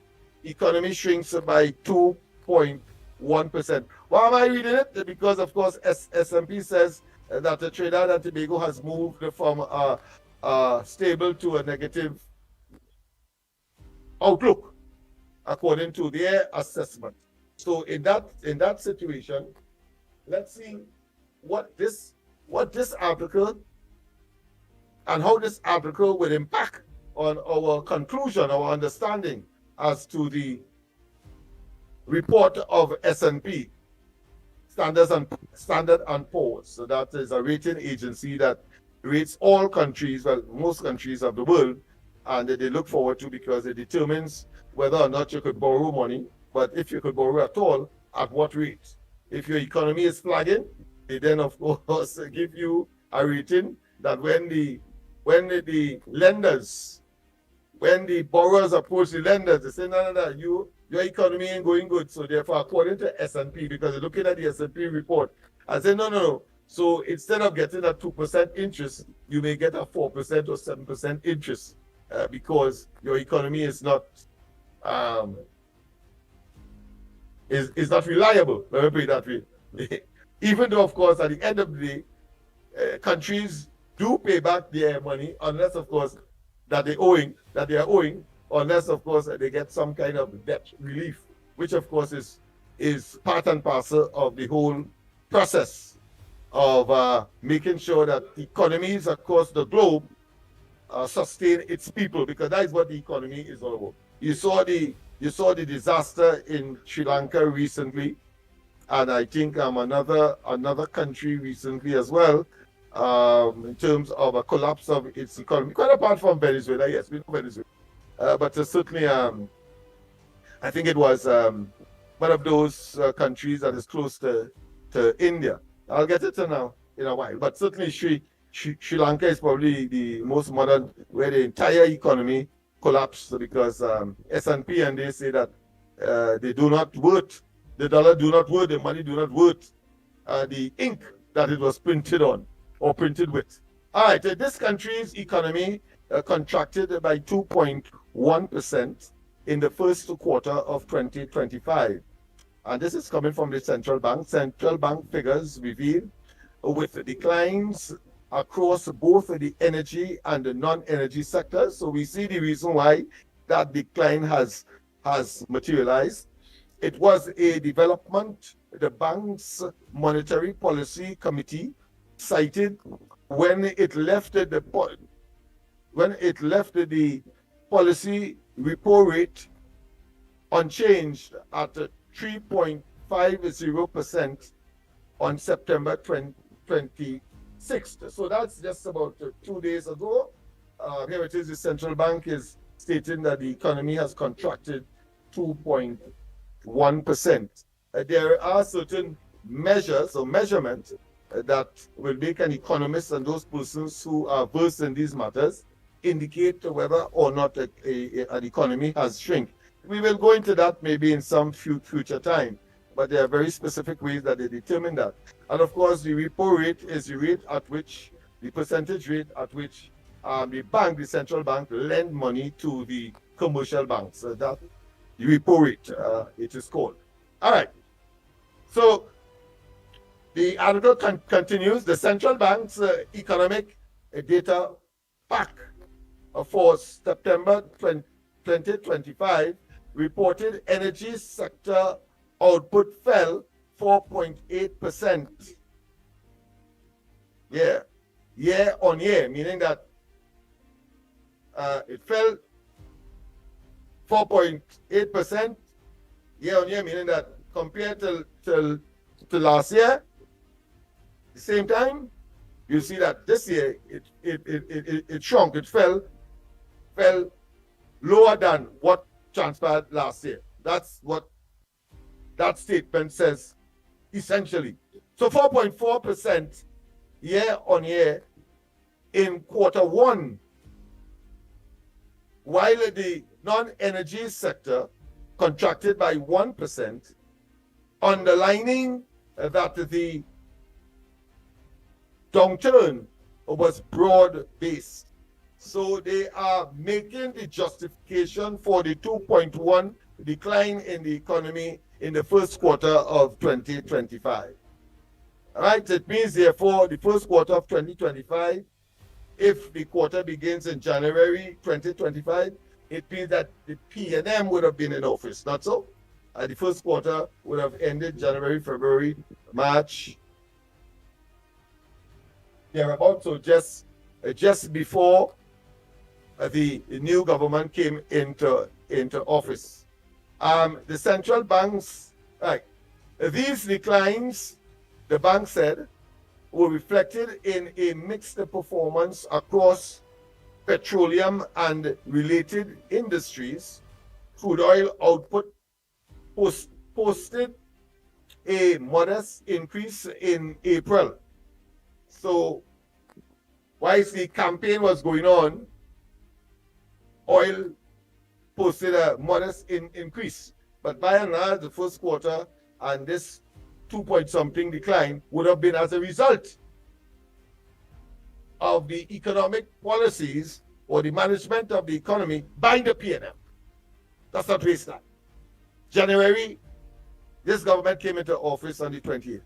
economy shrinks by 2.1%. Why am I reading it? Because, of course, S&P says that the Trinidad and Tobago has moved from stable to a negative outlook, according to their assessment. So in that situation, let's see what this article and how this article will impact on our conclusion, our understanding as to the report of S&P, Standard and Poor's. So that is a rating agency that rates all countries, well, most countries of the world, and they look forward to because it determines whether or not you could borrow money, but if you could borrow at all, at what rate. If your economy is flagging, they then, of course, give you a rating that when the borrowers approach the lenders, they say, no, your economy ain't going good. So therefore, according to S&P, because they're looking at the S&P report, I say, no. So instead of getting a 2% interest, you may get a 4% or 7% interest because your economy is not reliable. Let me put it that way. Even though, of course, at the end of the day, countries do pay back their money unless, of course, that they are owing, unless, of course, they get some kind of debt relief, which, of course, is part and parcel of the whole process of making sure that economies across the globe sustain its people, because that is what the economy is all about. You saw the disaster in Sri Lanka recently, and I think another country recently as well, in terms of a collapse of its economy, quite apart from Venezuela. Yes, we know Venezuela. But certainly, I think it was one of those countries that is close to India. I'll get it to now in a while. But certainly, Sri Lanka is probably the most modern, where the entire economy collapsed because S&P, and they say that they do not worth, the dollar do not worth, the money do not worth the ink that it was printed on or printed with. All right, this country's economy contracted by 2.1% in the first quarter of 2025. And this is coming from the central bank. Central bank figures reveal with declines across both the energy and the non-energy sectors. So we see the reason why that decline has materialized. It was a development the bank's monetary policy committee cited when it left the policy repo rate unchanged at 3.50% on September 26th. So that's just about 2 days ago. Here it is, the central bank is stating that the economy has contracted 2.1%. There are certain measures or measurements that will make an economist and those persons who are versed in these matters indicate whether or not an economy has shrunk. We will go into that maybe in some future time, but there are very specific ways that they determine that. And of course, the repo rate is the rate at which, the percentage rate at which the central bank, lend money to the commercial banks. That the repo rate, it is called. All right. So the article continues. The central bank's economic data pack for September 2025 reported energy sector output fell 4.8%. Year on year, meaning that it fell 4.8% year on year, meaning that compared to last year, the same time, you see that this year it shrunk, it fell lower than what transpired last year. That's what that statement says essentially. So 4.4% year on year in quarter one, while the non-energy sector contracted by 1%, underlining that the downturn was broad-based. So they are making the justification for the 2.1 decline in the economy in the first quarter of 2025. All right, it means therefore the first quarter of 2025, if the quarter begins in January 2025, it means that the PNM would have been in office, not so? The first quarter would have ended January, February, March, thereabouts. So just before the new government came into office. The central banks, right, these declines, the bank said, were reflected in a mixed performance across petroleum and related industries. Crude oil output posted a modest increase in April. So whilst the campaign was going on, oil posted a modest increase. But by and large, the first quarter and this 2-point-something decline would have been as a result of the economic policies or the management of the economy by the PNM. That's not waste. January, this government came into office on the 28th.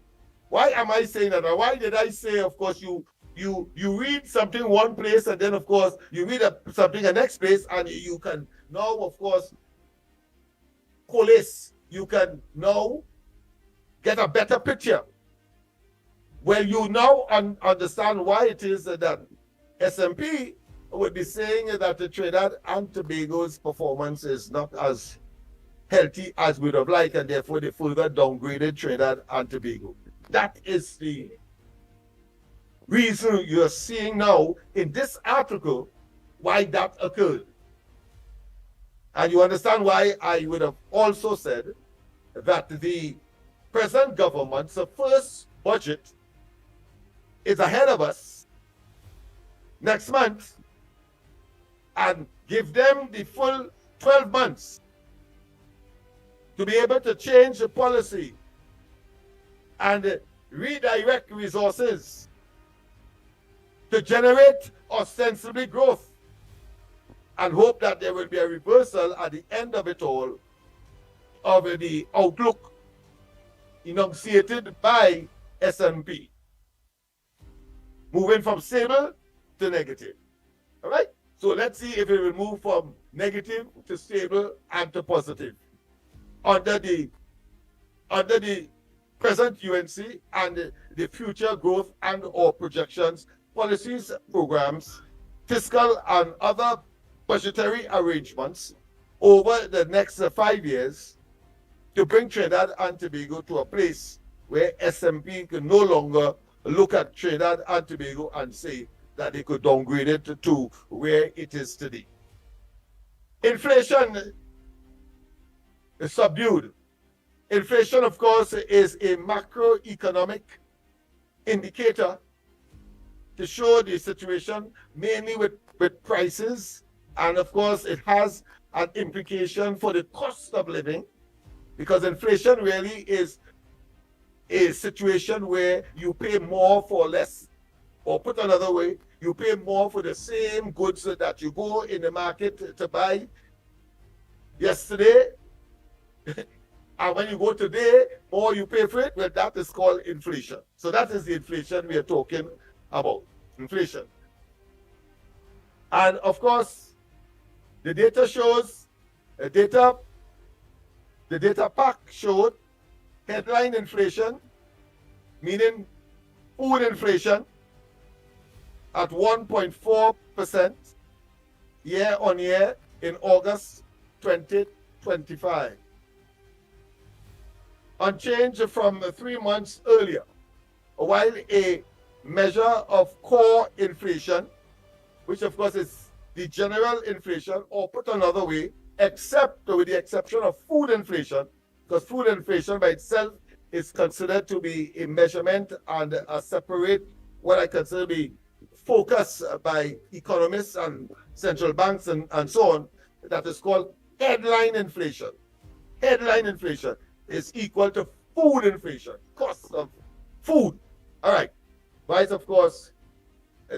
Why am I saying that? Or why did I say, of course, you read something one place and then, of course, you read something the next place and you can now, of course, coalesce. You can now get a better picture. Well, you now understand why it is that S&P would be saying that the Trinidad and Tobago's performance is not as healthy as we would have liked, and therefore they further downgraded Trinidad and Tobago. That is the reason you're seeing now in this article why that occurred. And you understand why I would have also said that the present government's first budget is ahead of us next month, and give them the full 12 months to be able to change the policy and redirect resources to generate ostensibly growth, and hope that there will be a reversal at the end of it all of the outlook enunciated by S&P, moving from stable to negative. All right? So let's see if it will move from negative to stable and to positive under the present UNC and the future growth and or projections, policies, programs, fiscal and other budgetary arrangements over the next 5 years to bring Trinidad and Tobago to a place where S&P can no longer look at Trinidad and Tobago and say that they could downgrade it to where it is today. Inflation is subdued. Inflation, of course, is a macroeconomic indicator to show the situation, mainly with prices. And of course, it has an implication for the cost of living, because inflation really is a situation where you pay more for less. Or put another way, you pay more for the same goods that you go in the market to buy yesterday. And when you go today, more you pay for it. Well, that is called inflation. So that is the inflation we are talking about. Inflation. And of course, the data shows, the data pack showed headline inflation, meaning food inflation, at 1.4% year on year in August 2025. Unchanged from 3 months earlier, while a measure of core inflation, which of course is the general inflation, or put another way, except with the exception of food inflation, because food inflation by itself is considered to be a measurement and a separate, what I consider to be focus by economists and central banks and so on, that is called headline inflation. Headline inflation is equal to food inflation, cost of food. All right. Right, of course,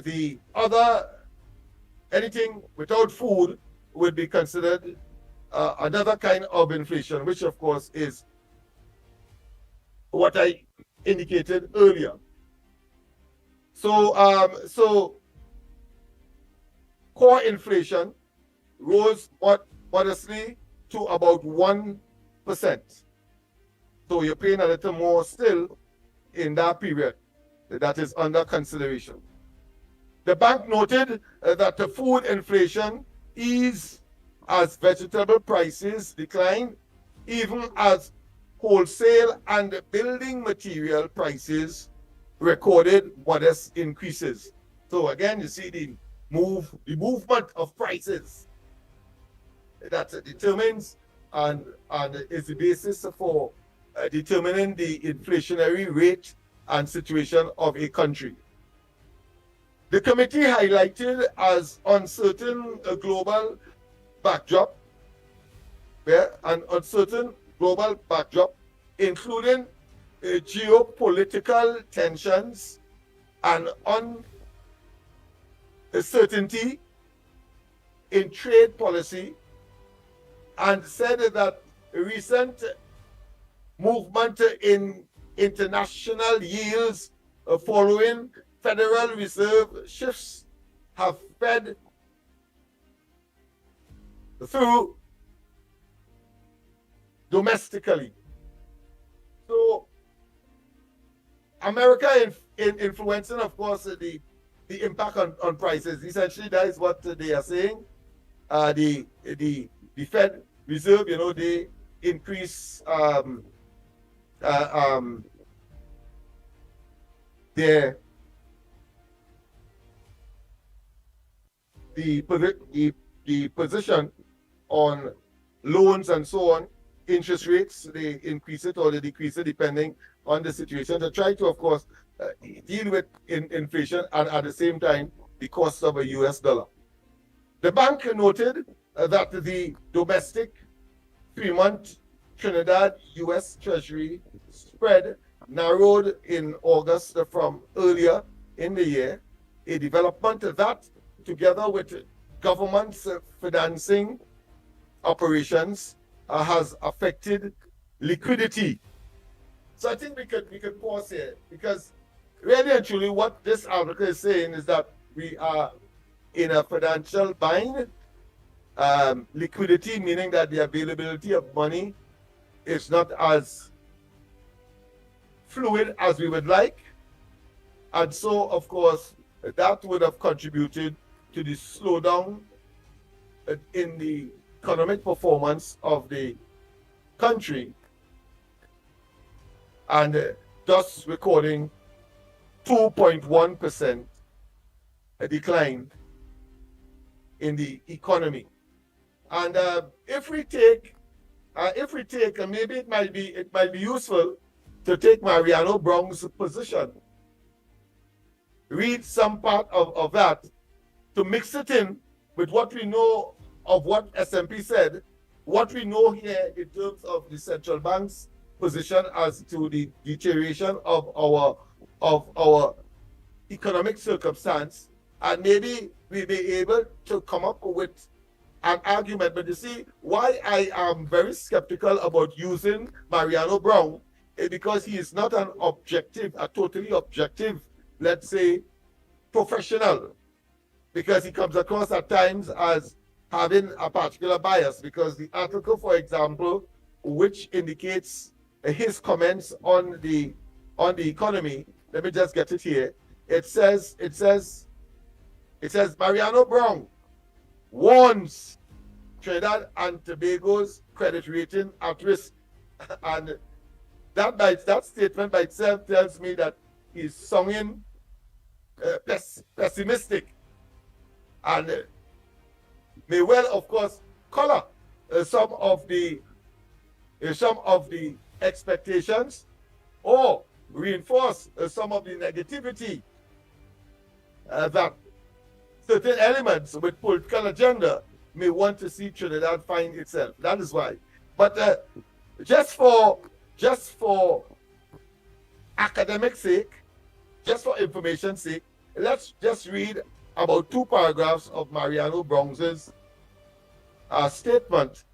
the other, anything without food would be considered another kind of inflation, which of course is what I indicated earlier. So core inflation rose modestly to about 1%. So you're paying a little more still in that period that is under consideration. The bank noted that the food inflation eased as vegetable prices declined, even as wholesale and building material prices recorded modest increases. So again, you see the movement of prices that determines and is the basis for determining the inflationary rate and situation of a country. The committee highlighted as uncertain a global backdrop, an uncertain global backdrop, including geopolitical tensions and uncertainty in trade policy, and said that recent movement in international yields following Federal Reserve shifts have fed through domestically. So America in influencing, of course, the impact on prices. Essentially, that is what they are saying. The Fed Reserve, they increase their the position on loans and so on, interest rates, they increase it or they decrease it depending on the situation to try to, of course, deal with inflation and at the same time the cost of a US dollar. The bank noted that the domestic 3-month Trinidad US Treasury spread narrowed in August from earlier in the year, a development that, together with government's financing operations, has affected liquidity. So I think we could pause here, because really and truly what this article is saying is that we are in a financial bind. Liquidity, meaning that the availability of money is not as fluid as we would like. And so, of course, that would have contributed to the slowdown in the economic performance of the country, and thus recording 2.1% a decline in the economy. And if we take, maybe it might be useful to take Mariano Brown's position, read some part of that to mix it in with what we know of what SMP said, what we know here in terms of the central bank's position as to the deterioration of our economic circumstance, and maybe we'll be able to come up with an argument. But you see, why I am very skeptical about using Mariano Brown is because he is not a totally objective, let's say, professional, because he comes across at times as having a particular bias, because the article, for example, which indicates his comments on the economy, let me just get it here. It says Mariano Brown warns Trinidad and Tobago's credit rating at risk. And that statement by itself tells me that he's sounding pessimistic, and may well, of course, color some of the expectations or reinforce some of the negativity that certain elements with political agenda may want to see Trinidad find itself. That is why. But just for academic sake, just for information's sake, let's just read about 2 paragraphs of Mariano Brown's statement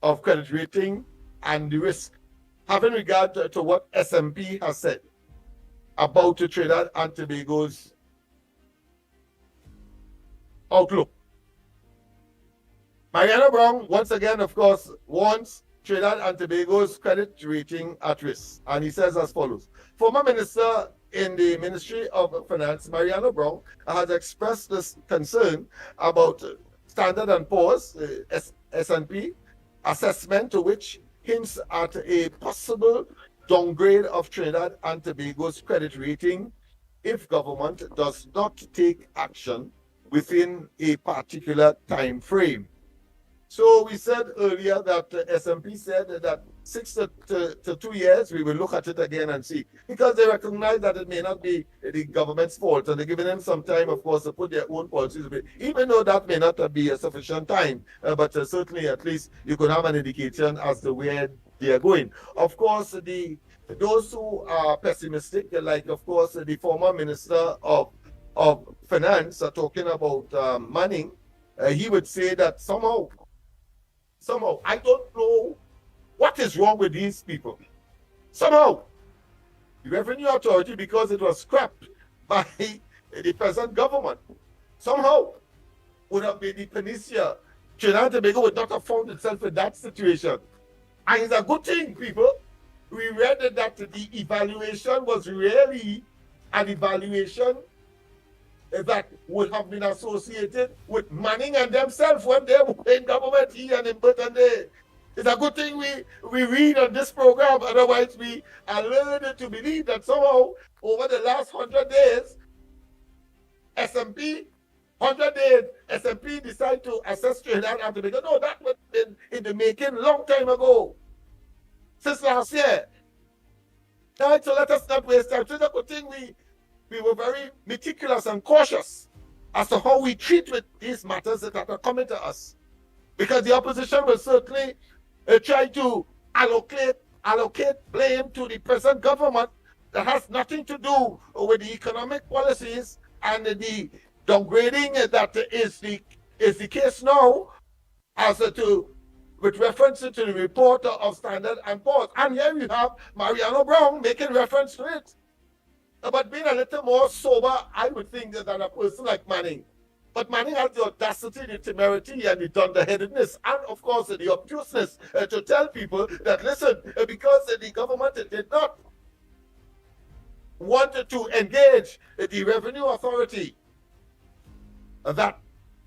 of credit rating and the risk, having regard to what SMP has said about Trinidad and Tobago's outlook. Mariano Brown, once again, of course, warns Trinidad and Tobago's credit rating at risk. And he says as follows: former minister in the Ministry of Finance, Mariano Brown, has expressed this concern about Standard & Poor's, S&P, assessment, to which hints at a possible downgrade of Trinidad and Tobago's credit rating if government does not take action within a particular time frame. So we said earlier that SMP said that 6 to 2 years, we will look at it again and see, because they recognize that it may not be the government's fault, and they're giving them some time, of course, to put their own policies in place, even though that may not be a sufficient time, but certainly at least you could have an indication as to where they are going. Of course, those who are pessimistic, like, of course, the former Minister of Finance, are talking about Manning, he would say that somehow, I don't know what is wrong with these people. Somehow, the Revenue Authority, because it was scrapped by the present government, somehow would have been the panacea. Trinidad and Tobago would not have found itself in that situation. And it's a good thing, people. We read that the evaluation was really an evaluation that would have been associated with Manning and themselves when they were in government, he and Imbert, and they. It's a good thing we read on this program, otherwise we are learning to believe that somehow over the last 100 days, SMP, 100 days, SMP decide to assess Trinidad and Tobago? No, that was in the making long time ago. Since last year. Right, so let us not waste time. So the thing we were very meticulous and cautious as to how we treat with these matters that are coming to us. Because the opposition will certainly try to allocate blame to the present government that has nothing to do with the economic policies and the downgrading that is the case now as to with reference to the report of Standard and Poor's. And here we have Mariano Brown making reference to it. But being a little more sober, I would think, than a person like Manning. But Manning has the audacity, the temerity, and the dunderheadedness, and of course the obtuseness to tell people that, listen, because the government did not want to engage the Revenue Authority, that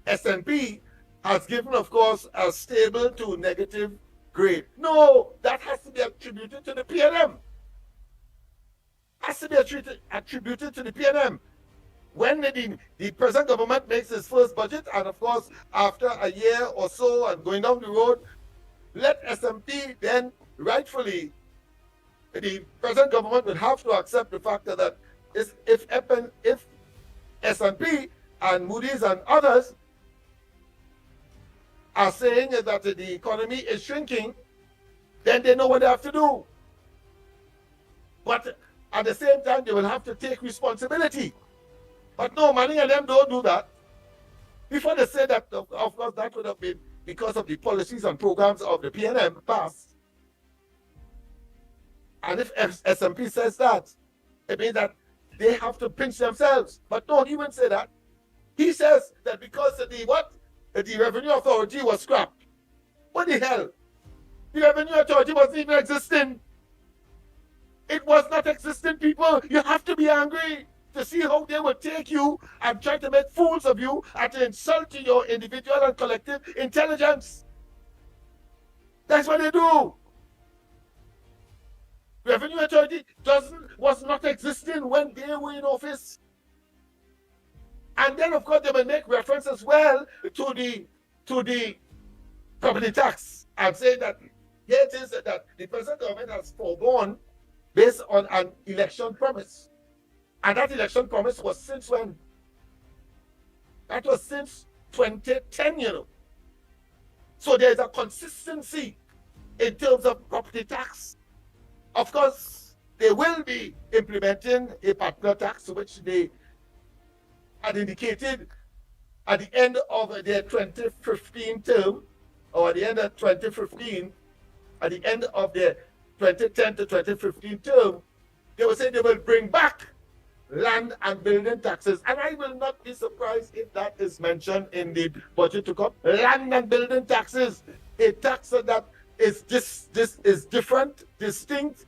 SNP has given, of course, a stable to negative grade. No, that has to be attributed to the PNM. Has to be attributed to the PNM. When the present government makes its first budget, and of course, after a year or so and going down the road, let SMP then rightfully, the present government will have to accept the fact that if SMP and Moody's and others are saying that the economy is shrinking, then they know what they have to do. But at the same time, they will have to take responsibility. But no, many of them don't do that. Before they say that, of course, that would have been because of the policies and programs of the PNM past. And if SMP says that, it means that they have to pinch themselves. But no, he wouldn't say that. He says that because the Revenue Authority was scrapped. What the hell? The Revenue Authority wasn't even existing. It was not existing, people. You have to be angry to see how they will take you and try to make fools of you and to insult your individual and collective intelligence. That's what they do. Revenue Authority was not existing when they were in office. And then, of course, they will make reference as well to the property tax and say that here it is that the present government has foregone based on an election promise. And that election promise was since when? That was since 2010, you know. So there's a consistency in terms of property tax. Of course, they will be implementing a particular tax which they had indicated at the end of their 2015 term, or at the end of 2015, at the end of their 2010 to 2015 term, they will say they will bring back land and building taxes. And I will not be surprised if that is mentioned in the budget to come. Land and building taxes, a tax that is different, distinct,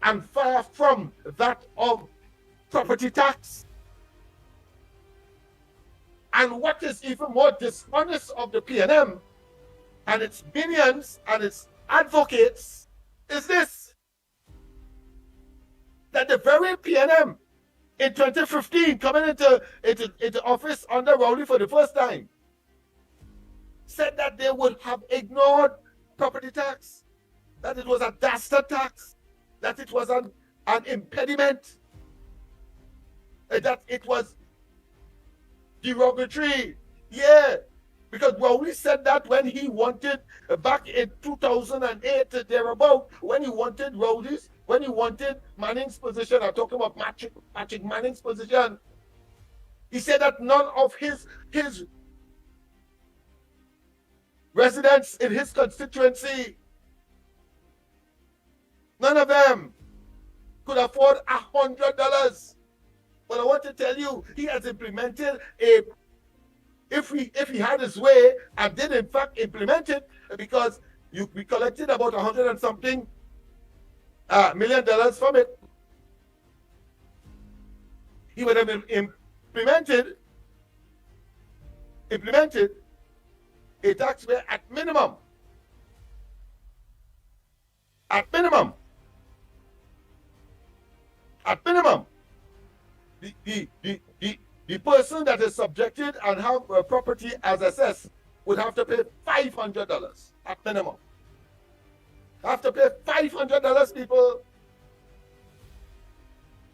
and far from that of property tax. And what is even more dishonest of the PNM and its minions and its advocates is this: that the very PNM in 2015, coming into office under Rowley for the first time, said that they would have ignored property tax, that it was a dastard tax, that it was an impediment, that it was derogatory. Yeah, because Rowley said that when he wanted, back in 2008, thereabout, when he wanted Rowley's, when he wanted Manning's position, I'm talking about Patrick Manning's position, he said that none of his residents in his constituency, none of them could afford $100. But I want to tell you, he has implemented if he had his way and did in fact implement it, because we collected about 100 and something $1 million from it, he would have implemented a tax where at minimum, the person that is subjected and have property as assessed would have to pay $500 at minimum. Have to pay $500, people.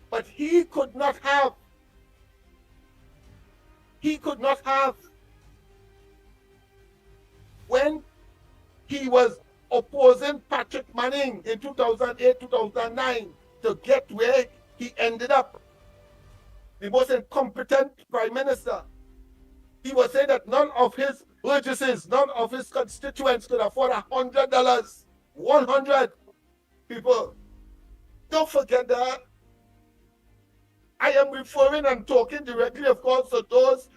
But he could not have when he was opposing Patrick Manning in 2008, 2009 to get where he ended up, the most incompetent prime minister. He was saying that none of his burgesses, none of his constituents could afford $100, 100. People, don't forget that. I am referring and talking directly, of course, to those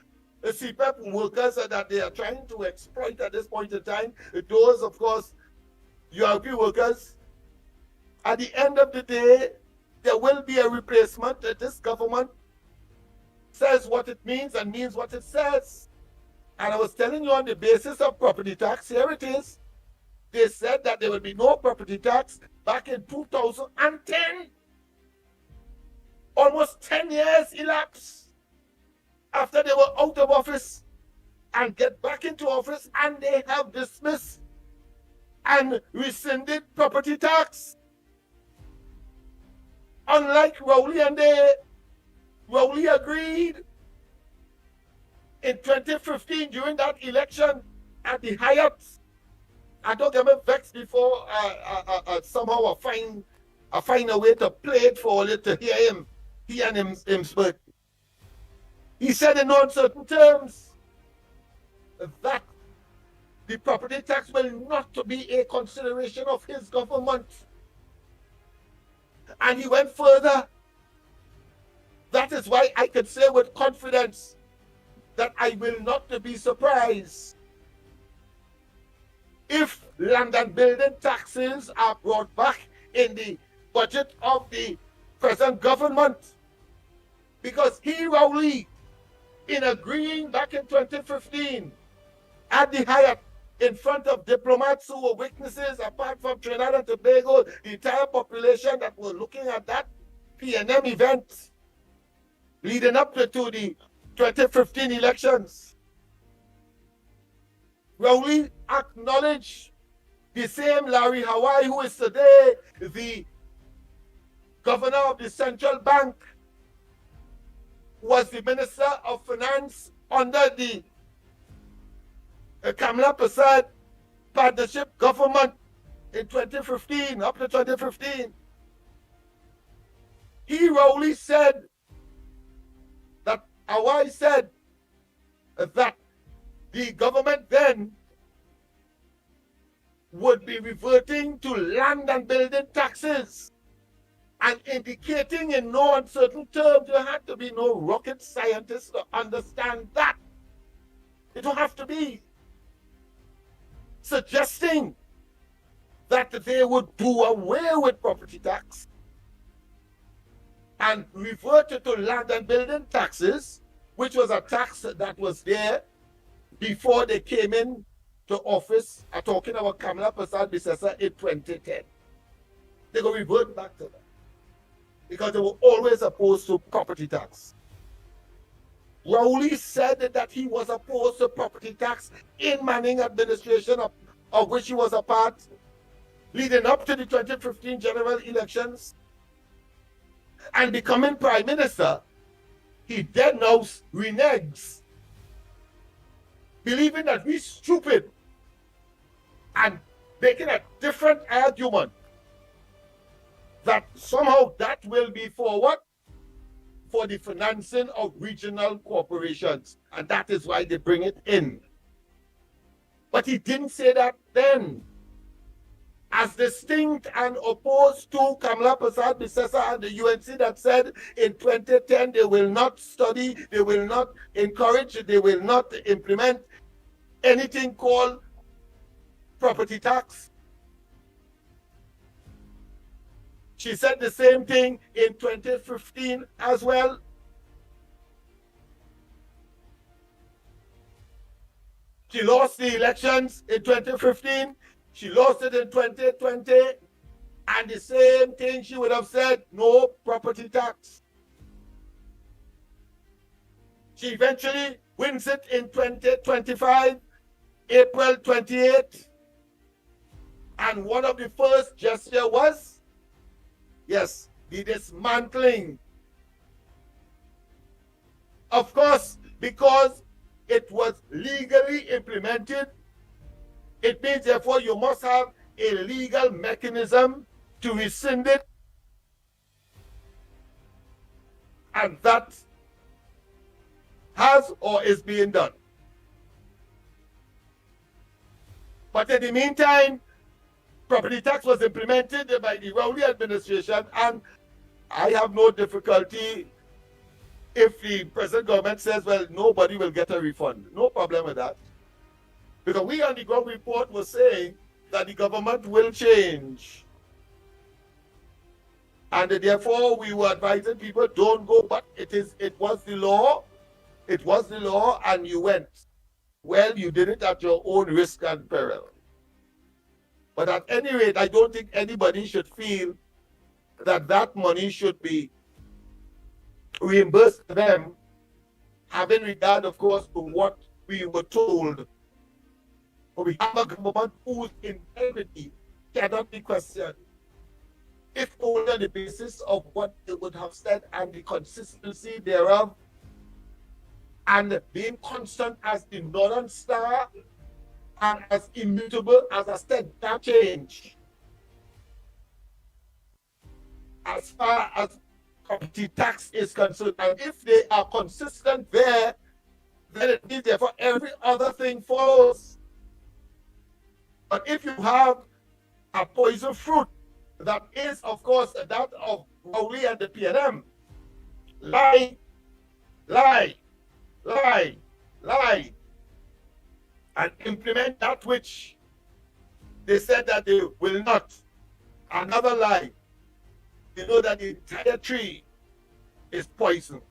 CPEP workers that they are trying to exploit at this point in time. Those, of course, URP workers. At the end of the day, there will be a replacement. This government says what it means and means what it says. And I was telling you on the basis of property tax, here it is. They said that there will be no property tax back in 2010. Almost 10 years elapsed after they were out of office and get back into office, and they have dismissed and rescinded property tax. Unlike Rowley and Rowley agreed in 2015 during that election at the Hyatt. I don't get me vexed before somehow I find a way to play it for it to hear him. He and him speak. He said in uncertain terms that the property tax will not to be a consideration of his government. And he went further. That is why I can say with confidence that I will not be surprised if land and building taxes are brought back in the budget of the present government. Because he, Rowley, in agreeing back in 2015 at the Hyatt in front of diplomats who were witnesses, apart from Trinidad and Tobago, the entire population that were looking at that PNM event leading up to the 2015 elections. Rowley acknowledged the same Larry Hawaii, who is today the governor of the central bank, was the Minister of Finance under the Kamala Prasad partnership government in 2015, up to 2015. He, Rowley, said that Hawaii said that the government then would be reverting to land and building taxes, and indicating in no uncertain terms there had to be no rocket scientist to understand that. It don't have to be. Suggesting that they would do away with property tax and revert to land and building taxes, which was a tax that was there before they came in to office. I'm talking about Kamala Prasad Bissessa in 2010. They're going to revert back to that because they were always opposed to property tax. Rowley said that he was opposed to property tax in Manning administration, of which he was a part, leading up to the 2015 general elections. And becoming prime minister, he then now reneges, believing that we're stupid and making a different argument that somehow that will be for what? For the financing of regional corporations. And that is why they bring it in. But he didn't say that then. As distinct and opposed to Kamala Prasad Bissessa and the UNC that said in 2010 they will not study, they will not encourage, they will not implement anything called property tax. She said the same thing in 2015 as well. She lost the elections in 2015. She lost it in 2020. And the same thing she would have said, no property tax. She eventually wins it in 2025, April 28. And one of the first gestures was, yes, the dismantling. Of course, because it was legally implemented, it means therefore you must have a legal mechanism to rescind it. And that has or is being done. But in the meantime, property tax was implemented by the Rowley administration, and I have no difficulty if the present government says, well, nobody will get a refund. No problem with that. Because we on the ground report was saying that the government will change. And therefore we were advising people, don't go, but it was the law. It was the law, and you went. Well, you did it at your own risk and peril. But at any rate, I don't think anybody should feel that that money should be reimbursed to them, having regard, of course, to what we were told. But we have a government whose integrity cannot be questioned, if only on the basis of what they would have said and the consistency thereof, and being constant as the Northern Star and as immutable as a steadfast change. As far as property tax is concerned, and if they are consistent there, then it means therefore every other thing follows. But if you have a poison fruit that is, of course, that of Rowley and the PNM, lie, lie, lie, lie, and implement that which they said that they will not. Another lie. You know that the entire tree is poison.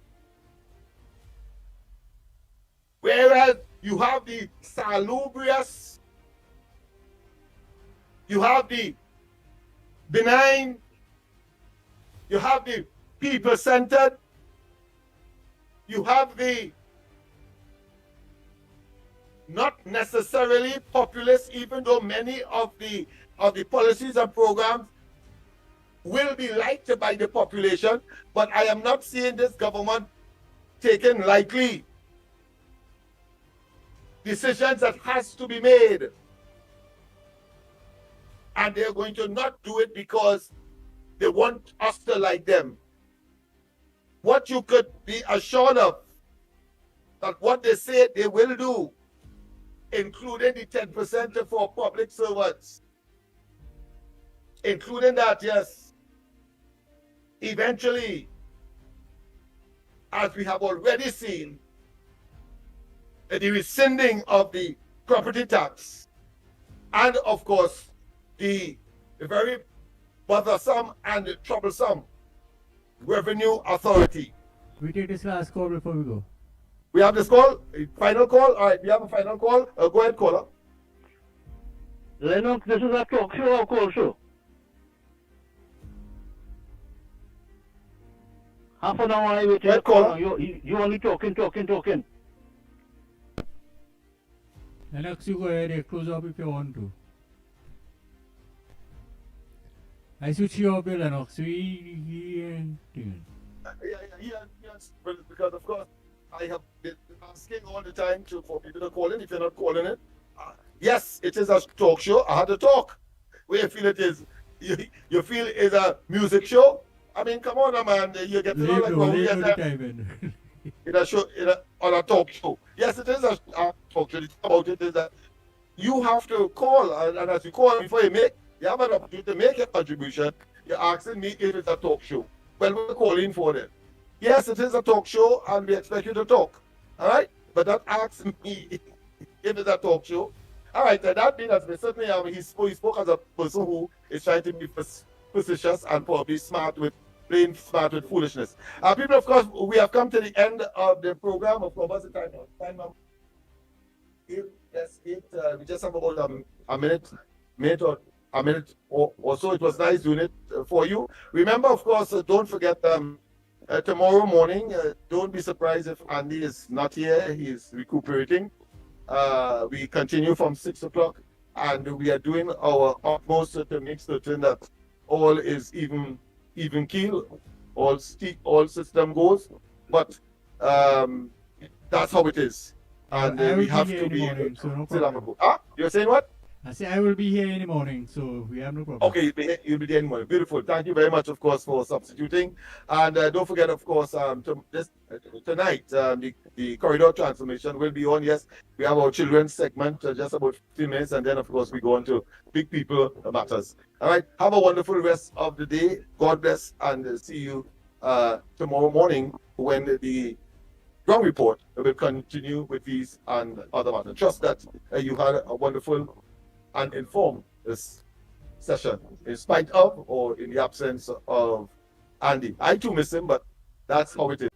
Whereas you have the salubrious, you have the benign, you have the people-centered, you have the not necessarily populist, even though many of the policies and programs will be liked by the population, but I am not seeing this government taking lightly decisions that has to be made. And they're going to not do it because they want us to like them. What you could be assured of, that what they say they will do, including the 10% for public servants, including that, yes. Eventually, as we have already seen, the rescinding of the property tax, and of course, the very bothersome and troublesome revenue authority. We take this last call before we go. We have this call, a final call. All right, we have a final call. Go ahead, caller. Lennox, this is a talk show or call show? Half an hour I waited. Right, caller. You only talking. Lennox, you go ahead and close up if you want to. I switch you up, Lennox. Yes, because of course I have been asking all the time for people to call in. If you're not calling it, yes, it is a talk show. I had to talk. Where you feel it is, you feel it's a music show. I mean, come on, man. You get to know like what we get in a show, on a talk show. Yes, it is a talk show. The thing about it is that you have to call, and as you call before you have an opportunity to make a contribution. You're asking me if it's a talk show. Well, we're calling for it. Yes, it is a talk show, and we expect you to talk. All right? But don't ask me if it's a talk show. All right, that means that certainly he spoke as a person who is trying to be facetious and probably playing smart with foolishness. People, of course, we have come to the end of the program. Of course, what's the time now? Time now? 8. We just have about a minute or so. It was nice doing it for you. Remember, of course, don't forget tomorrow morning, don't be surprised if Andy is not here. He is recuperating. We continue from 6 o'clock, and we are doing our utmost to make certain that all is even keel, all system goes. But that's how it is, and I will we be have here to in the be morning, so no still have a problem. go. You're saying what? I say I will be here in the morning, so we have no problem. Okay, you'll be there in the morning. Beautiful. Thank you very much, of course, for substituting. And don't forget, of course, tonight, the corridor transformation will be on. Yes, we have our children's segment, just about 15 minutes. And then, of course, we go on to big people matters. All right. Have a wonderful rest of the day. God bless. And see you tomorrow morning when the ground report will continue with these and other matters. Trust that you had a wonderful and informed this session, in spite of or in the absence of Andy. I too miss him, but that's how it is.